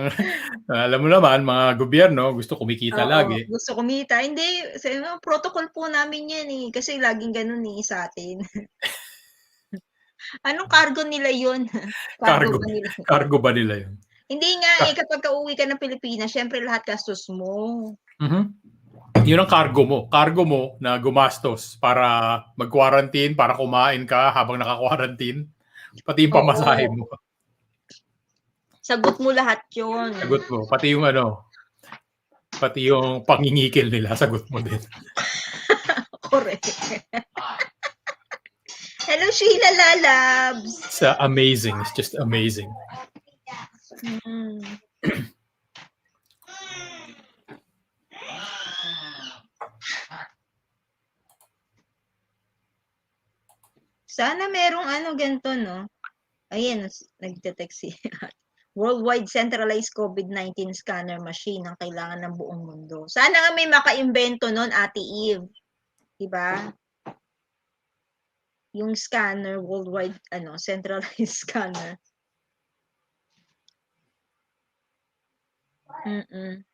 alam mo naman mga gobyerno gusto kumikita Oo, lagi. gusto kumita. Hindi, sa ano, protocol po namin 'yan, eh, kasi laging gano'n, eh, sa'tin. Anong cargo nila 'yun? Cargo Cargo ba nila? cargo ba nila 'yun? Hindi nga, Ah, eh, kapagka uuwi ka ng Pilipinas siyempre lahat gastos mo. mhm. 'Yun ang cargo mo na gumastos para mag-quarantine, para kumain ka habang naka-quarantine, pati yung pamasahe Oo, mo, sagot mo lahat 'yun. sagot mo, pati yung pangingikil nila sagot mo din. Correct. Hello, Sheila lalabs. It's amazing, it's just amazing. Mm. Sana merong ano ganito 'no. Ayan, nagte-text si worldwide centralized COVID-19 scanner machine ang kailangan ng buong mundo. Sana nga may makaimbento nun, Ate Eve, 'di ba? Yung scanner, worldwide ano, centralized scanner. Mm.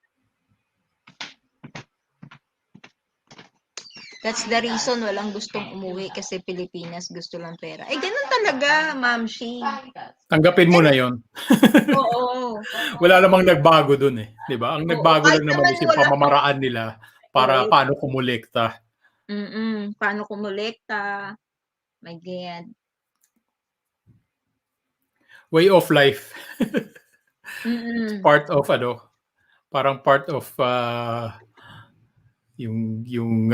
That's the reason walang gustong umuwi kasi Pilipinas gusto lang pera. Eh, ganun talaga, Ma'am Shi. Tanggapin mo na 'yon. Oo. Wala namang nagbago dun, eh, 'di ba? Ang Oo, nagbago kahit lang naman naman is yung wala pang pamamaraan nila para correct. paano kumolekta. Paano kumolekta, my God. Way of life. It's Mm. part of parang part of, yung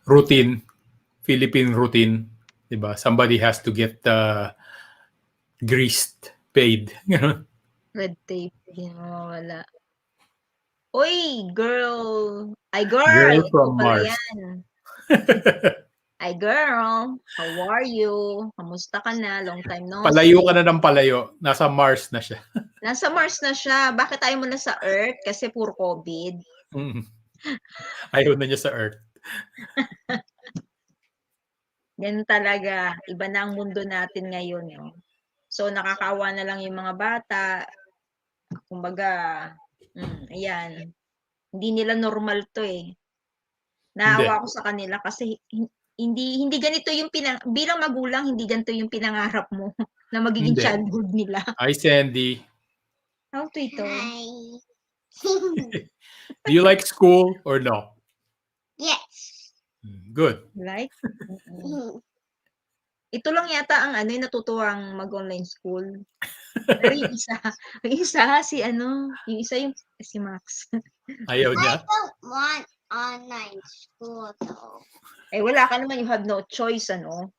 routine, Philippine routine, 'di ba? Somebody has to get, greased, paid, gano'n. Red tape, hindi mawawala. Uy, girl! Ay, girl! Girl Ikaw from pala Mars. yan. Ay, girl! How are you? Kamusta ka na? Long time no Palayo ka see. na ng palayo, nasa Mars na siya. Nasa Mars na siya. Bakit ayaw mo na sa Earth? Kasi puro COVID. Mm, ayaw na niya sa Earth. Ganun talaga. Iba na ang mundo natin ngayon, no? So, nakakaawa na lang yung mga bata. Kumbaga, ayan. Hindi nila normal to, eh. Hindi, Naawa ako sa kanila kasi hindi ganito yung bilang magulang hindi ganito yung pinangarap mo na magiging hindi. childhood nila. Hi, Sandy. How to ito? Hi. Do you like school or no? Yes. Good. Like? Ito lang yata ang ano, yung natutuwang mag-online school. Pero yung isa si ano, yung isa yung si Max. Ayaw I niya? don't want online school though. Eh wala ka naman, you have no choice, ano?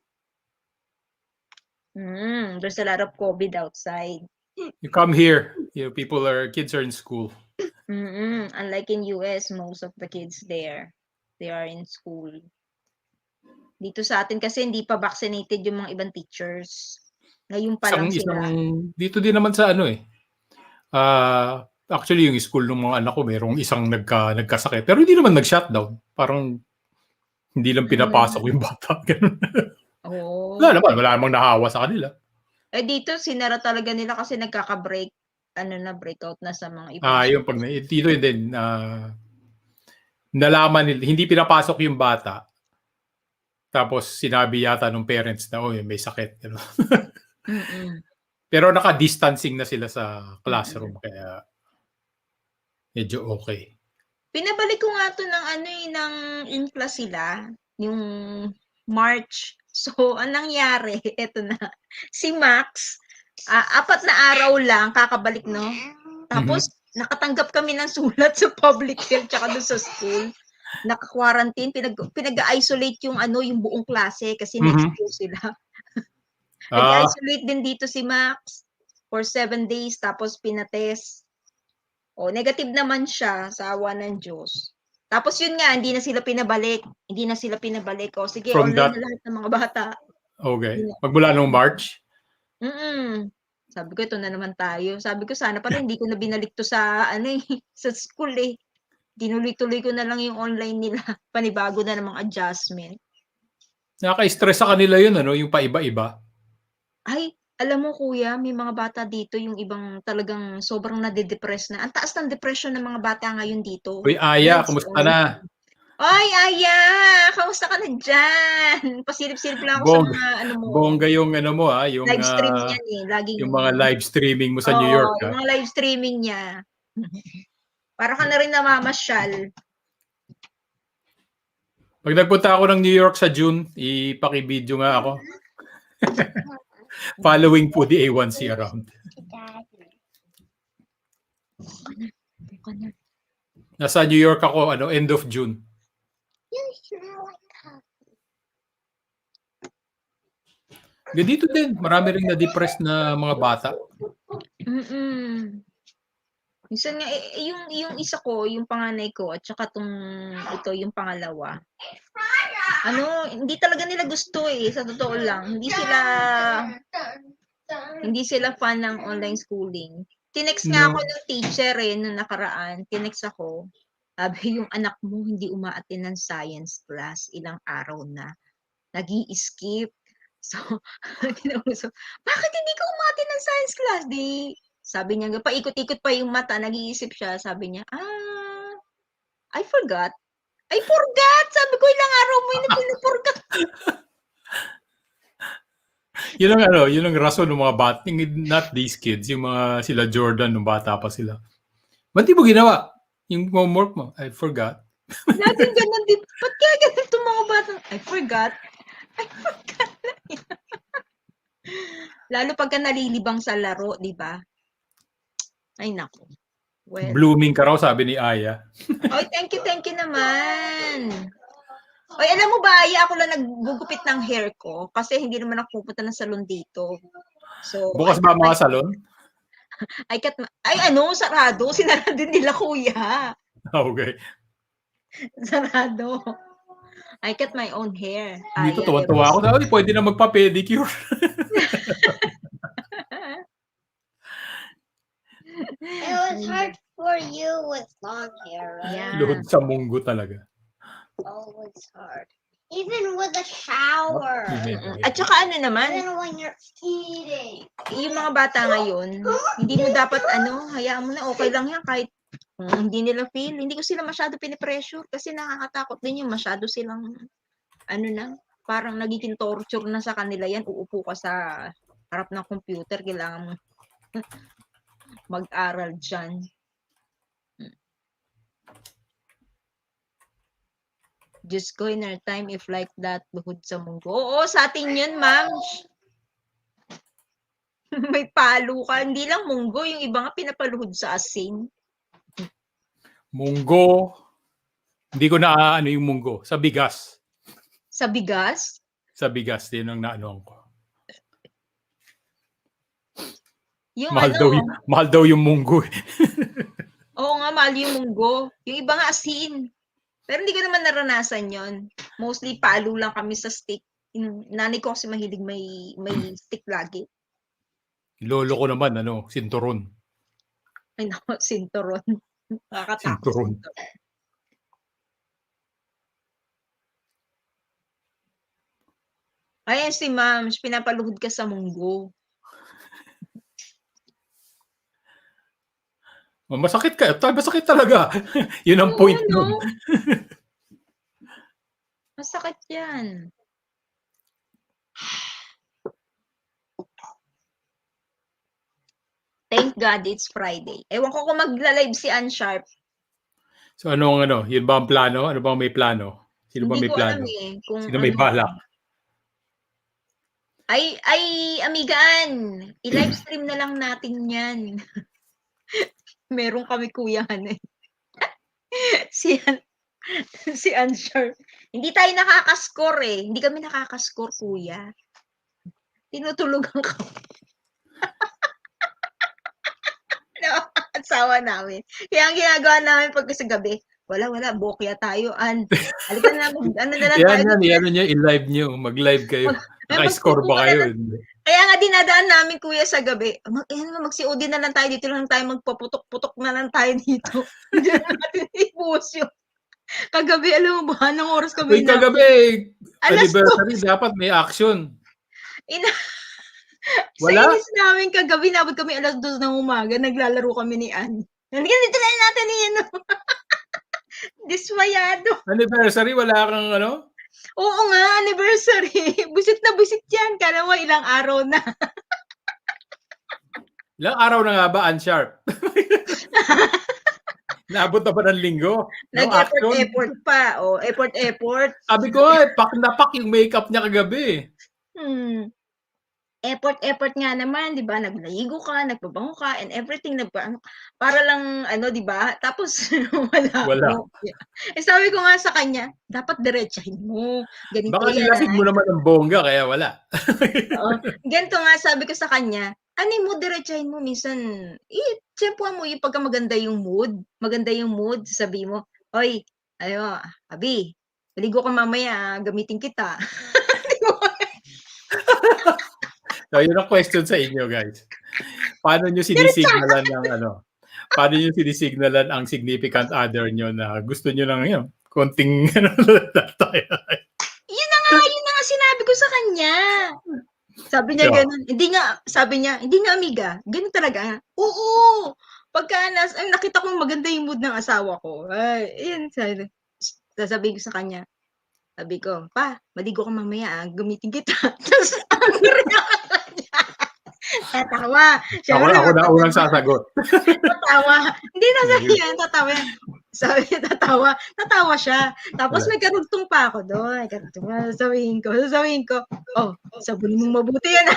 There's a lot of COVID outside. You come here. Kids are in school. Unlike in US, most of the kids there, they are in school. Dito sa atin kasi hindi pa vaccinated yung mga ibang teachers. Ngayon pa lang Isang sila. dito din naman sa ano, Actually, yung school ng mga anak ko, merong isang nagkasakit. Pero hindi naman nag-shutdown. Parang hindi lang pinapasok yung bata. Ganun. Oh. Wala namang nahawa sa kanila. Eh, dito sinara talaga nila kasi nagkaka-break, breakout na sa mga ibang Yung pag dito din, nalaman nila, hindi pinapasok yung bata. Tapos sinabi yata ng parents na, may sakit. Ano? Mm. Pero naka-distancing na sila sa classroom. Kaya medyo okay. Pinabalik ko nga 'to ng ng in-class sila, yung March. So, anong nangyari, eto na, si Max, 4 na araw lang kakabalik 'no, tapos nakatanggap kami ng sulat sa public health tsaka dun sa school. Naka-quarantine, pinag-i-isolate yung yung buong klase kasi na-expose sila. Nag-isolate din dito si Max for 7 days tapos pinatest. Negative naman siya sa awa ng Diyos. Tapos yun nga, hindi na sila pinabalik. Sige, From online that- na lahat ng mga bata. Okay. Magmula nung March? Sabi ko, ito na naman tayo. Sabi ko, sana pala hindi ko na binalik to sa sa school eh. Tinuloy-tuloy ko na lang yung online nila. Panibago na namang adjustment. Nakaka-stress sa kanila yun, yung paiba-iba. Ay, alam mo kuya, may mga bata dito yung ibang talagang sobrang nade-depress na. Ang taas ng depression ng mga bata ngayon dito. Uy, Aya, kumusta na? Ay, Aya! Kamusta ka na dyan? Pasilip-silip lang ako sa mga mo. Bongga yung mo yung live stream yan eh. Laging, yung mga live streaming mo sa New York. yung mga live streaming niya. Para ka na rin namamasyal. Pag nagpunta ako ng New York sa June, ipaki-video nga ako. Following po the A1C around. Nasa New York ako, end of June. Ganito din, marami ring na-depressed na mga bata. Minsan nga, yung isa ko, yung panganay ko, at saka yung pangalawa. Hindi talaga nila gusto sa totoo lang. Hindi sila fan ng online schooling. Tinext nga ako ng teacher nung nakaraan. Tinext ako. Sabi, yung anak mo hindi umaattend ng science class. Ilang araw na. Nag-i-skip. So, bakit hindi ka umaattend ng science class? Sabi niya, paikot-ikot pa yung mata. Nag-iisip siya. Sabi niya, I forgot. I forgot! Sabi ko, ilang araw mo yun na forgot. Yun ang rason ng mga bata. Not these kids, yung mga sila Jordan, nung bata pa sila. Ba't di mo ginawa? Yung homework mo, I forgot. Laging ganun din. Ba't kaya ganun itong mga bata? I forgot. Lalo pagka nalilibang sa laro, di ba? Ay, nako. Well, Blooming ka raw, sabi ni Aya. Oy, thank you naman. Oy, alam mo ba, Aya, ako lang naggugupit ng hair ko kasi hindi naman ako pupunta ng salon dito. So, bukas ba mga salon? sarado. Sinara din nila, kuya. Okay. Sarado. I cut my own hair. Dito, tuwa-tuwa ako. Pwede na magpa-pedicure. It was hard for you with long hair, right? Yeah. Luhod sa munggo talaga. Always hard. Even with a shower. At saka naman, Even when you're eating. yung mga bata ngayon, hindi mo dapat hayaan mo na okay lang yan kahit hindi nila feel. Hindi ko sila masyado pinipressure kasi nakakatakot din yung masyado silang parang nagiging torture na sa kanila yan. Uupo ka sa harap ng computer, kailangan mo mag-aral dyan. Just go in our time if like that, luhod sa munggo. Oo, sa atin yun, ma'am. May palo ka. Hindi lang munggo, yung iba nga pinapaluhod sa asin. Munggo. Hindi ko na yung munggo. Sa bigas. Sa bigas? Sa bigas. Din ang naanoan ko. Yung mahal daw yung munggo. Oo nga, mahal yung munggo. Yung iba nga asin. Pero hindi ko naman naranasan yon. Mostly palo lang kami sa stick. Nanay ko kasi mahilig may stick lagi. Lolo ko naman, sinturon. Ay naku, sinturon. Nakakatakot Sinturon. sinturon. Ayan si ma'am, pinapaluhod ka sa munggo. Masakit ka. Masakit talaga. Yun ang Oo, point no? nun. Masakit yan. Thank God it's Friday. Ewan ko kung magla-live si Ann Sharp. So yun ba ang plano? Ano ba ang may plano? Sino ba Hindi may ko alam plano? eh kung Sino may ano. balak? Ay, amigaan. I-live stream na lang natin yan. Meron kami kuyahan eh. si Ann Sharp. Hindi tayo nakaka-score eh. Hindi kami nakaka-score, kuya. Tinutulugan ka. Asawa namin. Kaya ang ginagawa namin pag sa gabi, wala, bokya tayo, An. Halika na, ano na lang tayo. Yan, i-live nyo. Mag-live kayo. Naka-score ba kayo? Kaya nga dinadaan namin, kuya, sa gabi. Mag-COD na lang tayo dito lang tayo, magpaputok-putok na lang tayo dito. Hindi na natin ibuhos yung kagabi, alam mo ba, anong oras kami Uy, kagabi, Alas anniversary, dapat may action. Sa inis namin kagabi, nabot kami 2:00 ng umaga, naglalaro kami ni Ann. Ganito na natin yan. Dismayado. Anniversary, wala kang ano? Oo nga, anniversary. Busit na busit yan. Kala mo ilang araw na. Ilang araw na nga ba, Unsharp? Naabot na ba ng linggo? Nag-effort pa. Effort. Sabi ko, pak na pak yung makeup niya kagabi. Effort nga naman, 'di ba? Nagligo ka, nagbabango ka, and everything para lang di ba? Tapos Wala. Sabi ko nga sa kanya, dapat diretsahin mo. Ganito Baka yan. nilasig mo naman ng bongga, kaya wala. Oo. Ganito nga sabi ko sa kanya, mo diretsahin mo minsan, tsempuhan mo yung pagka maganda yung mood, sabi mo, "Hoy, Abi, maligo ka mamaya, gamitin kita." So, yun ang question sa inyo, guys. Paano nyo sinisignalan ang significant other nyo na gusto nyo lang konting Yun na nga sinabi ko sa kanya. Sabi niya ganun. Sabi niya, hindi nga amiga. Ganun talaga. Oo. Pagka nakita kong maganda yung mood ng asawa ko. Yun, sasabihin ko sa kanya. Sabi ko, "Pa, maligo ka mamaya, gamitin kita." Tapos, tatawa. Siyempre, ako na unang sasagot. Tatawa. Hindi na yan, tatawa. Sabi niya, tatawa siya. Tapos may karugtong pa ako doon. Sasabihin ko, sabunin mong mabuti yan.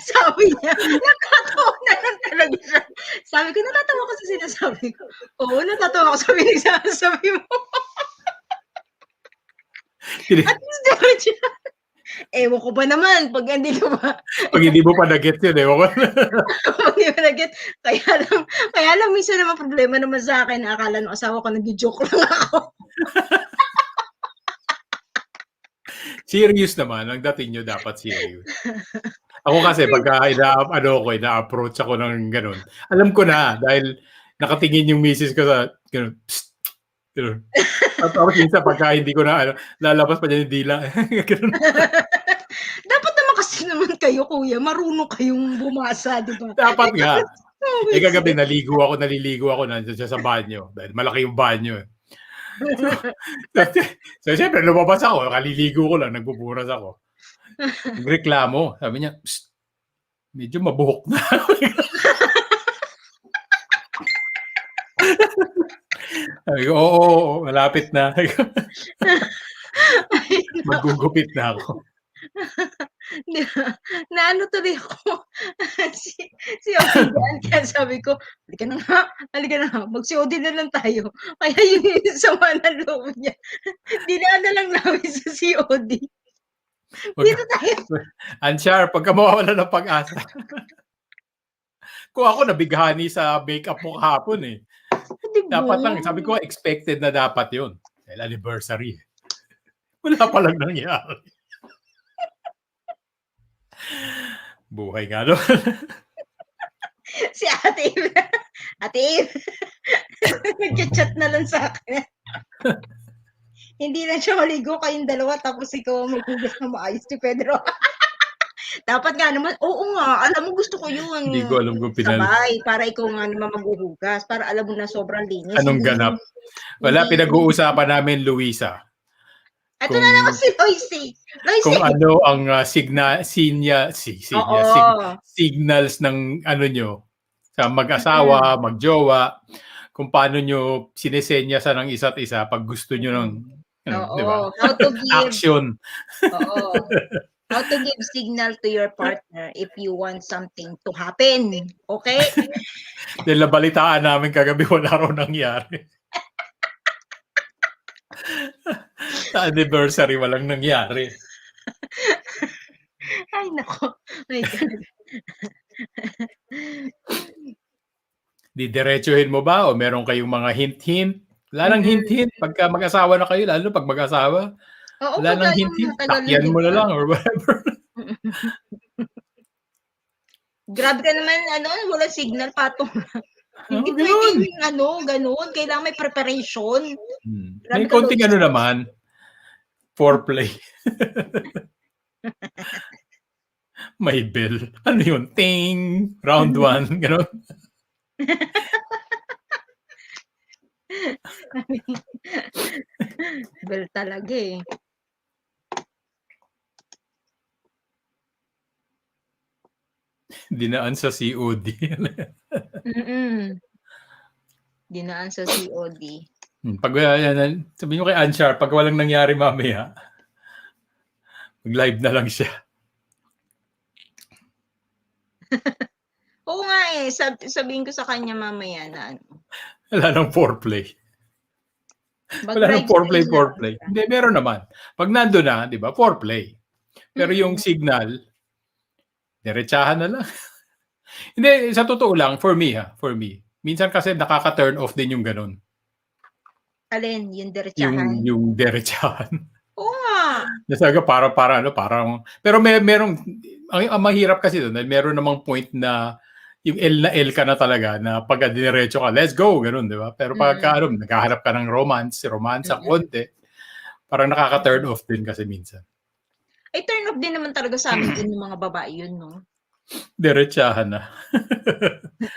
Sabi niya, natatawa na lang talaga siya. Sabi ko, natatawa ko sa sinasabi ko. Oo, natatawa ko sa pinagsasabi mo. At least diretso. Ewan ko ba naman, pag hindi ko ba. Pag hindi mo pa na-get yun, Pag hindi mo na-get, kaya lang minsan naman problema naman sa akin, akala ng asawa ko, nag-joke lang ako. Serious naman, ang dating nyo dapat serious. Ako kasi, pagka ina-approach ako ng ganun, alam ko na, dahil nakatingin yung misis ko sa, ganun, psst, ganun. Tapos minsan, pagka hindi ko na, lalabas pa dyan yung dila. Ganun. Dapat naman kasi naman kayo, kuya, marunong kayong bumasa, di ba? Dapat nga. Kagabi, naliligo ako, nandiyan siya sa banyo. Dahil malaki yung banyo. So, siyempre, lumabas ako, kaliligo ko lang, nagbuburas ako. Nagreklamo, sabi niya, psst, medyo mabuhok na. Sabi ko, oo, malapit na. Magugupit na ako. Naano tuloy ako. si Obigan, kaya sabi ko, halika na nga, mag-COD na lang tayo. Kaya yung sama ng loob niya, dinaan na lang namin sa COD. Dito tayo. Anshar, pagka mawawala ng pag-asa. Kung ako nabighani sa makeup mo kahapon eh. Dapat lang, sabi ko, expected na dapat yun. Dahil anniversary. Wala pa lang nangyari. Buhay nga no? Si Ate Eve. Ate Eve. Nag-chat na lang sa akin. Hindi na siya maligo kayong dalawa tapos ikaw ang maghugas na maayos si Pedro. Dapat nga naman, oo nga, alam mo gusto ko yun. Hindi ko alam kung Sabay, para ikaw nga naman maghuhugas, para alam mo na sobrang linis. Anong Hindi- ganap? Wala, hindi- pinag-uusapan namin, Luisa. Ito Kung, na naman si Loisy. kung Loisy! ano ang Oo. signals ng ano nyo sa mag-asawa, magjowa, kung paano nyo sinesenyasan ng isa't isa pag gusto nyo ng, ano, di ba? Oo. How to give, Action. oo. How to give signal to your partner if you want something to happen. Okay? Dahil nabalitaan namin kagabi, wala raw nangyari. Sa anniversary, walang nangyari. Ay, nako. My God. Didiretsuhin mo ba o meron kayong mga hint-hint? Wala nang hint-hint. Pagka mag-asawa na kayo, lalo pag mag-asawa, Oo, wala nang pagka yung hint-hint. matagal na, Takyan mo na diba? lang or whatever. Grabe ka naman, walang signal, patong. Hindi Oh, pwede ganun. yung ganun. Kailangan may preparation. May Grabe ka, konting Lois. naman, foreplay. May bell. Ano yun? Ting! Round 1. Ganun. Bell talaga eh. Dinaan sa COD. Dinaan sa COD. Pag sabi nyo kay Anshar, pag walang nangyari mamaya, mag-live na lang siya. Oo nga eh. Sabihin ko sa kanya mamaya na Wala nang foreplay. Wala nang mag-live foreplay. Hindi, meron naman. Pag nando na, di ba, foreplay. Pero yung signal, diretsahan na lang. Hindi, sa totoo lang, for me. Minsan kasi nakaka-turn off din yung ganun. Alin, yung diretsahan. Yung diretsahan. Oo nga. Nasaga parang pero merong ang mahirap kasi doon, meron namang point na yung L na L ka na talaga na pag diretso ka, let's go, ganun, di ba? Pero pagka naghahanap ka ng romance ang konti, parang nakaka-turn off din kasi minsan. Ay, turn off din naman talaga sa amin din yung mga babae yun, no? Diretsahan na.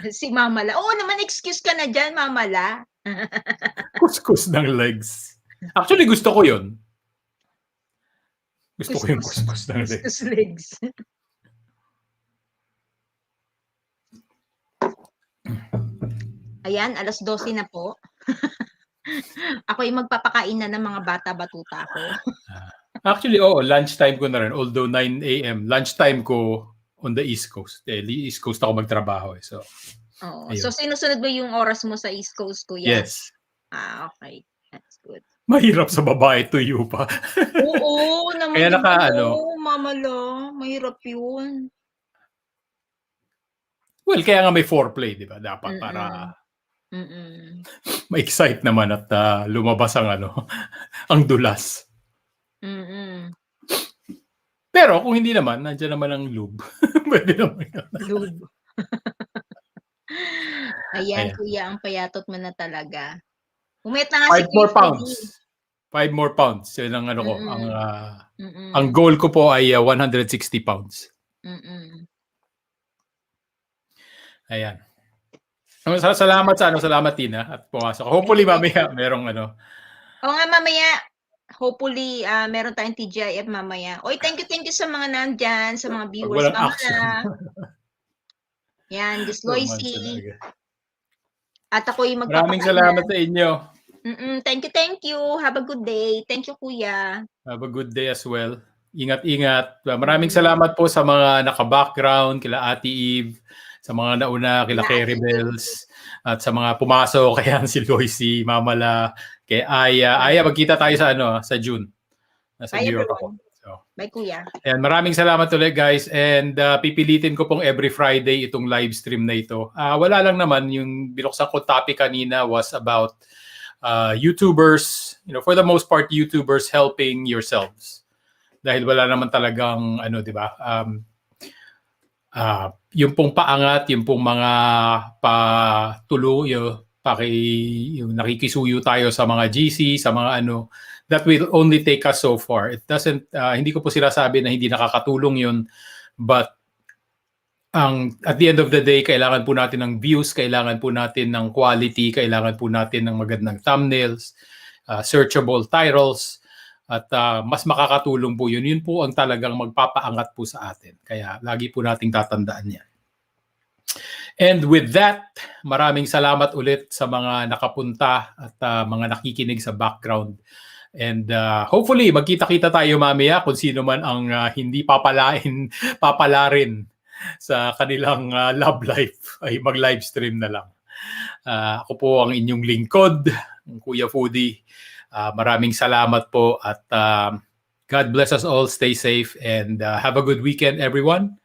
Si Mamala. Oo naman, excuse ka na dyan, Mamala. Kuskus ng legs. Actually, gusto ko yun. Gusto ko yung kuskus ng legs. Kuskus legs. Ayan, 12:00 na po. Ako yung magpapakain na ng mga bata-batuta ko. Actually, lunchtime ko na rin. Although 9 a.m., lunchtime ko on the East Coast. East Coast ako magtrabaho. So, ayun. So, sinusunod mo yung oras mo sa East Coast, kuya? Yes. Okay. That's good. Mahirap sa babae to you pa. Oo, naman. Kaya Mamala. Mahirap yun. Well, kaya nga may foreplay, di ba? Dapat para ma-excite naman at lumabas ang ang dulas. Pero kung hindi naman, nandiyan naman ang lube. Pwede naman. Lube. Ayan, kuya, ang payatot mo na talaga. Umayat na nga 5 more pounds. 5 more pounds. Yun ang ko. Ang goal ko po ay 160 pounds. Ayan. Salamat Tina at pumasok. Hopefully mamaya merong Oo nga, mamaya hopefully meron tayong TGIF mamaya. Oy, thank you sa mga nandyan, sa mga viewers mamaya. Yan, this Loisy. At ako yung magpapakain. Maraming salamat sa inyo. Thank you. Have a good day. Thank you, kuya. Have a good day as well. Ingat-ingat. Maraming salamat po sa mga naka-background, kila Ate Eve, sa mga nauna, kila Kerry Bells, at sa mga pumasok, kaya si Loisy, Mamala, kay Aya. Aya, magkita tayo sa June. Nasa New York ako. So, bye, kuya. Ayan, maraming salamat ulit, guys. And pipilitin ko pong every Friday itong live stream na ito. Wala lang naman, yung binuksan ko topic kanina was about YouTubers, for the most part, YouTubers helping yourselves. Dahil wala naman talagang, di ba, Yung pong paangat, yung pong mga patulo, yung nakikisuyo tayo sa mga GC, sa mga ano, that will only take us so far. It doesn't, hindi ko po sinasabi na hindi nakakatulong yun, but at the end of the day, kailangan po natin ng views, kailangan po natin ng quality, kailangan po natin ng magandang thumbnails, searchable titles, at mas makakatulong po yun. Yun po ang talagang magpapaangat po sa atin. Kaya lagi po nating tatandaan yan. And with that, maraming salamat ulit sa mga nakapunta at mga nakikinig sa background. And hopefully, magkita-kita tayo mamaya kung sino man ang hindi papalarin sa kanilang love life ay mag-live stream na lang. Ako po ang inyong lingkod, Kuya Foodie. Maraming salamat po at God bless us all. Stay safe and have a good weekend, everyone.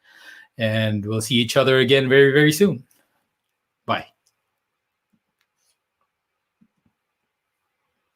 And we'll see each other again very, very soon.